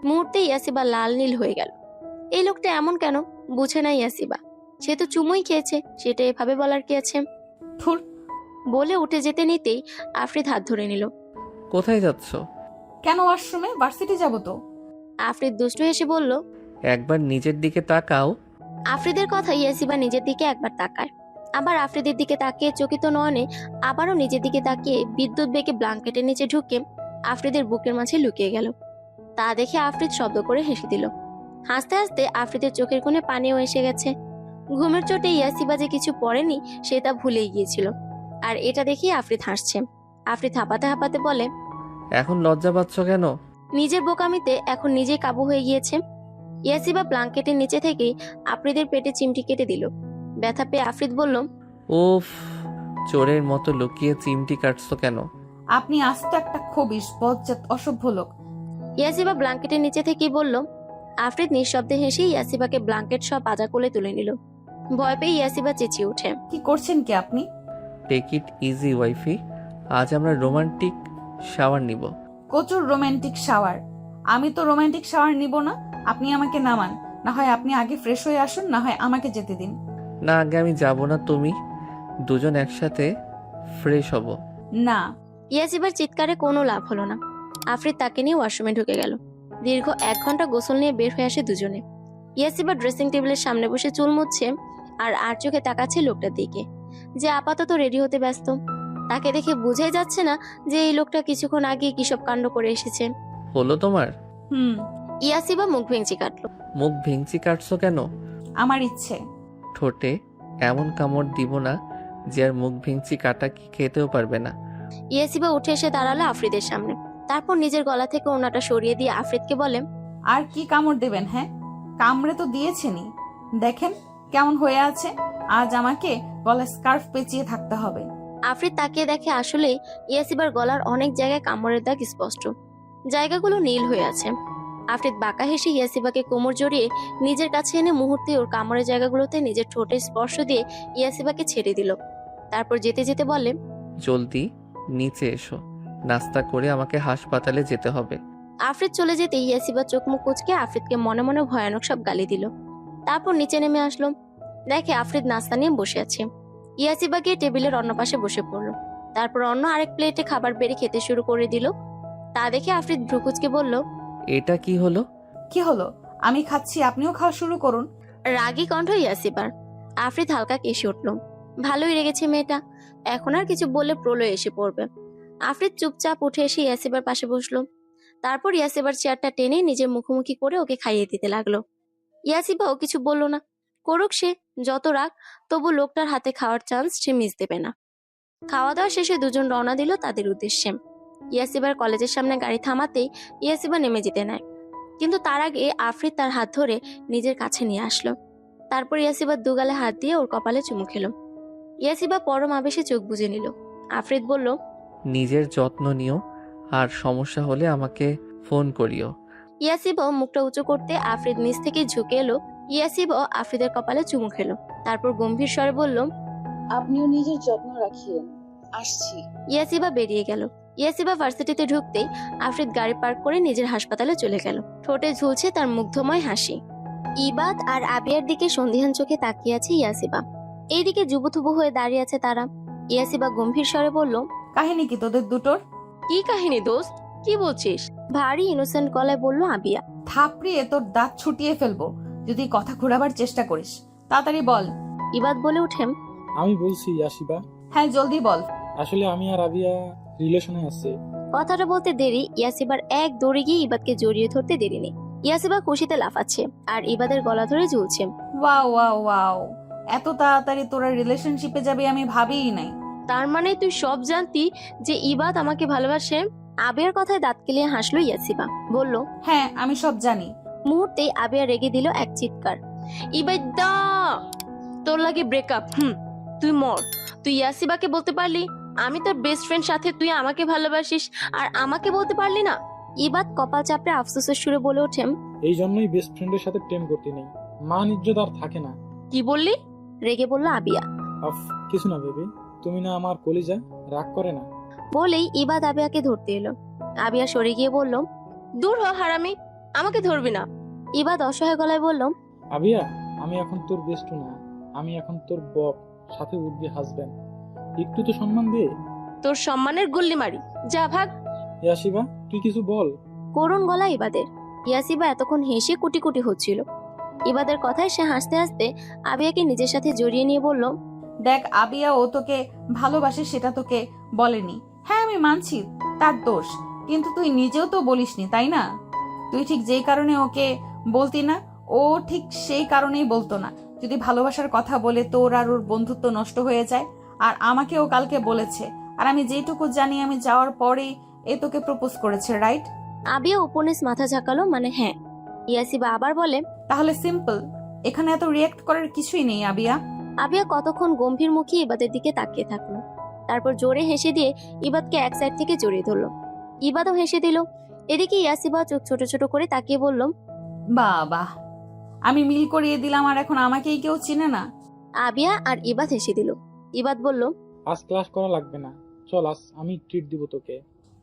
S1: মুহূর্তে ইয়াসিবা লাল নীল হয়ে গেল। এই লোকটা এমন কেন বুঝে না ইয়াসিবা। সে তো চুমুই খেয়েছে, সেটা এভাবে বলার কি আছে?
S3: থুর।
S1: বলে উঠে যেতে নিতেই আফরিদ হাত ধরে নিল।
S2: কোথায় যাচ্ছ?
S3: কেন ওয়াশরুমে? ভার্সিটি যাব তো।
S1: আফরিদ দুষ্টু হেসে বলল।
S2: একবার নিজের দিকে তাকাও।
S1: আফরিদের কথা ইয়াসিবা নিজের দিকে একবার তাকায়, আবার আফরিদের দিকে তাকিয়ে চকিত নয়নে আবারও নিজের দিকে তাকিয়ে বিদ্যুৎ বেগে ব্ল্যাঙ্কেটের নিচে ঢুকে আফরিদের বুকের মাঝে লুকিয়ে গেল। তা দেখে আফরিদ শব্দ করে হেসে দিল। হাসতে হাসতে আফরিদের চোখের কোণে পানিও এসে গেছে। ঘুমের চোটে ইয়াসিবা যে কিছু পড়েনি সে তা ভুলেই গিয়েছিল। আর এটা দেখেই আফরিদ হাসছে। আফরিদ হাঁপাতে হাঁপাতে বলে,
S2: এখন লজ্জা পাচ্ছ কেন?
S1: নিজের বোকামিতে এখন নিজেই কাবু হয়ে গিয়েছে। ইয়াসিবা ব্ল্যাঙ্কেটের নিচে থেকেই আফরিদের পেটে চিমটি কেটে দিল। ব্যথা পেয়ে আফরিদ বলল,
S2: উফ, চোরের মতো লুকিয়ে চিমটি কাটছো কেন?
S3: আপনি আস্ত একটা খবিশ, বজ্জাত, অসভ্য লোক।
S1: ইয়াসিবা ব্ল্যাঙ্কেটের নিচে থেকেই বলল। আফরিদ নিঃশব্দে হেসে ইয়াসিবাকে ব্ল্যাঙ্কেট সহ পাজা কোলে তুলে নিল। ভয় পেয়ে ইয়াসিবা চেঁচিয়ে ওঠে।
S3: কি করছেন কি আপনি?
S2: টেক ইট ইজি ওয়াইফি, আজ আমরা রোমান্টিক শাওয়ার নিব।
S3: প্রচুর রোমান্টিক শাওয়ার? আমি তো রোমান্টিক শাওয়ার নিব না। আপনি আমাকে নামান। না হয় আপনি আগে ফ্রেশ হয়ে আসুন, না হয় আমাকে যেতে দিন।
S2: না, আগে আমি যাব না, তুমি দুজন একসাথে ফ্রেশ হব।
S3: না।
S1: ইয়াসিবার চিৎকারে কোনো লাভ হলো না। আফরিদ তাকে নিয়ে ওয়াশরুমে ঢুকে গেল। দীর্ঘ 1 ঘন্টা গোসল নিয়ে বের হয়ে আসে দুজনে। ইয়াসিবা ড্রেসিং টেবিলের সামনে বসে চুল মুছছে আর চোখে তাকাচ্ছে লোকটার দিকে, যে আপাতত রেডি হতে ব্যস্ত। তাকে দেখে বুঝাই যাচ্ছে না যে এই লোকটা কিছুক্ষণ আগে কিসব কাণ্ড করে এসেছে।
S2: হলো তোমার?
S3: হুম।
S1: ইয়াসিবা মুখ ভেঙচি কাটলো।
S2: মুখ ভেঙচি কাটছো কেন?
S3: আমার ইচ্ছে।
S2: ঠোঁটে এমন কামড় দিব না যে আর মুখ ভেঙচি কাটা কি খেতেও পারবে না।
S1: ইয়াসিবা উঠে এসে দাঁড়ালো আফরিদের সামনে। তারপর নিজের গলা থেকে ওনাটা সরিয়ে দিয়ে আফরিদকে বলে,
S3: আর কি কামড় দেবেন? হ্যাঁ, কামড়ে তো দিয়েছেনই। দেখেন কেমন হয়ে আছে। আজ আমাকে গলায় স্কার্ফ পেঁচিয়ে থাকতে হবে।
S1: আফরিদ তাকিয়ে দেখে আসলে ইয়াসিবার গলার অনেক জায়গায় কামড়ের দাগ স্পষ্ট, জায়গাগুলো নীল হয়ে আছে। আফরিদ বাঁকা হেসে ইয়াসিবাকে কোমর জড়িয়ে নিজের কাছে এনে মুহূর্তে ওর কামড়ের জায়গাগুলোতে নিজের ঠোঁটের স্পর্শ দিয়ে ইয়াসিবাকে ছেড়ে দিল। তারপর যেতে যেতে বলে,
S2: জলদি নিচে এসো, নাস্তা করে আমাকে হাসপাতালে যেতে হবে।
S1: আফরিদ চলে যেতে ইয়াসিবা চোখ মুখ কুঁচকে আফরিদকে মনে মনে ভয়ানক সব গালি দিল। তারপর নিচে নেমে আসলো। দেখে আফরিদ নাস্তা নিয়ে বসে আছে। ইয়াসিবা গিয়ে টেবিলের অন্য পাশে বসে পড়লো। তারপর অন্য আরেক প্লেটে খাবার বেড়ে খেতে শুরু করে দিল। তা দেখে আফরিদ ভ্রুকুচকে বলল,
S2: এটা কি হলো?
S3: কি হলো? আমি খাচ্ছি, আপনিও খাওয়া শুরু করুন।
S1: রাগী কণ্ঠ ইয়াসিবার। আফরিদ হালকা কেশে উঠল। ভালোই রেগেছে মেয়েটা, এখন আর কিছু বললে প্রলয় এসে পড়বে। আফরিদ চুপচাপ উঠে এসে ইয়াসিবার পাশে বসলো। তারপর ইয়াসিবার চেয়ারটা টেনে নিজের মুখোমুখি করে ওকে খাইয়ে দিতে লাগলো। ইয়াসিবাও কিছু বলল না। করুক সে যত রাগ, তবু লোকটার হাতে খাওয়ার চান্স সে মিস দেবে না। খাওয়া দাওয়া শেষে দুজন রওনা দিল তাদের উদ্দেশ্যে। ইয়াসিবার কলেজের সামনে গাড়ি থামাতেই ইয়াসিবা নেমে যেতে নেয়, কিন্তু তার আগে আফরিদ তার হাত ধরে নিজের কাছে নিয়ে আসলো। তারপর ইয়াসিবার দুগালে হাত দিয়ে ওর কপালে চুমু খেলো। ইয়াসিবা পরম আবেশে চোখ বুজে নিল। আফরিদ বলল,
S2: নিজের যত্ন নিও, আর সমস্যা হলে আমাকে ফোন করিও।
S1: ইয়াসিবাও মুখটা উঁচু করতে আফরিদ নিচ থেকে ঝুঁকে এলো। ইয়াসিবাও আফরিদের কপালে চুমু খেলো। তারপর গম্ভীর স্বরে বলল,
S8: আপনিও নিজের যত্ন রাখিয়েন, আসছি।
S1: ইয়াসিবা বেরিয়ে গেল। ইয়াসিবা ভার্সিটিতে ঢুকতেই আফরিদ গাড়ি পার্ক করে নিজের হাসপাতালে চলে গেল। ঠোঁটে ঝুলছে তার মুগ্ধময় হাসি। ইবাদ আর আবিয়ার দিকে সন্দিহান চোখে তাকিয়ে আছে ইয়াসিবা। এইদিকে যুবথুবু হয়ে দাঁড়িয়ে আছে তারা। ইয়াসিবা গম্ভীর স্বরে বলল,
S3: কাহিনী কি তোদের দুটোর?
S1: কি কাহিনী দোস্ত, কি বলছিস? ভারী ইনোসেন্ট গলায় বলল আবিয়া।
S3: থাপড়িয়ে তোর দাঁত ছুটিয়ে ফেলবো যদি কথা ঘোরাবার চেষ্টা করিস। তাড়াতাড়ি বল।
S1: ইবাদ বলে ওঠেন,
S6: আমি বলছি ইয়াসিবা,
S3: হ্যাঁ জলদি বল।
S6: আসলে আমি আর রাবিয়া রিলেশনে আছে।
S1: কথাটা বলতে দেরি ইয়াসিবার এক দৌড়ে গিয়ে ইবাদকে জড়িয়ে ধরতে দেরি নেই। ইয়াসিবা খুশিতে লাফাচ্ছে আর ইবাদের গলা ধরে ঝুলছে।
S3: ওয়াও ওয়াও ওয়াও, এত তাড়াতাড়ি তোরা রিলেশনশিপে যাবে আমি ভাবিই নাই।
S1: তার মানে তুই সব জানতি যে ইবাদ আমাকে ভালোবাসে? আবিয়ার কথায় দাঁত কেলিয়ে হাসলো ইয়াসিবা, বলল,
S3: হ্যাঁ আমি সব জানি।
S1: মুহূর্তেই আবিয়া রেগে দিল এক চিৎকার, ইবাইদা তোর লাগে ব্রেকআপ। তুই মর। তুই ইয়াসিবাকে বলতে পারলি আমি তোর বেস্ট ফ্রেন্ড, সাথে তুই আমাকে ভালোবাসিস আর আমাকে বলতে পারলি না? ইবাদ কপাল চাপড়ে আফসোসের সুরে বলে ওঠেন,
S6: এই জন্যই বেস্ট ফ্রেন্ডের সাথে প্রেম করতে নেই, মান ইজ্জত আর থাকে না।
S1: কি বললি? রেগে বলল আবিয়া।
S6: আফ, কিছু না বেবি, তুমি না আমার কলিজা, রাগ করে না।
S1: বলেই ইবাদ আবিয়াকে ধরতে এলো। আবিয়া সরে গিয়ে বলল, দূর হ হারামি, আমাকে ধরবি না। ইবাদ অসহায় গলায় বলল,
S6: আবিয়া, আমি এখন তোর বেস্ট না, আমি এখন তোর বব, সাথে উঠবি হাজবেন্ড, একটু তো সম্মান দে।
S1: তোর সম্মানের গুল্লি মারি, যা ভাগ।
S6: ইয়াসিবা, তুই কিছু বল।
S1: করুণ গলা ইবাদের। ইয়াসিবা এতক্ষণ হেসে কুটি কুটি হচ্ছিল। ইবাদের কথায় সে হাসতে হাসতে আবিয়াকে নিজের সাথে জড়িয়ে নিয়ে বলল,
S3: দেখ আবিয়া ও তোকে ভালোবাসে সেটা তোকে বলেনি। হ্যাঁ আমি মানছি তার দোষ, কিন্তু তুই নিজেও তো বলিসনি তাই না? তুই ঠিক যেই কারণে ওকে বলতি না, ও ঠিক সেই কারণেই বলতো না। যদি ভালোবাসার কথা বলে তোর আর ওর বন্ধুত্ব নষ্ট হয়ে যায়। আর আমাকে ও কালকে বলেছে, আর আমি যেটুকু জানি আমি যাওয়ার পরেই এ তোকে প্রপোজ করেছে, রাইট?
S1: আবিয়া উপন্যাস মাথা ঝাঁকালো, মানে হ্যাঁ। ইয়াসিবা আবার বলে,
S3: তাহলে সিম্পল, এখানে এত রিয়েক্ট করার কিছুই নেই আবিয়া।
S1: আবিয়া কতক্ষণ গম্ভীর মুখে ইবাদের দিকে তাকিয়ে থাকলো, তারপর জোরে হেসে দিয়ে ইবাদকে এক সাইড থেকে জড়িয়ে ধরলো। ইবাদও হেসে দিল। এদিকে ইয়াসিবা চোখ ছোট ছোট করে তাকিয়ে বলল,
S3: বাহ, আমি মিল করিয়ে দিলাম আর এখন আমাকেই কেউ চিনে না।
S1: আবিয়া আর ইবাদ হেসে দিল। ইবাদ বলল,
S6: আজ ক্লাস করা লাগবে না, চল আজ আমি ট্রিট দিব তোকে।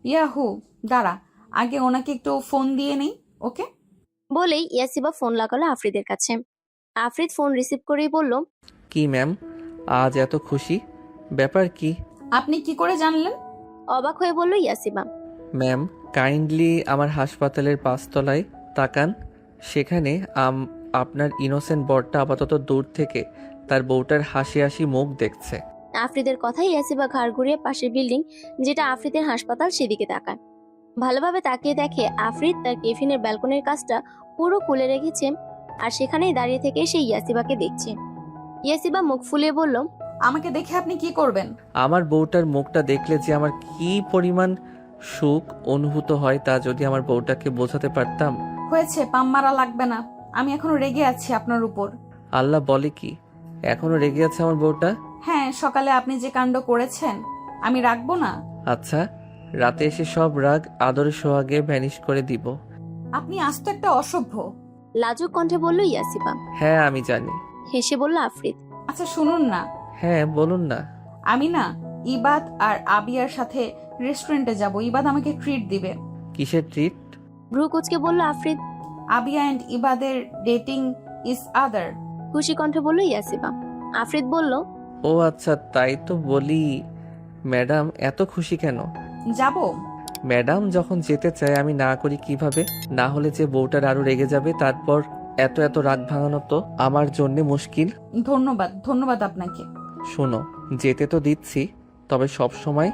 S3: ইয়াহু, দাঁড়া, আগে ওনাকে একটু ফোন দিয়ে নেই। ওকে
S1: বলেই ইয়াসিবা ফোন লাগালো আফ্রিদের কাছে। আফ্রিদ ফোন রিসিভ করেই বলল,
S2: কি ম্যাম, আজ এত খুশি, ব্যাপার কি?
S3: আপনি কি করে জানলেন?
S1: অবাক হয়ে বলল ইয়াসিবা।
S2: ম্যাম, কাইন্ডলি আমার হাসপাতালের 5 তলায় তাকান, সেখানে আপনার ইনোসেন্ট বরটা আপাতত দূর থেকে তার বউটার হাসি হাসি মুখ দেখছে।
S1: আফ্রিদের কথাই ইয়াসিবা ঘাড় ঘুরিয়ে পাশের বিল্ডিং, যেটা আফ্রিদের হাসপাতাল, সেদিকে তাকায়। ভালোভাবে তাকিয়ে দেখে আফ্রিদ তার কেফিনের ব্যালকনির কাজটা পুরো খুলে রেখেছে আর সেখানেই দাঁড়িয়ে থেকে সে ইয়াসিবাকে দেখছে। ইয়াসিবা মুখ ফুলিয়ে বলল,
S3: আমাকে দেখে আপনি কি করবেন?
S2: আমার বউটার মুখটা দেখলে যে আমার কি পরিমাণ সুখ অনুভূত হয় তা যদি আমার বউটাকে বোঝাতে পারতাম।
S3: হয়েছে, পাম মারা লাগবে না। আমি এখনো রেগে আছি আপনার উপর।
S2: আল্লাহ বলে কি, এখনো রেগে আছে আমার বউটা?
S3: হ্যাঁ, সকালে আপনি যে কাণ্ড করেছেন আমি রাখবো না।
S2: আচ্ছা, রাতে এসে সব রাগ আদরের সোহাগে ভ্যানিশ করে দিব।
S3: আপনি আস্ত একটা অসভ্য।
S1: লাজুক কণ্ঠে বলল ইয়াসিবা।
S2: হ্যাঁ আমি জানি।
S1: হেসে বলল আফ্রিদ।
S3: আচ্ছা শুনুন না,
S2: হ্যাঁ বলুন না।
S3: আমি না ইবাদ আর আবিয়ার সাথে রেস্টুরেন্টে যাব। ইবাদ আমাকে ট্রিট দিবে।
S2: কিসের ট্রিট?
S1: ভ্রু কুচকে বলল আফ্রিদ।
S3: আবিয়া এন্ড ইবাদের ডেটিং ইজ আদার।
S1: খুশি কণ্ঠে বলল ইয়াসিবা। আফ্রিদ বলল,
S2: ও আচ্ছা, তাই তো বলি ম্যাডাম এত খুশি কেন?
S3: যাব।
S2: ম্যাডাম যখন যেতে চায় আমি না করি কিভাবে? না হলে যে বউটার আরো রেগে যাবে, তারপর এত এত রাগ ভাঙানো তো আমার জন্য মুশকিল।
S3: ধন্যবাদ আপনাকে।
S2: শোনো, যেতে তো দিচ্ছি, তবে সব সময়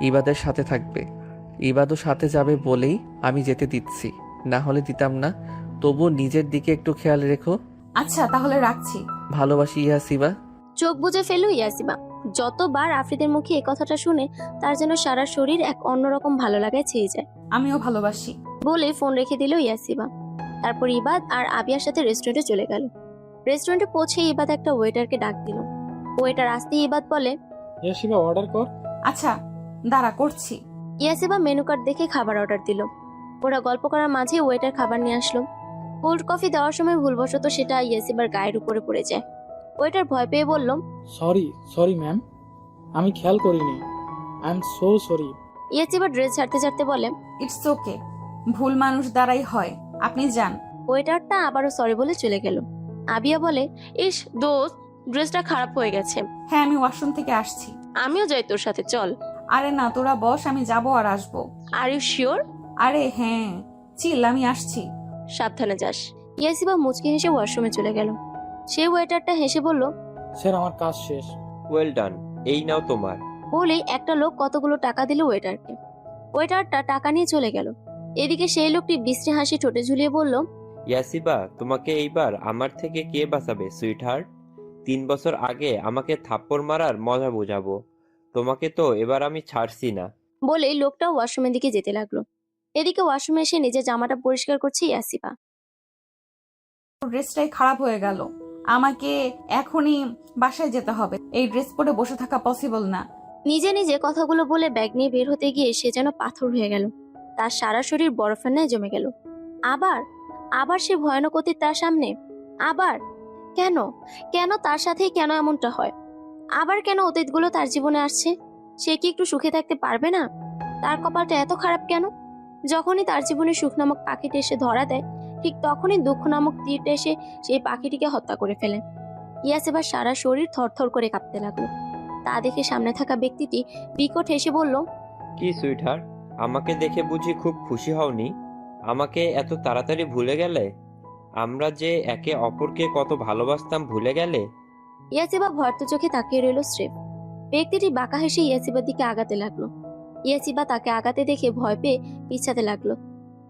S2: ইবাদের সাথে থাকবে। ইবাদও সাথে যাবে বলেই আমি যেতে দিচ্ছি, না হলে দিতাম না। তবু নিজের দিকে একটু খেয়াল রেখো।
S3: আচ্ছা তাহলে রাখছি।
S2: ভালোবাসি ইয়াসিবা।
S1: চোখ বুজে ফেলল ইয়াসিবা। যতবার আফ্রিদের মুখে এই কথাটা শুনে তার যেন সারা শরীর এক অন্যরকম ভালো লাগায় ছেয়ে যায়।
S3: আমিও ভালোবাসি
S1: বলে ফোন রেখে দিল ইয়াসিবা। তারপর ইবাদ আর আবিয়ার সাথে রেস্টুরেন্টে চলে গেল। রেস্টুরেন্টে পৌঁছে ইবাদ একটা ওয়েটারকে ডাক দিল। ওয়েটার আসতেই ইবাদ বলে,
S6: ইয়াসিবা অর্ডার কর।
S3: আচ্ছা দাঁড়া, করছি।
S1: ইয়াসিবা মেনু কার্ড দেখে খাবার অর্ডার দিল। ওরা গল্প করার মাঝে ওয়েটার খাবার নিয়ে আসলো। কোল্ড কফি দেওয়ার সময় ভুলবশত সেটা ইয়াসিবার গায়ের উপরে পড়ে যায়। ওয়েটার ভয় পেয়ে বলল,
S6: সরি ম্যাম, আমি খেয়াল করিনি, I am so sorry.
S1: Yasiba dress ছাড়তে ছাড়তে বলে,
S3: ইটস ওকে, ভুল মানুষ দ্বারাই হয়, আপনি যান।
S1: ওয়েটারটা আবারও সরি বলে চলে গেল। আবিয়া বলে, ইস দোস্ত, ড্রেসটা খারাপ হয়ে গেছে।
S3: হ্যাঁ আমি ওয়াশরুম থেকে আসছি।
S1: আমিও যাই তোর সাথে, চল।
S3: আরে না, তোরা বস, আমি যাবো আর আসবো।
S1: Are you sure?
S3: আরে হ্যাঁ, চিল, আমি আসছি।
S1: সাবধানে যাস। ইয়াসিবা মুচকি হেসে ওয়াশরুমে চলে গেল। সেই ওয়েটারটা হেসে বলল,
S6: স্যার আমার কাজ শেষ।
S9: ওয়েল ডান, এই নাও তোমার।
S1: বলেই একটা লোক কতগুলো টাকা দিল ওয়েটারকে। ওয়েটারটা টাকা নিয়ে চলে গেল। এদিকে সেই লোকটি বিশ্রী হাসি ঠোঁটে ঝুলিয়ে বলল,
S9: ইয়াসিবা, তোমাকে এইবার আমার থেকে কে বাঁচাবে সুইট হার্ট? 3 বছর আগে আমাকে থাপ্পড় মারার মজা বোঝাবো। তোমাকে তো এবার আমি ছাড়ছি না।
S1: বলেই লোকটা ওয়াশরুমের দিকে যেতে লাগলো। এদিকে ওয়াশরুমে এসে নিজের জামাটা পরিষ্কার করছে ইয়াসিবা।
S3: ড্রেসটাই খারাপ হয়ে গেল। আমাকে এখনই বাসায় যেতে হবে। এই ড্রেস পরে বসে থাকা পসিবল না।
S1: নিজে নিজে কথাগুলো বলে ব্যাগ নিয়ে বের হতে গিয়ে সে যেন পাথর হয়ে গেল। তার সারা শরীর বরফের ন্যায় জমে গেল। আবার আবার সে ভয়ানক অতীত তার সামনে। আবার কেন কেন তার সাথেই কেন এমনটা হয়? আবার কেন অতীতগুলো তার জীবনে আসছে? সে কি একটু সুখে থাকতে পারবে না? তার কপালটা এত খারাপ কেন? যখনই তার জীবনে সুখ নামক পাখিটি এসে ধরা দেয়, ঠিক তখনই দুঃখ নামক তীরটা এসে সেই পাখিটিকে হত্যা করে ফেলে। ইয়াসিবার সারা শরীর থরথর করে কাঁপতে লাগলো। তা দেখে সামনে থাকা ব্যক্তিটি বিকট হেসে বলল,
S9: কি সুইট হার্ট, আমাকে দেখে বুঝি খুব খুশি হওনি? আমাকে এত তাড়াতাড়ি ভুলে গেলে? আমরা যে একে অপরকে কত ভালোবাসতাম ভুলে গেলে?
S1: ইয়াসিবা ভর্ত চোখে তাকিয়ে রইল স্রেফ। ব্যক্তিটি বাঁকা হেসে ইয়াসিবার দিকে আগাতে লাগলো। ইয়াসিবা তাকে আগাতে দেখে ভয় পেয়ে পিছাতে লাগলো।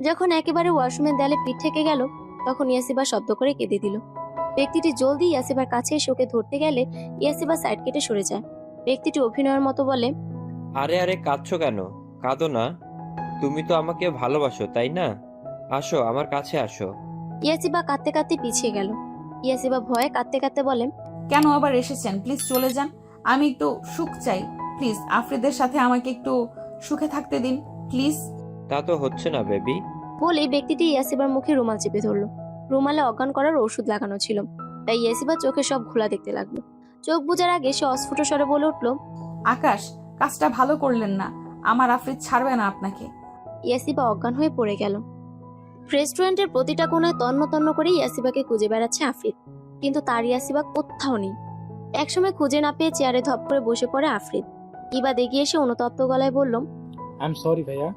S1: যখন একেবারে ওয়াশরুমের দেয়ালে পিঠ থেকে গেল, তখন ইয়াসিবা শব্দ করে কেঁদে দিল। ব্যক্তিটি জলদি ইয়াসিবার কাছে এসে ওকে ধরতে গেলে ইয়াসিবা সাইড কেটে সরে যায়। ব্যক্তিটি অভিনয়ের মতো বলে,
S9: আরে আরে, কাঁদছো কেন? কাঁদো না। তুমি তো আমাকে ভালোবাসো, তাই না? আসো, আমার কাছে আসো।
S1: ইয়াসিবা কাঁদতে কাঁদতে পিছিয়ে গেল। ইয়াসিবা ভয়ে কাঁদতে কাঁদতে বলে,
S3: কেন আবার এসেছেন? প্লিজ চলে যান। আমি একটু সুখ চাই। প্লিজ আফ্রিদের সাথে আমাকে একটু সুখে থাকতে দিন প্লিজ।
S9: তা তো হচ্ছে না বেবি।
S1: বলে ব্যক্তিটি ইয়াসিবার মুখে রুমাল চেপে ধরলো। রুমালে অজ্ঞান করার ওষুধ লাগানো ছিল, তাই ইয়াসিবা চোখে সব ঘোলা দেখতে লাগলো। চোখ বুজার আগে সে অস্ফুট স্বরে বলে উঠলো,
S3: আকাশ, কাজটা ভালো করলেন না। আমার আফ্রিদ ছাড়বে না আপনাকে।
S1: ইয়াসিবা অজ্ঞান হয়ে পড়ে গেল। রেস্টুরেন্টের প্রতিটা কোণায় তন্ন তন্ন করে ইয়াসিবাকে খুঁজে বেড়াচ্ছে আফ্রিদ, কিন্তু তার ইয়াসিবা কোথাও নেই। একসময় খুঁজে না পেয়ে চেয়ারে ধপ করে বসে পড়ে আফ্রিদ। ইবাদ এগিয়ে এসে অনুতপ্ত গলায় বলল,
S6: আই এম সরি ভাইয়া,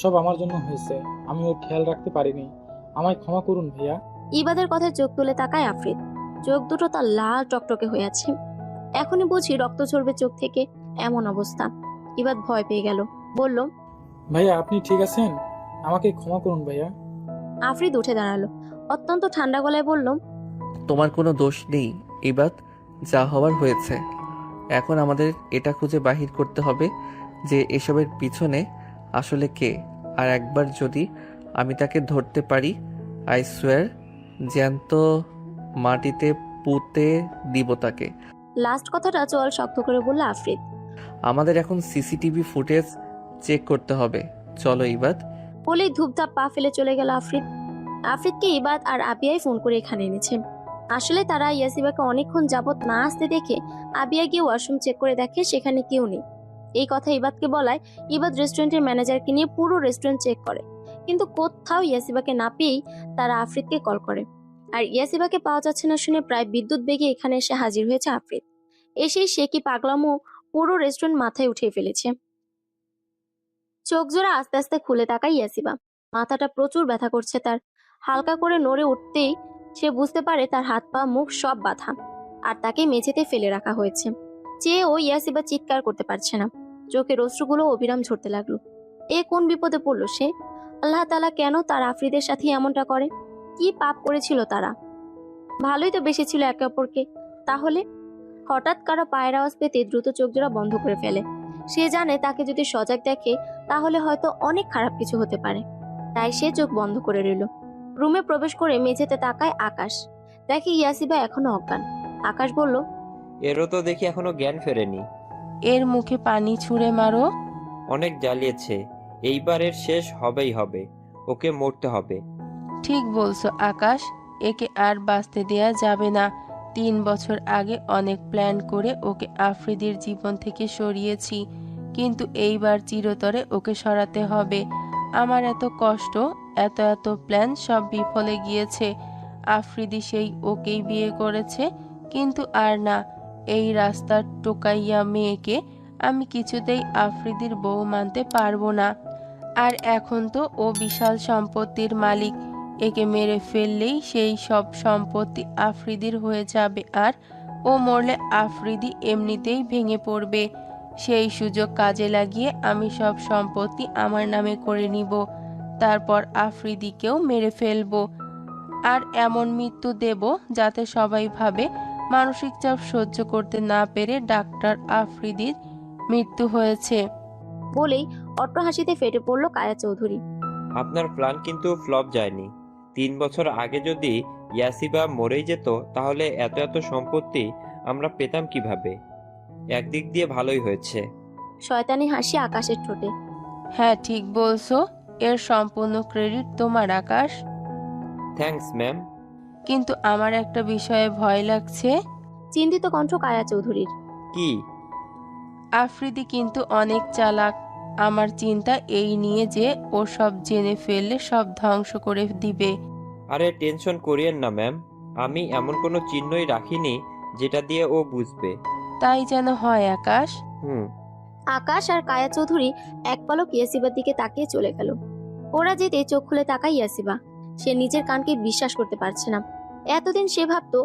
S6: সব আমার জন্য হয়েছে। আমি ওর খেয়াল রাখতে পারিনি, আমায় ক্ষমা করুন ভাইয়া।
S1: ইবাদের কথায় চোখ তুলে তাকায় আফ্রিদ। চোখ দুটো তার লাল টকটকে হয়ে আছে। এখনই বুঝি রক্ত ঝরবে চোখ থেকে, এমন অবস্থা। ইবাদ ভয় পেয়ে গেল, বলল,
S6: ভাইয়া আপনি ঠিক আছেন? আমাকে ক্ষমা করুন ভাইয়া।
S1: আফ্রিদ উঠে দাঁড়ালো। অত্যন্ত ঠান্ডা গলায় বলল,
S2: তোমার কোনো দোষ নেই ইবাদ, যা হওয়ার হয়েছে। এখন আমাদের এটা খুঁজে বাহির করতে হবে যে এসবের পিছনে আসলে কে। আর একবার যদি আমি তাকে ধরতে পারি, আই সোয়ার জ্যান্ত মাটিতে পুঁতে দিব তাকে।
S1: লাস্ট কথাটা চল শক্ত করে বলল আফ্রিদ।
S2: আমাদের এখন সিসিটিভি ফুটেজ চেক করতে হবে, চলো ইবাদ।
S1: বলেই ধূপধাপ পা ফেলে চলে গেল আফ্রিদ। আফ্রিদকে ইবাদ আর আবিয়াই ফোন করে এখানে এনেছে। আসলে তারা ইয়াসিবাকে অনেকক্ষণ যাবত না আসতে দেখে আবিয়া গিয়ে ওয়াশরুম চেক করে দেখে সেখানে কেউ নেই। এই কথা ইবাদকে বলায় ইবাদ রেস্টুরেন্টের ম্যানেজারকে নিয়ে পুরো রেস্টুরেন্ট চেক করে, কিন্তু কোথাও ইয়াসিবাকে না পেয়েই তারা আফ্রিদকে কল করে। আর ইয়াসিবাকে পাওয়া যাচ্ছে না শুনে প্রায় বিদ্যুৎ বেগে এখানে এসে হাজির হয়েছে আফ্রিদ। এসেই সে কি পাগলামো পুরো রেস্টুরেন্ট মাথায় উঠিয়ে ফেলেছে। চোখ জোড়া আস্তে আস্তে খুলে তাকায় ইয়াসিবা। মাথাটা প্রচুর ব্যথা করছে তার। হালকা করে নড়ে উঠতেই সে বুঝতে পারে তার হাত পা মুখ সব বাঁধা, আর তাকে মেঝেতে ফেলে রাখা হয়েছে। চেয়ে ও ইয়াসিবা চিৎকার করতে পারছে না। চোখের অশ্রুগুলো অবিরাম ঝরতে লাগলো। এ কোন বিপদে পড়লো সে? আল্লাহ তাআলা কেন তার আফ্রিদের সাথে এমনটা করে? কি পাপ করেছিল তারা? ভালোই তো বেশি ছিল একে অপরকে। তাহলে হঠাৎ কারো পায়ের আওয়াজ পেতে দ্রুত চোখ জোড়া বন্ধ করে ফেলে। সে জানে তাকে যদি সজাগ দেখে তাহলে হয়তো অনেক খারাপ কিছু হতে পারে, তাই সে চোখ বন্ধ করে রইল। রুমে প্রবেশ করে মেঝেতে তাকায় আকাশ। দেখে ইয়াসিবা এখনো অজ্ঞান। আকাশ বলল,
S9: এরও তো দেখি এখনো জ্ঞান ফেরেনি।
S5: এর মুখে পানি ছুঁড়ে মারো।
S9: অনেক জ্বালিয়েছে, এইবার এর শেষ হবেই হবে। ওকে মরতে হবে।
S5: ঠিক বলছো আকাশ, একে আর বাঁচতে দেয়া যাবে না। 3 বছর আগে অনেক প্ল্যান করে ওকে আফ্রিদির জীবন থেকে সরিয়েছি, কিন্তু এইবার চিরতরে ওকে সরাতে হবে। আমার এত কষ্ট, এত প্ল্যান সব বিফলে গিয়েছে। আফ্রিদি সেই ওকেই বিয়ে করেছে, কিন্তু আর না, এই রাস্তার টোকাইয়া মেয়েকে আমি কিছুতেই আফ্রিদির বউ মানতে পারবো না। আর এখন তো ও বিশাল সম্পত্তির মালিক। একে মেরে ফেললেই সেই সব সম্পত্তি আফ্রিদির হয়ে যাবে, আর ও মরলে আফ্রিদি এমনিতেই ভেঙে পড়বে। সেই সুযোগ কাজে লাগিয়ে আমি সব সম্পত্তি আমার নামে করে নিব, তারপর আফ্রিদিকেও মেরে ফেলবো। আর এমন মৃত্যু দেব যাতে সবাই ভাবে মানসিক চাপ সহ্য করতে না পেরে ডাক্তার আফ্রিদির মৃত্যু হয়েছে।
S1: বলেই অট্টহাসিতে ফেটে পড়ল কায়া চৌধুরী।
S9: আপনার প্ল্যান কিন্তু ফ্লপ যায়নি। 3 বছর আগে যদি ইয়াসিবা মরেই যেত তাহলে এত এত সম্পত্তি আমরা পেতাম কিভাবে? একদিক দিয়ে ভালোই হয়েছে।
S1: শয়তানি হাসি আকাশের ঠোঁটে।
S5: হ্যাঁ, ঠিক বলছো। এর সম্পূর্ণ ক্রেডিট তোমার, আকাশ।
S9: Thanks ma'am.
S5: কিন্তু আমার একটা বিষয়ে ভয় লাগছে।
S1: চিন্তিত কণ্ঠ কায়া চৌধুরীর।
S9: কি?
S5: আফ্রিদি কিন্তু অনেক চালাক। আমার চিন্তা এই নিয়ে যে ও সব জেনে ফেললে সব ধ্বংস করে দিবে।
S9: আরে টেনশন করিয়েন না ম্যাম, আমি এমন কোনো চিহ্নই রাখিনি যেটা দিয়ে ও বুঝবে।
S5: তাই যেন হয়, আকাশ।
S1: আকাশ আর কায়া চৌধুরী এক পলক ইয়াসিবার দিকে তাকিয়ে চলে গেল। ওরা যেতে চোখ খুলে তাকায় ইয়াসিবা। সে নিজের কানকে বিশ্বাস করতে পারছে না। এতদিন সে ভাবতো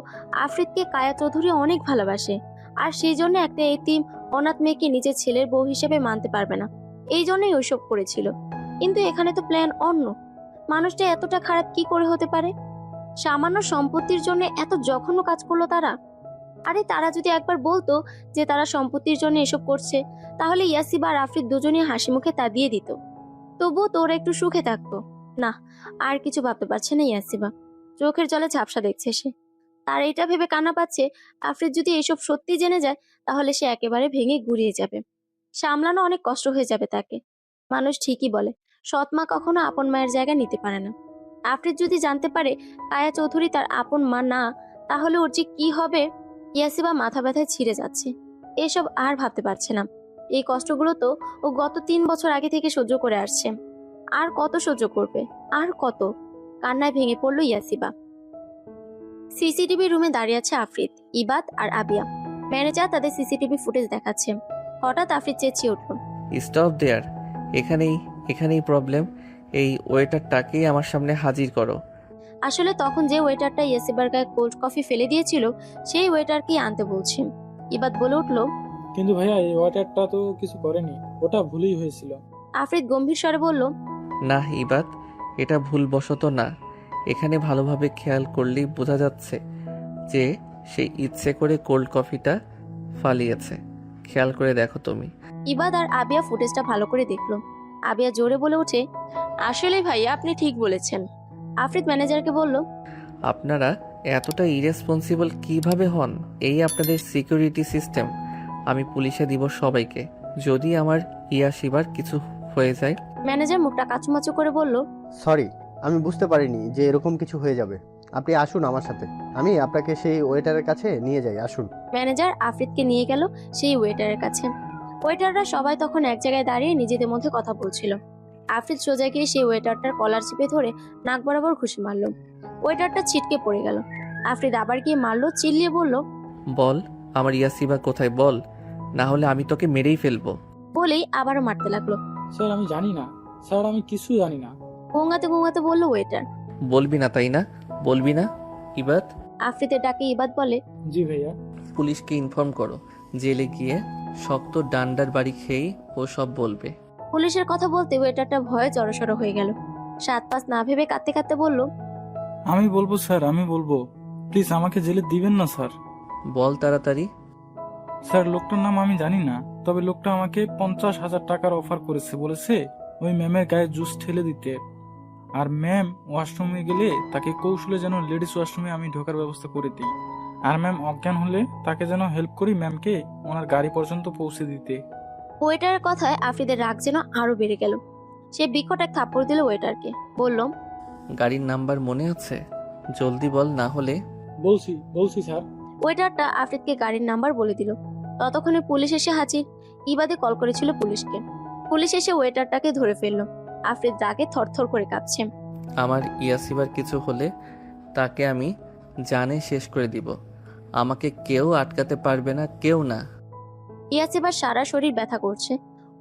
S1: আফ্রিদকে কায়া চৌধুরী অনেক ভালোবাসে, আর সেই জন্য একটা এতিম অনাথ মেয়েকে নিজের ছেলের বউ হিসেবে মানতে পারবে না, এই জন্যই ওইসব করেছিল। কিন্তু এখানে তো প্ল্যান অন্য। মানুষটা এতটা খারাপ কি করে হতে পারে? সামান্য সম্পত্তির জন্য এত জঘন্য কাজ করলো তারা। আরে তারা যদি একবার বলতো যে তারা সম্পত্তির জন্য এসব করছে, তাহলে ইয়াসিবা আর আফ্রিদ দুজনেই হাসি মুখে তা দিয়ে দিত, তবুও তোরা একটু সুখে থাকতো। না, আর কিছু ভাবতে পারছে না ইয়াসিবা। চোখের জলে ঝাপসা দেখছে সে। তার এটা ভেবে কান্না পাচ্ছে, আফ্রিদ যদি এসব সত্যি জেনে যায় তাহলে সে একেবারে ভেঙে গুড়িয়ে যাবে। সামলানো অনেক কষ্ট হয়ে যাবে তাকে। মানুষ ঠিকই বলে, সৎ মা কখনো আপন মায়ের জায়গা নিতে পারে না। আফ্রিদ যদি জানতে পারে কায়া চৌধুরী তার আপন মা না, তাহলে ওর যে কি হবে। ইয়াসিবা মাথা ব্যথায় ছিঁড়ে যাচ্ছে। এসব আর ভাবতে পারছে না। এই কষ্টগুলো তো ও গত 3 বছর আগে থেকে সহ্য করে আসছে। আর কত সহ্য করবে, আর কত? কান্নায় ভেঙে পড়ল ইয়াসিবা। সিসিটিভি রুমে দাঁড়িয়ে আছে আফ্রিদ, ইবাদ আর আবিয়া। ম্যানেজার তাদের সিসিটিভি ফুটেজ দেখাচ্ছে। হঠাৎ আফ্রিদ চেঁচিয়ে উঠল,
S2: স্টপ দেয়ার। এখানেই প্রবলেম। এই ওয়েটারটাকেই আমার সামনে হাজির করো।
S1: আসলে তখন যে ওয়েটারটা ইয়াসিবার গায়ে কোল্ড কফি ফেলে দিয়েছিল সেই ওয়েটারকেই আনতে বলছে। ইবাদ বলে উঠল,
S6: কিন্তু ভাইয়া এই ওয়াটারটা তো কিছু করেনি, ওটা ভুলই হয়েছিল।
S1: আফ্রিদ গম্ভীর স্বরে বলল,
S2: না ইবাদ, এটা ভুলবশত না। এখানে ভালোভাবে খেয়াল করলেই বোঝা যাচ্ছে যে সে ইচ্ছে করে কোল্ড কফিটা ফালিয়েছে। খেয়াল করে দেখো তুমি।
S1: ইবাদ আর আবিয়া ফুটেজটা ভালো করে দেখলো। আবিয়া জোরে বলে ওঠে, আসলে ভাইয়া আপনি ঠিক বলেছেন। আফ্রিদ ম্যানেজারকে বলল,
S2: আপনারা এতটা ইরেসপন্সিবল কিভাবে হন? এই আপনাদের সিকিউরিটি সিস্টেম। আমি পুলিশে দিব সবাইকে যদি আমার ইয়াসিবার কিছু হয়ে যায়।
S1: ম্যানেজার মুখটা কাচুমাচু করে বলল,
S7: সরি, আমি বুঝতে পারিনি যে এরকম কিছু হয়ে যাবে। আপনি আসুন আমার সাথে, আমি আপনাকে সেই ওয়েটারের কাছে নিয়ে যাই, আসুন।
S1: ম্যানেজার আফ্রিদকে নিয়ে গেল সেই ওয়েটারের কাছে। ওয়েটাররা সবাই তখন এক জায়গায় দাঁড়িয়ে নিজেদের মধ্যে কথা বলছিল। আফ্রিদ সোজা গিয়ে সেই ওয়েটারটার কলার চেপে ধরে নাক বরাবর ঘুষি মারল। ওয়েটারটা ছিটকে পড়ে গেল। আফ্রিদ আবার গিয়ে মারলো, চিল্লিয়ে বলল,
S2: বল আমার ইয়াসিবা কোথায়, বল, না হলে আমি তোকে মেরেই ফেলবো।
S1: বলেই আবারও মারতে লাগলো।
S6: স্যার আমি জানি না, স্যার আমি কিছু জানি না।
S1: গোঙাতে গোঙাতে বলল ওয়েটার।
S2: বলবি না তাই না? বলবি না ইবাদ?
S1: আফ্রিদের ডাকে ইবাদ বলে,
S6: জি ভাইয়া।
S2: পুলিশকে ইনফর্ম করো। জেলে গিয়ে শক্ত ডান্ডার বাড়ি খেয়েই ও সব বলবে।
S1: পুলিশের কথা বলতে ওয়েটারটা ভয়ে জড়সড় হয়ে গেল। 7-5 না ভেবে কাঁদতে কাঁদতে বলল,
S6: আমি বলবো স্যার, আমি বলবো। প্লিজ আমাকে জেলে দিবেন না স্যার।
S2: বল তাড়াতাড়ি।
S6: স্যার লোকটার নাম আমি জানি না, তবে লোকটা আমাকে 50,000 টাকার অফার করেছে। বলেছে ওই ম্যামের গায়ে জুস ঠেলে দিতে, আর ম্যাম ওয়াশরুমে গেলে তাকে কৌশলে যেন লেডিস ওয়াশরুমে আমি ঢোকার ব্যবস্থা করে দিই, আর ম্যাম অজ্ঞান হলে তাকে যেন হেল্প করি ম্যামকে ওনার গাড়ি পর্যন্ত পৌঁছে দিতে।
S1: ওয়েটারের কথায় আফ্রিদের রাগ যেন আরো বেড়ে গেল। সে বিকট এক থাপ্পড় দিল ওয়েটারকে, বলল,
S2: গাড়ির নাম্বার মনে আছে? জলদি বল, না হলে।
S6: বলছি স্যার।
S1: ওয়েটারটা আফ্রিদকে গাড়ির নাম্বার বলে দিল। ততক্ষণে পুলিশ এসে হাজির। ইবাদে কল করেছিল পুলিশকে। পুলিশ এসে ওয়েটারটাকে ধরে ফেললো। আফ্রিদ রাগে থরথর করে কাঁপছে।
S2: আমার ইয়াসিবার কিছু হলে তাকে আমি জানে শেষ করে দিব। আমাকে কেউ আটকাতে পারবে না, কেউ না।
S1: ইয়াসিবার সারা শরীর ব্যথা করছে।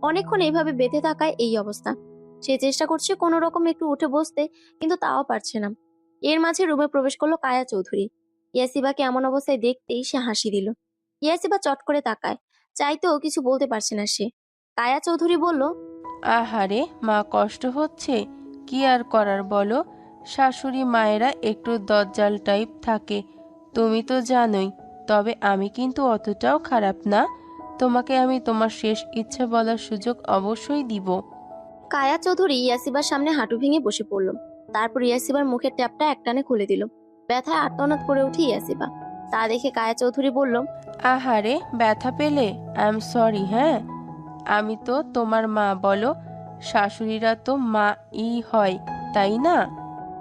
S1: অনেকক্ষণ এইভাবে বেঁধে থাকায় এই অবস্থা। সে চেষ্টা করছে কোনো রকম একটু উঠে বসতে, কিন্তু তাও পারছে না। এর মাঝে রুমে প্রবেশ করলো কায়া চৌধুরী। ইয়াসিবাকে এমন অবস্থায় দেখতেই সে হাসি দিল। ইয়াসিবা চট করে তাকায়, চাইতেও কিছু বলতে পারছে না সে। কায়া চৌধুরী বলল,
S5: আহারে মা, কষ্ট হচ্ছে? কি আর করার বলো, শাশুড়ি মায়েরা একটু দজ্জাল টাইপ থাকে, তুমি তো জানোই। তবে আমি কিন্তু অতটাও খারাপ না, তোমাকে আমি তোমার শেষ ইচ্ছা বলার সুযোগ অবশ্যই দিব।
S1: কায়া চৌধুরী ইয়াসিবার সামনে হাঁটু ভেঙে বসে পড়ল। তারপর ইয়াসিবার মুখের ট্যাপটা একটানে খুলে দিল। ব্যথায় আর্তনাদ করে উঠে ইয়াসিবা। তা দেখে কায়া চৌধুরী বলল,
S5: আহারে, ব্যথা পেলে? I am sorry. হ্যাঁ, আমি তো তোমার মা, বলো। শাশুড়িরা তো মা ই হয়, তাই না?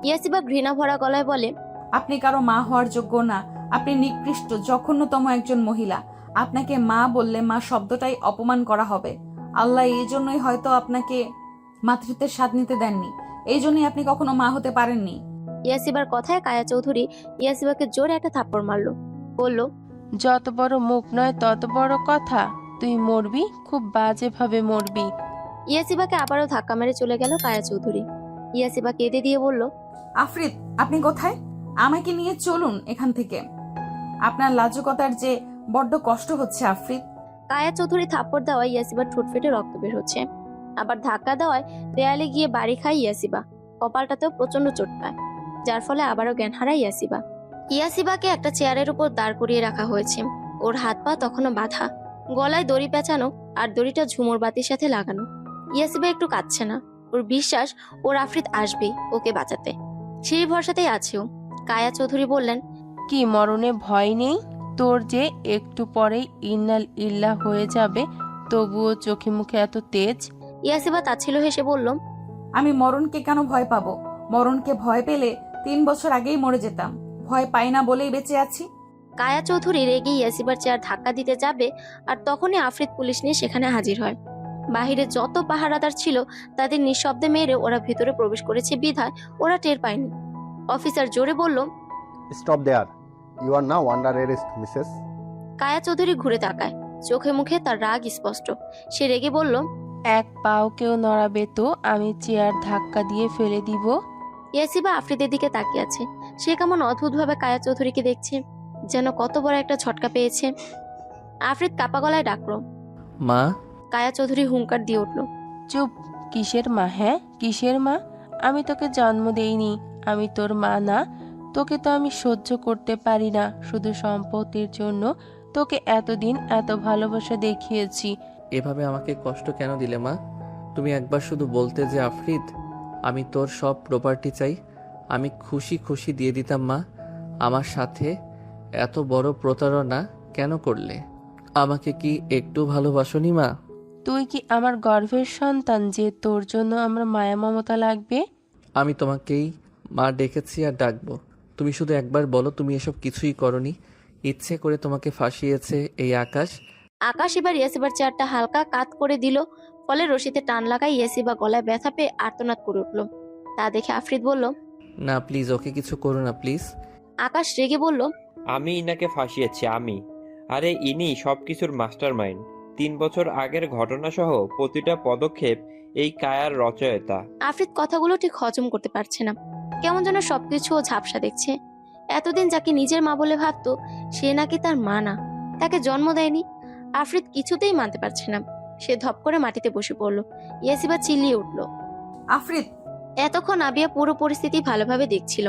S1: ইয়াসিবা ঘৃণা ভরা গলায় বলে,
S3: আপনি কারো মা হওয়ার যোগ্য না। আপনি নিকৃষ্ট জঘন্যতম একজন মহিলা। আপনাকে মা বললে মা শব্দটাই অপমান করা হবে। আল্লাহ এই জন্যই হয়তো আপনাকে মাতৃত্বের স্বাদ নিতে দেননি, এই জন্যই আপনি কখনো মা হতে পারেননি।
S1: ইয়াসিবার কথায় কায়া চৌধুরী ইয়াসিবাকে জোরে একটা থাপ্পড় মারলো। বলল,
S5: যত বড় মুখ নয় তত বড় কথা। তুই মরবি, খুব বাজেভাবে মরবি।
S1: ইয়াসিবাকে আবারও ধাক্কা মেরে চলে গেল কায়া চৌধুরী। ইয়াসিবা কেঁদে দিয়ে বলল,
S3: আফরিদ, আপনি কোথায়? আমাকে নিয়ে চলুন এখান থেকে। আপনার লাজুকতার যে বড্ড কষ্ট হচ্ছে আফরিদ।
S1: কায়া চৌধুরী থাপ্পড় দেওয়ায় ইয়াসিবার ঠোঁট ফেটে রক্ত বের হচ্ছে। আবার ধাক্কা দেওয়ায় দেয়ালে গিয়ে বাড়ি খায় ইয়াসিবা। কপালটাতেও প্রচন্ড চোট পায়, যার ফলে আবারও জ্ঞান হারায় ইয়াসিবা। ইয়াসিবাকে একটা চেয়ারের উপর দাঁড় করিয়ে রাখা হয়েছে। ওর হাত পা তখনও বাঁধা, গলায় দড়ি পেঁচানো, আর দড়িটা ঝুমুর বাতির সাথে লাগানো। ইয়াসিবা একটু কাঁদছে না। ওর বিশ্বাস ওর আফরিদ আসবেই ওকে বাঁচাতে। সেই ভরসাতেই আছেও। কায়া চৌধুরী বললেন,
S5: কি মরণে ভয় নেই তোর? যে একটু পরেই ইন্নাল ইল্লাহ হয়ে যাবে, তবুও চোখে মুখে এত তেজ।
S1: ইয়াসিবা তাচ্ছিল হেসে বলল,
S3: আমি মরণকে কেন ভয় পাবো? মরণকে ভয় পেলে 3 বছর আগেই মরে যেতাম। ভয় পাই না বলেই বেঁচে আছি।
S1: কায়া চৌধুরী রেগে ইয়াসিবার চেয়ার ধাক্কা দিতে যাবে, আর তখনই আফরিদ পুলিশ নিয়ে সেখানে হাজির হয়। বাহিরে যত পাহারাদার ছিল তাদের নিঃশব্দে মেরে ওরা ভিতরে প্রবেশ করেছে বিধায় ওরা টের পায়নি। অফিসার জোরে বলল,
S7: stop there, you are now under arrest Mrs.
S1: Kaya Chowdhury ঘুরে তাকায়, চোখে মুখে তার রাগ স্পষ্ট। সে রেগে বলল,
S5: এক পাও কেউ নড়াবে তো আমি চেয়ার ধাক্কা দিয়ে ফেলে দিব।
S1: ইয়াসিবা আফরিদের দিকে তাকিয়ে আছে। সে কেমন অদ্ভুতভাবে কায়া চৌধুরীকে দেখছে, যেন কত বড় একটা ঝটকা পেয়েছে। আফরিদ কাপা গলায় ডাকলো,
S2: মা।
S1: কায়া চৌধুরী হুঙ্কার দিয়ে উঠল,
S5: চুপ। কিসের মা? হ্যাঁ, কিসের মা? আমি তোকে জন্ম দেইনি, আমি তোর মা না। তোকে তো আমি সহ্য করতে পারি না, শুধু সম্পত্তির জন্য তোকে এতদিন এত ভালোবাসা দেখিয়েছি।
S2: এভাবে আমাকে কষ্ট কেন দিলে মা? তুমি একবার শুধু বলতে যে আফরিদ, আমি তোর সব প্রপার্টি চাই, আমি খুশি খুশি দিয়ে দিতাম মা। আমার সাথে এত বড় প্রতারণা কেন করলে? আমাকে কি একটু ভালোবাসনি মা?
S5: তুই কি আমার গর্ভের সন্তান যে তোর জন্য আমার মায়া মমতা লাগবে?
S2: আমি তোমাকেই মা ডেকেছি আর ডাকবো। তুমি শুধু একবার বলো তুমি এসব কিছুই করনি, ইচ্ছে করে তোমাকে ফাঁসিয়েছে এই আকাশ।
S1: আকাশ এবার ইয়াসিবার চেয়ারটা হালকা কাত করে দিল, ফলে রশিতে টান লাগায় ইয়াসিবা গলায় ব্যথা পেয়ে আর্তনাদ করে উঠল। তা দেখে আফরিদ বলল,
S2: না প্লিজ, ওকে কিছু করো না প্লিজ।
S1: আকাশ রেগে বলল,
S9: আমি ইনাকে ফাঁসিয়েছি আমি। আরে ইনি সবকিছুর মাস্টার মাইন্ড। 3 বছর আগের ঘটনা সহ প্রতিটা পদক্ষেপ এই কায়ার রচয়িতা।
S1: আফরিদ কথাগুলো ঠিক হজম করতে পারছে না। কেমন যেন সবকিছু ও ঝাপসা দেখছে। এতদিন যাকে নিজের মা বলে ভাবতো, সে নাকি তার মা না, তাকে জন্ম দেয়নি। আফরিদ কিছুতেই মানতে পারছে না। সে ধপ করে মাটিতে বসে পড়ল। ইয়াসিবা চিল্লিয়ে উঠল।
S3: আফরিদ!
S1: এতক্ষণ আবিয়া পুরো পরিস্থিতি ভালোভাবে দেখছিল।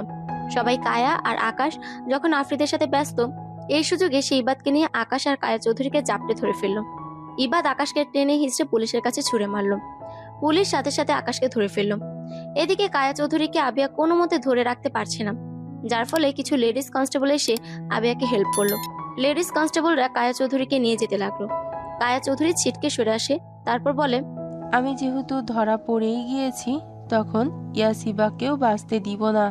S1: সবাই কায়া আর আকাশ যখন আফরিদের সাথে ব্যস্ত, এই সুযোগে সে ইবাদকে নিয়ে আকাশ আর কায়া চৌধুরীকে জাপটে ধরে ফেলল। ইবাদ আকাশকে টেনে হিঁচড়ে পুলিশের কাছে ছুড়ে মারল। পুলিশ সাথে সাথে আকাশকে ধরে ফেলল। এদিকে কায়া চৌধুরীকে আবিয়া কোনো মতে ধরে রাখতে পারছে না, যার ফলে কিছু লেডিস কনস্টেবল এসে আবিয়াকে হেল্প করলো। লেডিস কনস্টেবলরা কায়া চৌধুরীকে নিয়ে যেতে লাগলো। কায়া চৌধুরী ছিটকে সরে আসে, তারপর বলে,
S5: আমি যেহেতু ধরা পড়েই গিয়েছি, তখন ইয়াসিবাকেও বাঁচতে দিব না।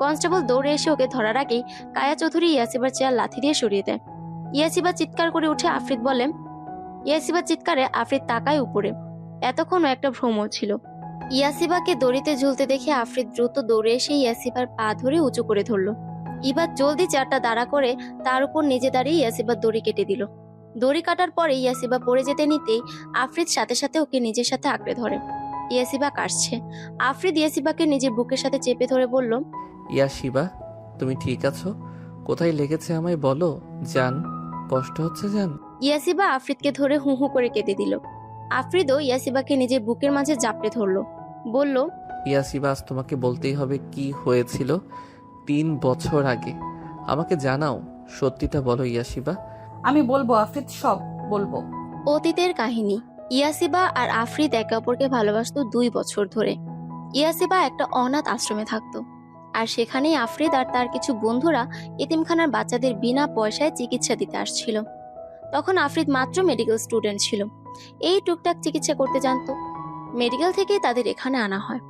S1: কনস্টেবল দৌড়ে এসে ওকে ধরার আগেই কায়া চৌধুরী ইয়াসিবার চেয়ার লাথি দিয়ে সরিয়ে দেয়। ইয়াসিবা চিৎকার করে উঠে আফরিদ বলে, ইয়াসিবার চিৎকারে আফরিদ তাকায় উপরে। এতক্ষণও একটা ভ্রম ছিল। ইয়াসিবাকে দড়িতে ঝুলতে দেখে আফরিদ দ্রুত দৌড়ে এসে ইয়াসিবার পা ধরে উঁচু করে ধরল। ইবাদ জলদি চেয়ারটা দাঁড়া করে তার উপর নিজে দাঁড়িয়ে ইয়াসিবার দড়ি কেটে দিল। দড়ি কাটার পরে ইয়াসিবা পড়ে যেতে নিতেই আফরিদ সাথে সাথে ওকে নিজের সাথে আঁকড়ে ধরে। ইয়াসিবা কাশছে। আফরিদ ইয়াসিবাকে নিজের বুকের সাথে চেপে ধরে বলল,
S2: ইয়াশিবা, তুমি ঠিক আছো? কোথায় লেগেছে আমায় বলো। জান, কষ্ট হচ্ছে জান?
S1: ইয়াসিবা আফরিদকে ধরে হু হু করে কেঁদে দিল। আফরিদও ইয়াসিবাকে নিজের বুকের মাঝে জাপটে ধরলো, বলল,
S2: ইয়াশিবা, আজ তোমাকে বলতেই হবে কি হয়েছিল 3 বছর আগে। আমাকে জানাও, সত্যিটা বলো ইয়াশিবা।
S3: আমি বলবো আফরিদ, সব বলবো।
S1: অতীতের কাহিনী। ইয়াসিবা আর আফরিদ একে অপরকে ভালোবাসতো 2 বছর ধরে। ইয়াসিবা একটা অনাথ আশ্রমে থাকতো, আর সেখানেই আফরিদ আর তার কিছু বন্ধুরা এতিমখানার বাচ্চাদের বিনা পয়সায় চিকিৎসা দিতে আসছিল। তখন আফরিদ মাত্র মেডিকেল স্টুডেন্ট ছিল, এই টুকটাক চিকিৎসা করতে জানতো। মেডিকেল থেকেই তাদের এখানে আনা হয়,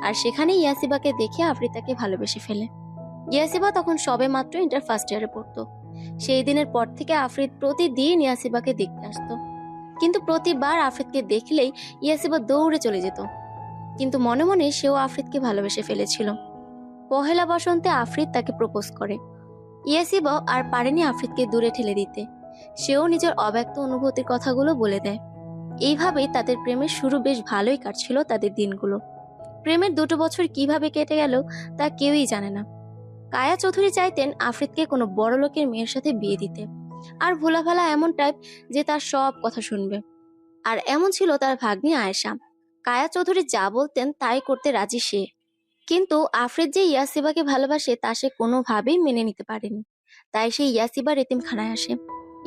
S1: আর সেখানে ইয়াসিবাকে দেখে আফরিদ তাকে ভালোবেসে ফেলে। ইয়াসিবা তখন সবে মাত্র ইন্টার ফার্স্ট ইয়ারে পড়তো। সেই দিনের পর থেকে আফরিদ প্রতিদিন ইয়াসিবাকে দেখতে আসতো, কিন্তু প্রতিবার আফরিদকে দেখলেই ইয়াসিবা দৌড়ে চলে যেত। কিন্তু মনে মনে সেও আফরিদকে ভালোবেসে ফেলেছিল। পহেলা বসন্তে আফরিদ তাকে প্রপোজ করে। ইয়াসিবা আর পারেনি আফরিদকে দূরে ঠেলে দিতে, সেও নিজের অব্যক্ত অনুভূতির কথাগুলো বলে দেয়। এইভাবেই তাদের প্রেমের শুরু বেশ ভালোই কাটছিল তাদের দিনগুলো। প্রেমের 2 বছর কিভাবে কেটে গেল তা কেউই জানে না। কায়া চৌধুরী চাইতেন আফরিদকে কোনো বড় লোকের মেয়ের সাথে বিয়ে দিতে, আর ভোলাভালা এমন টাইপ যে তার সব কথা শুনবে। আর এমন ছিল তার ভাগ্নি আয়েশা। কায়া চৌধুরী যা বলতেন তাই করতে রাজি সে। কিন্তু আফরিদ যে ইয়াসিবাকে ভালোবাসে তা সে কোনোভাবেই মেনে নিতে পারেনি। তাই সে ইয়াসিবার এতিমখানায় আসে।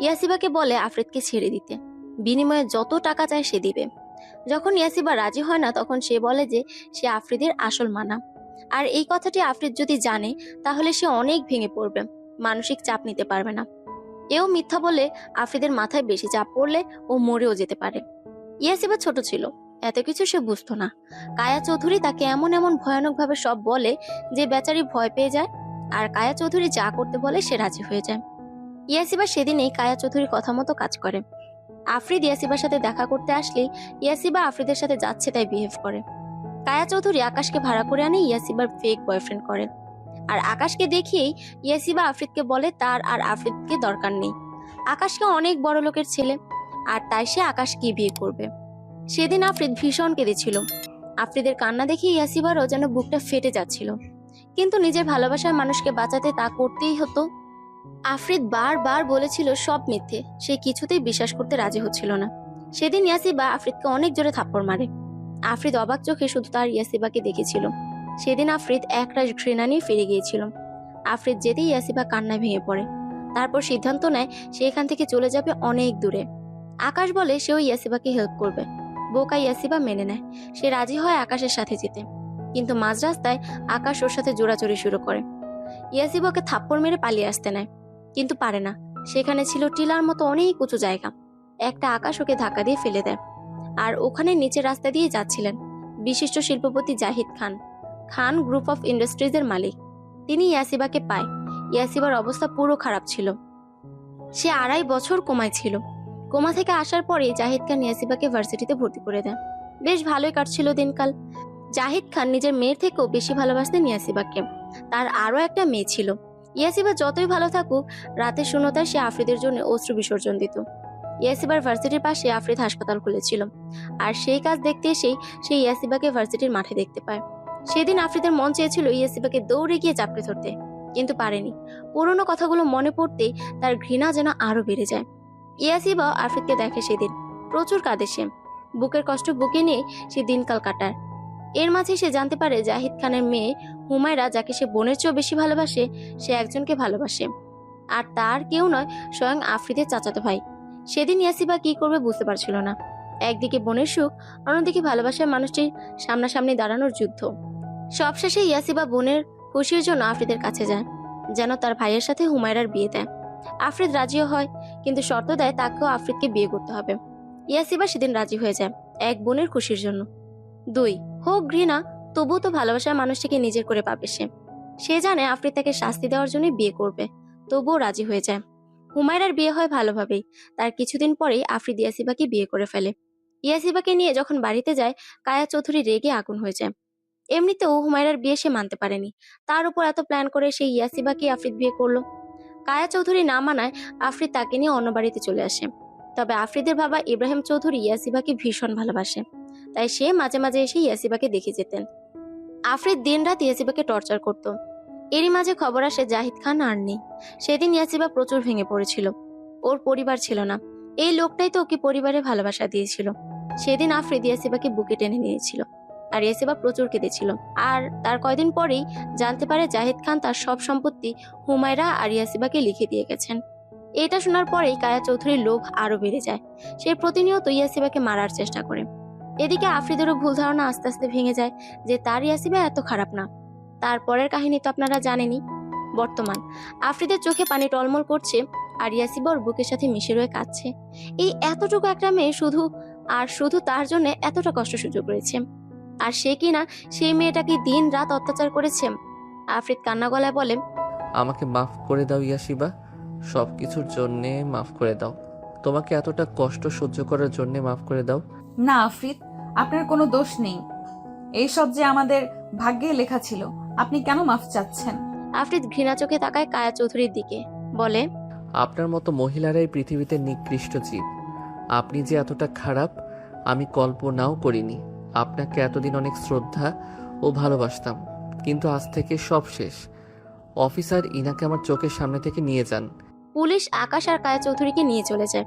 S1: ইয়াসিবাকে বলে আফরিদকে ছেড়ে দিতে, বিনিময়ে যত টাকা চায় সে দিবে। যখন ইয়াসিবা রাজি হয় না, তখন সে বলে যে সে আফরিদের আসল মানা। আর এই কথাটি আফরিদ যদি জানে তাহলে সে অনেক ভেঙে পড়বে, মানসিক চাপ নিতে পারবে না। এও মিথ্যা বলে আফরিদের মাথায় বেশি চাপ পড়লে ও মরেও যেতে পারে। ইয়াসিবা ছোট ছিল, এত কিছু সে বুঝতো না। কায়া চৌধুরী তাকে এমন এমন ভয়ানক ভাবে সব বলে যে বেচারি ভয় পেয়ে যায়, আর কায়া চৌধুরী যা করতে বলে সে রাজি হয়ে যায়। ইয়াসিবা সেদিনেই কায়া চৌধুরীর কথা মতো কাজ করে। আফরিদ ইয়াসিবার সাথে দেখা করতে আসলেই ইয়াসিবা আফরিদের সাথে যাচ্ছে তাই বিহেভ করে। কায়া চৌধুরী আকাশকে ভাড়া করে আনে ইয়াসিবার ফেক বয়ফ্রেন্ড করে, আর আকাশকে দেখিয়েই ইয়াসিবা আফরিদকে বলে তার আর আফরিদকে দরকার নেই। আকাশকে অনেক বড় লোকের ছেলে, আর তাই সে আকাশকে বিয়ে করবে। সেদিন আফরিদ ভীষণ কেঁদেছিল। আফরিদের কান্না দেখে ইয়াসিবারও যেন বুকটা ফেটে যাচ্ছিল, কিন্তু নিজের ভালোবাসার মানুষকে বাঁচাতে তা করতেই হতো। আফরিদ বারবার বলেছিল সব মিথ্যে, সে কিছুতেই বিশ্বাস করতে রাজি হচ্ছিল না। সেদিন ইয়াসিবা আফরিদকে অনেক জোরে থাপ্পড় মারে। আফরিদ অবাক চোখে শুধু তার ইয়াসিবাকে দেখেছিল। সেদিন আফরিদ একরাশ ঘৃণা নিয়ে ফিরে গিয়েছিল। আফরিদ যেতেই ইয়াসিবা কান্নায় ভেঙে পড়ে। তারপর সিদ্ধান্ত নেয় সে এখান থেকে চলে যাবে অনেক দূরে। আকাশ বলে সেও ইয়াসিবাকে হেল্প করবে। বোকা ইয়াসিবা মেনে নেয়, সে রাজি হয় আকাশের সাথে যেতে। কিন্তু মাঝ রাস্তায় আকাশ ওর সাথে জোড়াচড়ি শুরু করে। ইয়াসিবাকে থাপ্পড় মেরে পালিয়ে আসতে নেয়, কিন্তু পারে না। সেখানে ছিল টিলার মতো অনেক উঁচু জায়গা। একটা আকাশ ওকে ধাক্কা দিয়ে ফেলে দেয়, আর ওখানে নিচের রাস্তা দিয়ে যাচ্ছিলেন বিশিষ্ট শিল্পপতি জাহিদ খান। খান গ্রুপ অফ ইন্ডাস্ট্রিজের মালিক। তিনি ইয়াসিবাকে পায়। ইয়াসিবার অবস্থা পুরো খারাপ ছিল, সে 2.5 বছর কোমায় ছিল। কোমা থেকে আসার পরে জাহিদ খান ইয়াসিবাকে ভার্সিটিতে ভর্তি করে দেন। বেশ ভালোই কাটছিল দিনকাল। জাহিদ খান নিজের মেয়ের থেকেও বেশি ভালোবাসতেন ইয়াসিবাকে। তার আরো একটা মেয়ে ছিল। ইয়াসিবা যতই ভালো থাকুক, রাতের শূন্যতায় সে আফরিদের জন্য অশ্রু বিসর্জন দিত। ইয়াসিবার ভার্সিটির পাশে আফরিদ হাসপাতাল খুলেছিল, আর সেই কাজ দেখতে এসেই সে ইয়াসিবাকে ভার্সিটির মাঠে দেখতে পায়। সেদিন আফরিদের মন চেয়েছিল ইয়াসিবাকে দৌড়ে গিয়ে চাপড়ে ধরতে, কিন্তু পারেনি। পুরোনো কথাগুলো মনে পড়তেই তার ঘৃণা যেন আরো বেড়ে যায়। ইয়াসিবা আফরিদকে দেখে সেদিন, প্রচুর কাঁদে সে। বুকের কষ্ট বুকে নিয়ে সে দিনকাল কাটায়। এর মাঝে সে জানতে পারে জাহিদ খানের মেয়ে হুমায়রা, যাকে সে বোনের চেয়েও বেশি ভালোবাসে, সে একজনকে ভালোবাসে, আর তার কেউ নয়, স্বয়ং আফরিদের চাচাতো ভাই। সেদিন ইয়াসিবা কি করবে বুঝতে পারছিল না। একদিকে বোনের সুখ, অন্যদিকে ভালোবাসার মানুষটির সামনাসামনি দাঁড়ানোর যুদ্ধ। সবশেষে ইয়াসিবা বোনের খুশির জন্য আফরিদের কাছে যায়, যেন তার ভাইয়ের সাথে হুমায়রার বিয়ে দেয়। আফরিদ রাজিও হয়, কিন্তু শর্ত দেয় তাকেও আফরিদকে বিয়ে করতে হবে। ইয়াসিবা সেদিন রাজি হয়ে যায়, 1 বোনের খুশির জন্য। 2 হোক ঘৃণা, তবুও তো ভালোবাসার মানুষটিকে নিজের করে পাবে সে। সে জানে আফরিদ তাকে শাস্তি দেওয়ার জন্য বিয়ে করবে, তবুও রাজি হয়ে যায়। হুমায়রার বিয়ে হয় ভালোভাবেই। তার কিছুদিন পরেই আফরিদ ইয়াসিবাকে বিয়ে করে ফেলে। ইয়াসিবাকে নিয়ে যখন বাড়িতে যায়, কায়া চৌধুরী রেগে আগুন হয়ে যায়। এমনিতেও হুমায়রার বিয়ে সে মানতে পারেনি, তার উপর এত প্ল্যান করে সেই ইয়াসিবাকে আফরিদ বিয়ে করলো। কায়া চৌধুরী না মানায় আফরিদ তাকে নিয়ে অন্য বাড়িতে চলে আসে। তবে আফরিদের বাবা ইব্রাহিম চৌধুরী ইয়াসিবাকে ভীষণ ভালোবাসে। তাই সে মাঝে মাঝে এসে ইয়াসিবাকে দেখে যেতেন। আফরিদ দিনরাত ইয়াসিবাকে টর্চার করত। এরই মাঝে খবর আসে জাহিদ খান আর নেই। সেদিন ইয়াসিবা প্রচুর ভেঙে পড়েছিল। ওর পরিবার ছিল না, এই লোকটাই তো ওকে পরিবারে ভালোবাসা দিয়েছিল। সেদিন আফরিদ ইয়াসিবাকে বুকে টেনে নিয়েছিল, আর ইয়াসিবা প্রচুর কেঁদেছিল। আর তার কয়দিন পরেই জানতে পারে জাহিদ খান তার সব সম্পত্তি হুমায়রা আর ইয়াসিবাকে লিখে দিয়ে গেছেন। এটা শোনার পরেই কায়া চৌধুরীর লোভ আরো বেড়ে যায়। সে প্রতিনিয়ত ইয়াসিবাকে মারার চেষ্টা করে। এদিকে আফরিদেরও ভুল ধারণা আস্তে আস্তে ভেঙে যায় যে তার ইয়াসিবা এত খারাপ না। তারপরের কাহিনী তো আপনারা জানেনই। বর্তমান আফরিদের চোখে পানি টলমল করছে, আর ইয়াসিবা ওর বুকের সাথে মিশে রয়ে কাঁদছে। এই এতটুকু একটা মেয়ে শুধু তার জন্য এতটা কষ্ট সহ্য করেছে, আর সে কিনা সেই মেয়েটাকে দিন রাত অত্যাচার করেছে। আফরিদ কান্না গলায় বলে,
S2: আমাকে মাফ করে দাও ইয়াসিবা, সব কিছুর জন্যে মাফ করে দাও। তোমাকে এতটা কষ্ট সহ্য করার জন্যে মাফ করে দাও।
S3: না আফরিদ, আপনার কোনো দোষ নেই। এইসব যে আমাদের ভাগ্যে লেখা ছিল। আপনি কেন মাফ চাচ্ছেন?
S1: আফরিদ ঘৃণা চোখে তাকায় কায়া চৌধুরীর দিকে, বলে,
S2: আপনার মতো মহিলারাই পৃথিবীতে নিকৃষ্ট জীব। আপনি যে এতটা খারাপ আমি কল্পনাও করিনি। আপনাকে এতদিন অনেক শ্রদ্ধা ও ভালোবাসতাম, কিন্তু আজ থেকে সব শেষ। অফিসার ইনাকে আমার চোখের সামনে থেকে নিয়ে যান।
S1: পুলিশ আকাশ আর কায়া চৌধুরীকে নিয়ে চলে যায়।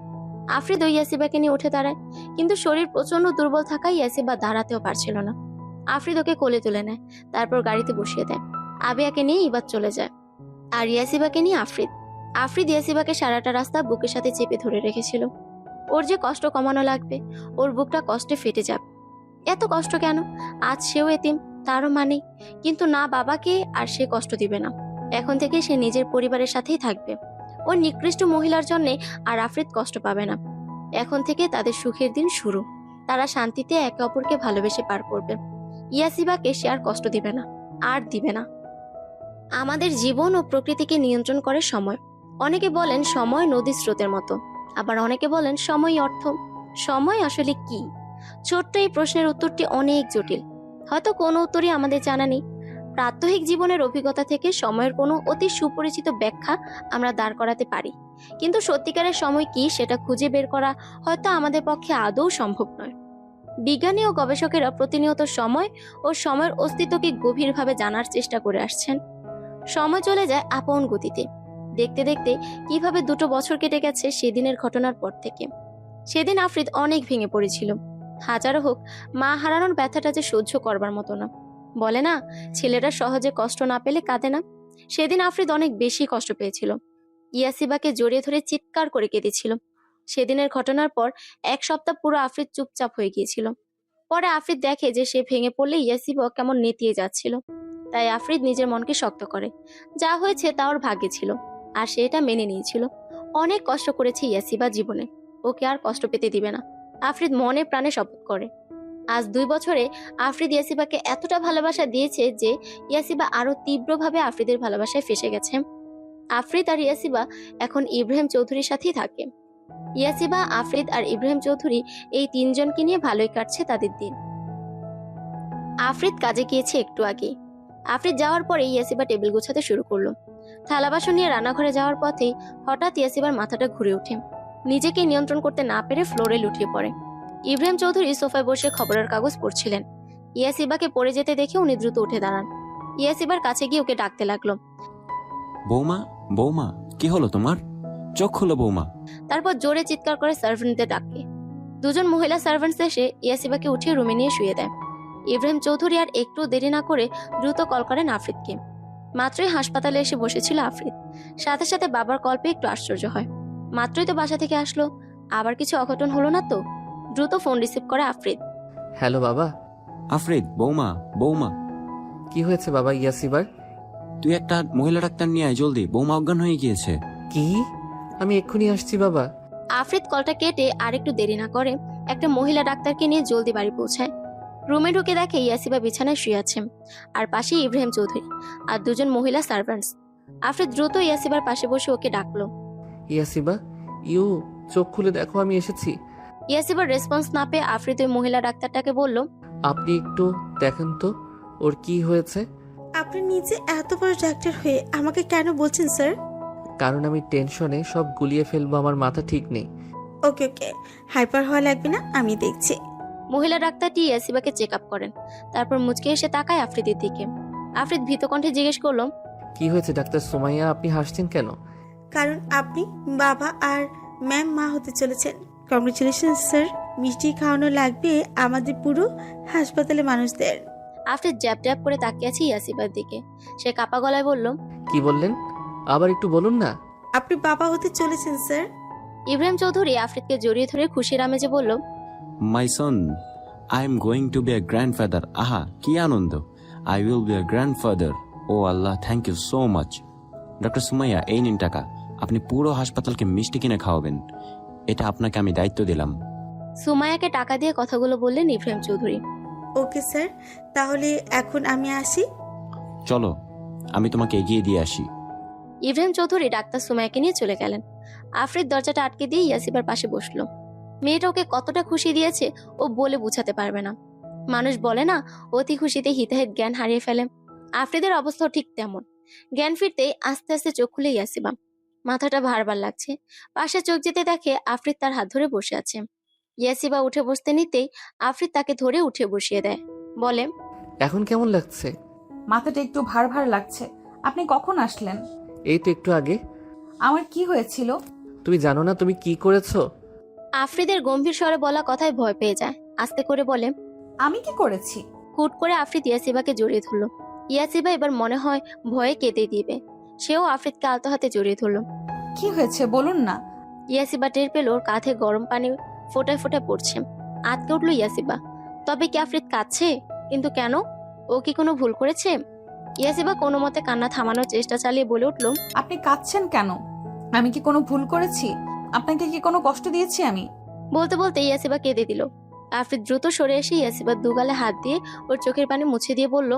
S1: আফরিদ ওই ইয়াসিবাকে নিয়ে উঠে দাঁড়ায়, কিন্তু শরীর প্রচন্ড দুর্বল থাকায় ইয়াসিবা দাঁড়াতেও পারছিল না। আফরিদ ওকে কোলে তুলে নেয়, তারপর গাড়িতে বসিয়ে দেয়। আবিয়াকে নিয়ে ইবাদ চলে যায়, আর ইয়াসিবাকে নিয়ে আফরিদ ইয়াসিবাকে সারাটা রাস্তা বুকের সাথে চেপে ধরে রেখেছিল। ওর যে কষ্ট কমানো লাগবে, ওর বুকটা কষ্টে ফেটে যাবে। এত কষ্ট কেন? আজ সেও এতিম, তারও মানে, কিন্তু না বাবাকে আর সে কষ্ট দিবে না। এখন থেকে সে নিজের পরিবারের সাথেই থাকবে। ওর নিকৃষ্ট মহিলার জন্যে আর আফরিদ কষ্ট পাবে না। এখন থেকে তাদের সুখের দিন শুরু। তারা শান্তিতে একে অপরকে ভালোবেসে পার করবে। ইয়াসিবাকে সে আর কষ্ট দিবে না, আর দিবে না। আমাদের জীবন ও প্রকৃতিকে নিয়ন্ত্রণ করে সময়। অনেকে বলেন সময় নদীর স্রোতের মতো, আবার অনেকে বলেন সময় অর্থ। সময় আসলে কি? ছোট্ট এই প্রশ্নের উত্তরটি অনেক জটিল। হয়তো কোনো উত্তরই আমাদের জানা নেই। প্রাত্যহিক জীবনের অভিজ্ঞতা থেকে সময়ের কোনো অতি সুপরিচিত ব্যাখ্যা আমরা দাঁড় করাতে পারি, কিন্তু সত্যিকারের সময় কি সেটা খুঁজে বের করা হয়তো আমাদের পক্ষে আদৌ সম্ভব নয়। বিজ্ঞানী ও গবেষকেরা প্রতিনিয়ত সময় ও সময়ের অস্তিত্বকে গভীরভাবে জানার চেষ্টা করে আসছেন। সময় চলে যায় আপন গতিতে। দেখতে দেখতে কিভাবে 2 বছর কেটে গেছে সেদিনের ঘটনার পর থেকে। সেদিন আফরিদ অনেক ভেঙে পড়েছিল। হাজারো হোক, মা হারানোর ব্যথাটা যে সহ্য করবার মতো না। বলে না, ছেলেরা সহজে কষ্ট না পেলে কাঁদে না। সেদিন আফরিদ অনেক বেশি কষ্ট পেয়েছিল। ইয়াসিবাকে জড়িয়ে ধরে চিৎকার করে কেঁদেছিল। সেদিনের ঘটনার পর 1 সপ্তাহ পুরো আফরিদ চুপচাপ হয়ে গিয়েছিল। পরে আফরিদ দেখে যে সে ভেঙে পড়লে ইয়াসিবা কেমন নেতিয়ে যাচ্ছিল। তাই আফরিদ নিজের মনকে শক্ত করে। যা হয়েছে তা ওর ভাগ্যে ছিল, আর সে এটা মেনে নিয়েছিল। অনেক কষ্ট করেছে ইয়াসিবা জীবনে, ওকে আর কষ্ট পেতে দিবে না। আফরিদ মনে প্রাণে শপথ করে। আজ 2 বছরে আফরিদ ইয়াসিবাকে এতটা ভালোবাসা দিয়েছে যে ইয়াসিবা আরো তীব্রভাবে আফরিদের ভালোবাসায় ফেসে গেছে। আফরিদ আর ইয়াসিবা এখন ইব্রাহিম চৌধুরীর সাথেই থাকে। ইয়াসিবা, আফরিদ আর ইব্রাহিম চৌধুরী এই 3 জনকে নিয়ে ভালোই কাটছে তাদের দিন। আফরিদ কাজে গিয়েছে একটু আগে। আফরিদ যাওয়ার পরে ইয়াসিবা টেবিল গুছাতে শুরু করলো। থালা বাসন নিয়ে রান্নাঘরে যাওয়ার পথেই হঠাৎ ইয়াসিবার মাথাটা ঘুরে ওঠে। নিজেকে নিয়ন্ত্রণ করতে না পেরে ফ্লোরে লুটিয়ে পড়ে। ইব্রাহিম চৌধুরী সোফায় বসে খবরের কাগজ পড়ছিলেন। ইয়াসিবাকে পড়ে যেতে দেখে উনি দ্রুত উঠে দাঁড়ান। ইয়াসিবার কাছে গিয়ে ওকে ডাকতে লাগলো,
S10: বৌমা, বৌমা, কি হলো তোমার? চোখ খুলো বৌমা।
S1: তারপর জোরে চিৎকার করে সার্ভেন্টদের ডাকে। 2 জন মহিলা সার্ভেন্টস এসে ইয়াসিবাকে উঠিয়ে রুমে নিয়ে শুয়ে দেয়। ইব্রাহিম চৌধুরী আর একটু দেরি না করে দ্রুত কল করেন আফরিদকে। মাত্রই হাসপাতালে এসে বসেছিল আফরিদ। সাথে সাথে বাবার কল পেয়ে একটু আশ্চর্য হয়। মাত্রই তো বাসা থেকে আসলো, আবার কিছু অঘটন হলো না তো? দ্রুত ফোন রিসিভ করে আফরিদ।
S2: হ্যালো বাবা।
S10: আফরিদ, বৌমা, বৌমা।
S2: কি হয়েছে বাবা ইয়াসিবার?
S10: তুই একটা মহিলা ডাক্তার নিয়ে আয় জলদি, বৌমা অজ্ঞান হয়ে গিয়েছে।
S2: কি? আমি এক্ষুনি আসছি বাবা।
S1: আফরিদ কলটা কেটে আর একটু দেরি না করে একটা মহিলা ডাক্তারকে নিয়ে জলদি বাড়ি পৌঁছায়। রুমে ঢুকে দেখে ইয়াসিবা বিছানায় শুয়ে আছে, আর পাশে ইব্রাহিম চৌধুরী আর 2 জন মহিলা সার্ভেন্টস। আফরিদ দ্রুত ইয়াসিবার পাশে বসে ওকে ডাকলো।
S2: ইয়াসিবা, চোখ খুলে দেখো, আমি এসেছি।
S1: ইয়াসিবার রেসপন্স না পেয়ে আফরিদ ওই মহিলা ডাক্তারটাকে বলল,
S2: আপনি একটু দেখেন তো ওর কি হয়েছে।
S11: আপনি নিজে এত বড় ডাক্তার হয়ে আমাকে কেন বলছেন স্যার?
S2: কারণ আমি টেনশনে সব গুলিয়ে ফেলবো, আমার মাথা ঠিক নেই।
S11: ওকে, হাইপার হওয়া লাগবে না, আমি দেখছি।
S1: মহিলা ডাক্তারটি ইয়াসিবাকে চেক আপ করেন। তারপর মুচকে এসে তাকায় আফ্রিদের দিকে। আফ্রিদ ভীত কণ্ঠে জিজ্ঞেস করলো,
S2: কি হয়েছে ডাক্তার সুমাইয়া, আপনি হাসছেন কেন?
S11: কারণ আপনি বাবা আর ম্যাম মা হতে চলেছেন। Congratulation sir. মিষ্টি খাওয়ানো লাগবে আমাদের পুরো হাসপাতালে মানুষদের।
S1: আফ্রিদ জ্যাপ জ্যাপ করে তাকিয়ে আছে ইয়াসিবার দিকে। সে কাপা গলায় বলল,
S2: কি বললেন? আবার একটু বলুন না।
S11: আপনি বাবা হতে চলেছেন স্যার।
S1: ইব্রাহিম চৌধুরী আফ্রিদকে জড়িয়ে ধরে খুশির আমেজে বলল,
S10: my son, I am going to be a grandfather. আহা, কি আনন্দ! I will be a grandfather. ও Allah, thank you so much. Doctor Sumaiya, এই নিন টাকা। আপনি পুরো হাসপাতালকে মিষ্টি কিনে খাওয়াবেন। এটা আপনাকে আমি দায়িত্ব দিলাম।
S1: সুমাইয়াকে টাকা দিয়ে কথাগুলো বললেন ইব্রাহিম চৌধুরী।
S11: ওকে স্যার, তাহলে এখন আমি আসি।
S10: চলো, আমি তোমাকে এগিয়ে দিয়ে আসি।
S1: ইব্রাহিম চৌধুরী ডাক্তার সুমাইয়াকে নিয়ে চলে গেলেন। আফ্রিদ দরজাটা আটকে দিয়ে ইয়াসিবার পাশে বসলো। মেয়েটা ওকে কতটা খুশি দিয়েছে ও বলে বুঝাতে পারবে না। মানুষ বলে না, অতি খুশিতে হিতাহিত জ্ঞান হারিয়ে ফেলে। আফ্রিদের অবস্থাও ঠিক তেমন। জ্ঞান ফিরতেই আস্তে আস্তে চোখ খুলে ইয়াসিবা। মাথাটা ভারবার লাগছে। পাশে চোখ যেতে দেখে আফ্রিদ তার হাত ধরে বসে আছে। ইয়াসিবা উঠে বসতে নিতেই আফ্রিদ তাকে ধরে উঠে বসিয়ে দেয়। বলে,
S2: এখন কেমন লাগছে?
S3: মাথাটা একটু ভার ভার লাগছে। আপনি কখন আসলেন?
S2: এই তো একটু আগে।
S3: আমার কি হয়েছিল?
S2: তুমি জানো না তুমি কি করেছো?
S1: আফ্রিদের গম্ভীর স্বরে বলা কথায় ভয় পেয়ে যায়। আস্তে করে বলে,
S3: আমি কি করেছি?
S1: হুট করে আফ্রিদ ইয়াসিবাকে জড়িয়ে ধরলো। ইয়াসিবা এবার মনে হয় ভয়ে কেঁদে দিবে। সেও আফ্রিদকে আলতো হাতে জড়িয়ে ধরলো।
S3: কি হয়েছে বলুন না।
S1: ইয়াসিবা টের পেল ওর কাঁধে গরম পানি ফোটায় ফোটায় পড়ছে। আটকে উঠলো ইয়াসিবা। তবে কি আফ্রিদ কাঁদছে? কিন্তু কেন? ও কি কোনো ভুল করেছে? ইয়াসিবা কোনো মতে কান্না থামানোর চেষ্টা চালিয়ে বলে উঠলো,
S3: আপনি কাঁদছেন কেন? আমি কি কোনো ভুল করেছি? আপনাকে কি কোনো কষ্ট দিয়েছি আমি?
S1: বলতে বলতে ইয়াসিবা কেঁদে দিল। আফ্রিদ দ্রুত সরে এসে ইয়াসিবার দুগালে হাত দিয়ে ওর চোখের পানি মুছে দিয়ে বলল,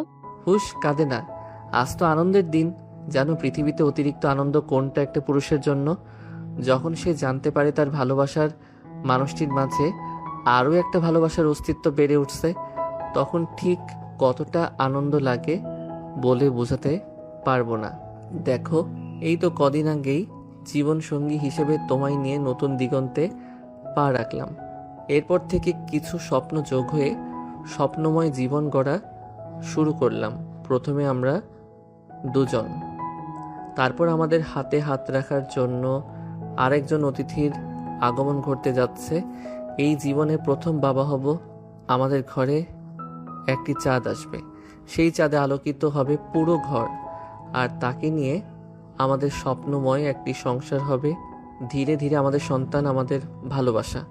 S2: হুশ, কাঁদে না। আজ তো আনন্দের দিন। জানো পৃথিবীতে অতিরিক্ত আনন্দ কোনটা একটা পুরুষের জন্য? যখন সে জানতে পারে তার ভালোবাসার মানুষটির মাঝে আরও একটা ভালোবাসার অস্তিত্ব বেড়ে উঠছে, তখন ঠিক কতটা আনন্দ লাগে বলে বোঝাতে পারবো না। দেখো, এই তো কদিন আগেই জীবন সঙ্গী হিসেবে তোমায় নিয়ে নতুন দিগন্তে পা রাখলাম। এরপর থেকে কিছু স্বপ্ন যোগ হয়ে স্বপ্নময় জীবন গড়া শুরু করলাম। প্রথমে আমরা দুজন, তারপর আমাদের হাতে হাত রাখার জন্য আরেকজন অতিথির আগমন ঘটতে যাচ্ছে। এই জীবনে প্রথম বাবা হব। আমাদের ঘরে একটি চাঁদ আসবে। সেই চাঁদে আলোকিত হবে পুরো ঘর, আর তাকে নিয়ে আমাদের স্বপ্নময় একটি সংসার হবে। ধীরে ধীরে আমাদের সন্তান, আমাদের ভালোবাসা।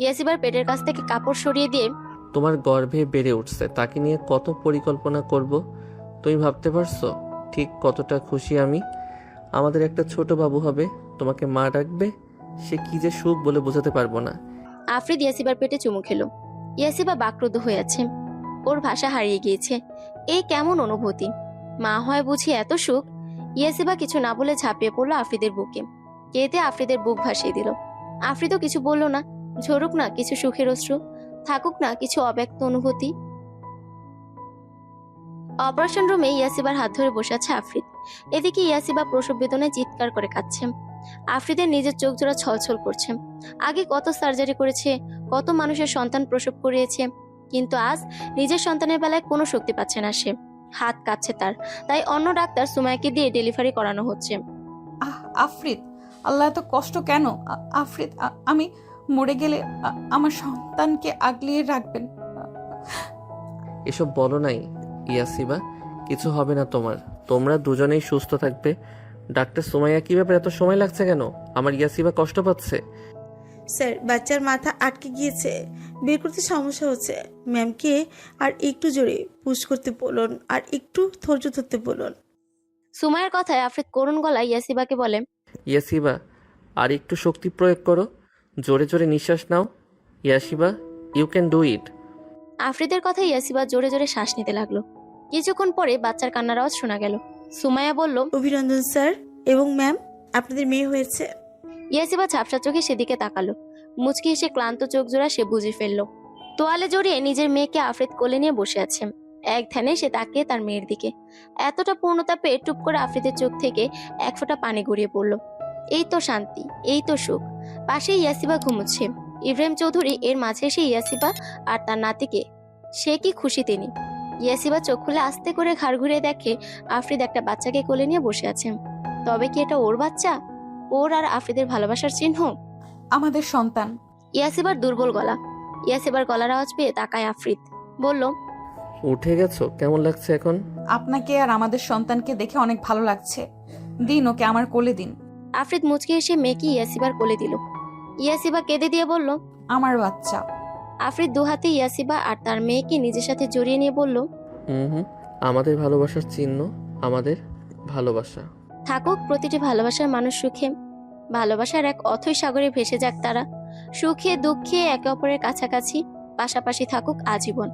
S1: ইয়াসিবার পেটের কাছ থেকে কাপড় সরিয়ে দিয়ে,
S2: তোমার গর্ভে বেড়ে উঠছে, তাকে নিয়ে কত পরিকল্পনা করব তুমি ভাবতে পারছো? ঠিক কতটা খুশি আমি। আমাদের একটা ছোট বাবু হবে, তোমাকে মা ডাকবে। সে কি যে সুখ বলে বোঝাতে পারবো না।
S1: আফ্রিদ ইয়াসিবার পেটে চুমু খেলো। ইয়াসিবা বাকরুদ্ধ হয়ে আছে। ওর ভাষা হারিয়ে গিয়েছে। এই কেমন অনুভূতি? মা হয় বুঝি এত সুখ? ইয়াসিবা কিছু না বলে ঝাঁপিয়ে পড়লো আফ্রিদের বুকে। কেঁদে আফ্রিদের বুক ভাসিয়ে দিল। আফ্রিদও কিছু বলল না। ঝরুক না কিছু সুখের অশ্রু, থাকুক না কিছু অব্যক্ত অনুভূতি। অপারেশন রুমে ইয়াসিবার হাত ধরে বসে আছে আফ্রিদ। এদিকে ইয়াসিবা প্রসব বেদনায় চিৎকার করে কাঁদছে। আফ্রিদের নিজের চোখ জোড়া ছলছল করছে। আগে কত সার্জারি করেছে, কত মানুষের সন্তান প্রসব করিয়েছে, কিন্তু আজ নিজের সন্তানের বেলায় কোনো শক্তি পাচ্ছে না সে। হাত কাঁপছে তার। তাই অন্য ডাক্তার সুমাইয়াকে দিয়ে ডেলিভারি করানো হচ্ছে।
S3: আফ্রিদ, আল্লাহ এত কষ্ট কেন? আফ্রিদ, আমি মরে গেলে আমার সন্তানকে আগলিয়ে রাখবেন।
S2: এসব বলো নাই ইয়াসিবা, কিছু হবে না তোমার। তোমরা দুজনেই সুস্থ থাকবে। ডাক্তার সুমাইয়া, কি ব্যাপার, এত সময় লাগছে কেন? আমার ইয়াসিবা কষ্ট পাচ্ছে।
S11: স্যার, বাচ্চার মাথা আটকে গিয়েছে, বের করতে সমস্যা হচ্ছে। ম্যামকে আর একটু জোরে পুশ করতে বলুন, আর একটু ধৈর্য ধরতে বলুন।
S1: সুমাইয়ার কথায় আফ্রিদ করুণ গলায় ইয়াসিবাকে বলে,
S2: ইয়াসিবা, আর একটু শক্তি প্রয়োগ করো, জোরে জোরে নিঃশ্বাস নাও। ইয়াসিবা, ইউ ক্যান ডু ইট।
S1: আফ্রিদের কথায় ইয়াসিবা জোরে জোরে শ্বাস নিতে লাগলো। কিছুক্ষণ পরে বাচ্চার কান্নার আওয়াজ শোনা গেল। সুমাইয়া বলল,
S11: অভিনন্দন স্যার এবং ম্যাম, আপনাদের মেয়ে হয়েছে।
S1: ইয়াসিবা ঝাপসা চোখে সেদিকে তাকালো। মুচকি এসে ক্লান্ত চোখ জোড়া সে বুঝে ফেললো। তোয়ালে জড়িয়ে নিজের মেয়েকে আফ্রিদ কোলে নিয়ে বসে আছে। এক ধ্যানে সে তাকিয়ে তার মেয়ের দিকে। এতটা পূর্ণতা পেয়ে টুপ করে আফ্রিদের চোখ থেকে এক ফোঁটা পানি গড়িয়ে পড়লো। এই তো শান্তি, এই তো সুখ। পাশে ইয়াসিবা ঘুমোচ্ছে। ইব্রাহিম চৌধুরী এর মাঝে এসে ইয়াসিবা আর তার নাতিকে, সে কি খুশি তিনি। ইয়াসিবা চোখ খুলে আস্তে করে ঘাড় ঘুরে দেখে আফ্রিদ একটা বাচ্চাকে কোলে নিয়ে বসে আছে। তবে কি এটা ওর বাচ্চা? ওর আর আফ্রিদের ভালোবাসার চিহ্ন?
S3: আমাদের সন্তান।
S1: ইয়াসিবার দুর্বল গলা। ইয়াসিবার গলার আওয়াজ পেয়ে তাকায় আফ্রিদ, বলল,
S2: উঠে গেছো? কেমন লাগছে এখন?
S3: আপনাকে আর আমাদের সন্তানকে দেখে অনেক ভালো লাগছে। দিন ওকে আমার কোলে দিন।
S1: আফ্রিদ মুচকে এসে মেয়েকে ইয়াসিবার কোলে দিল। ইয়াসিবা কেঁদে দিয়ে বলল,
S3: আমার বাচ্চা।
S1: আফ্রিদ দু হাতে ইয়াসিবা আর তার মেয়েকে নিজের সাথে জড়িয়ে নিয়ে বলল,
S2: হুম, আমাদের ভালোবাসার চিহ্ন, আমাদের ভালোবাসা।
S1: থাকুক প্রতিটি ভালোবাসার মানুষ সুখে। ভালোবাসার এক অথৈ সাগরে ভেসে যাক তারা। সুখে দুঃখে একে অপরের কাছাকাছি, পাশাপাশি থাকুক আজীবন।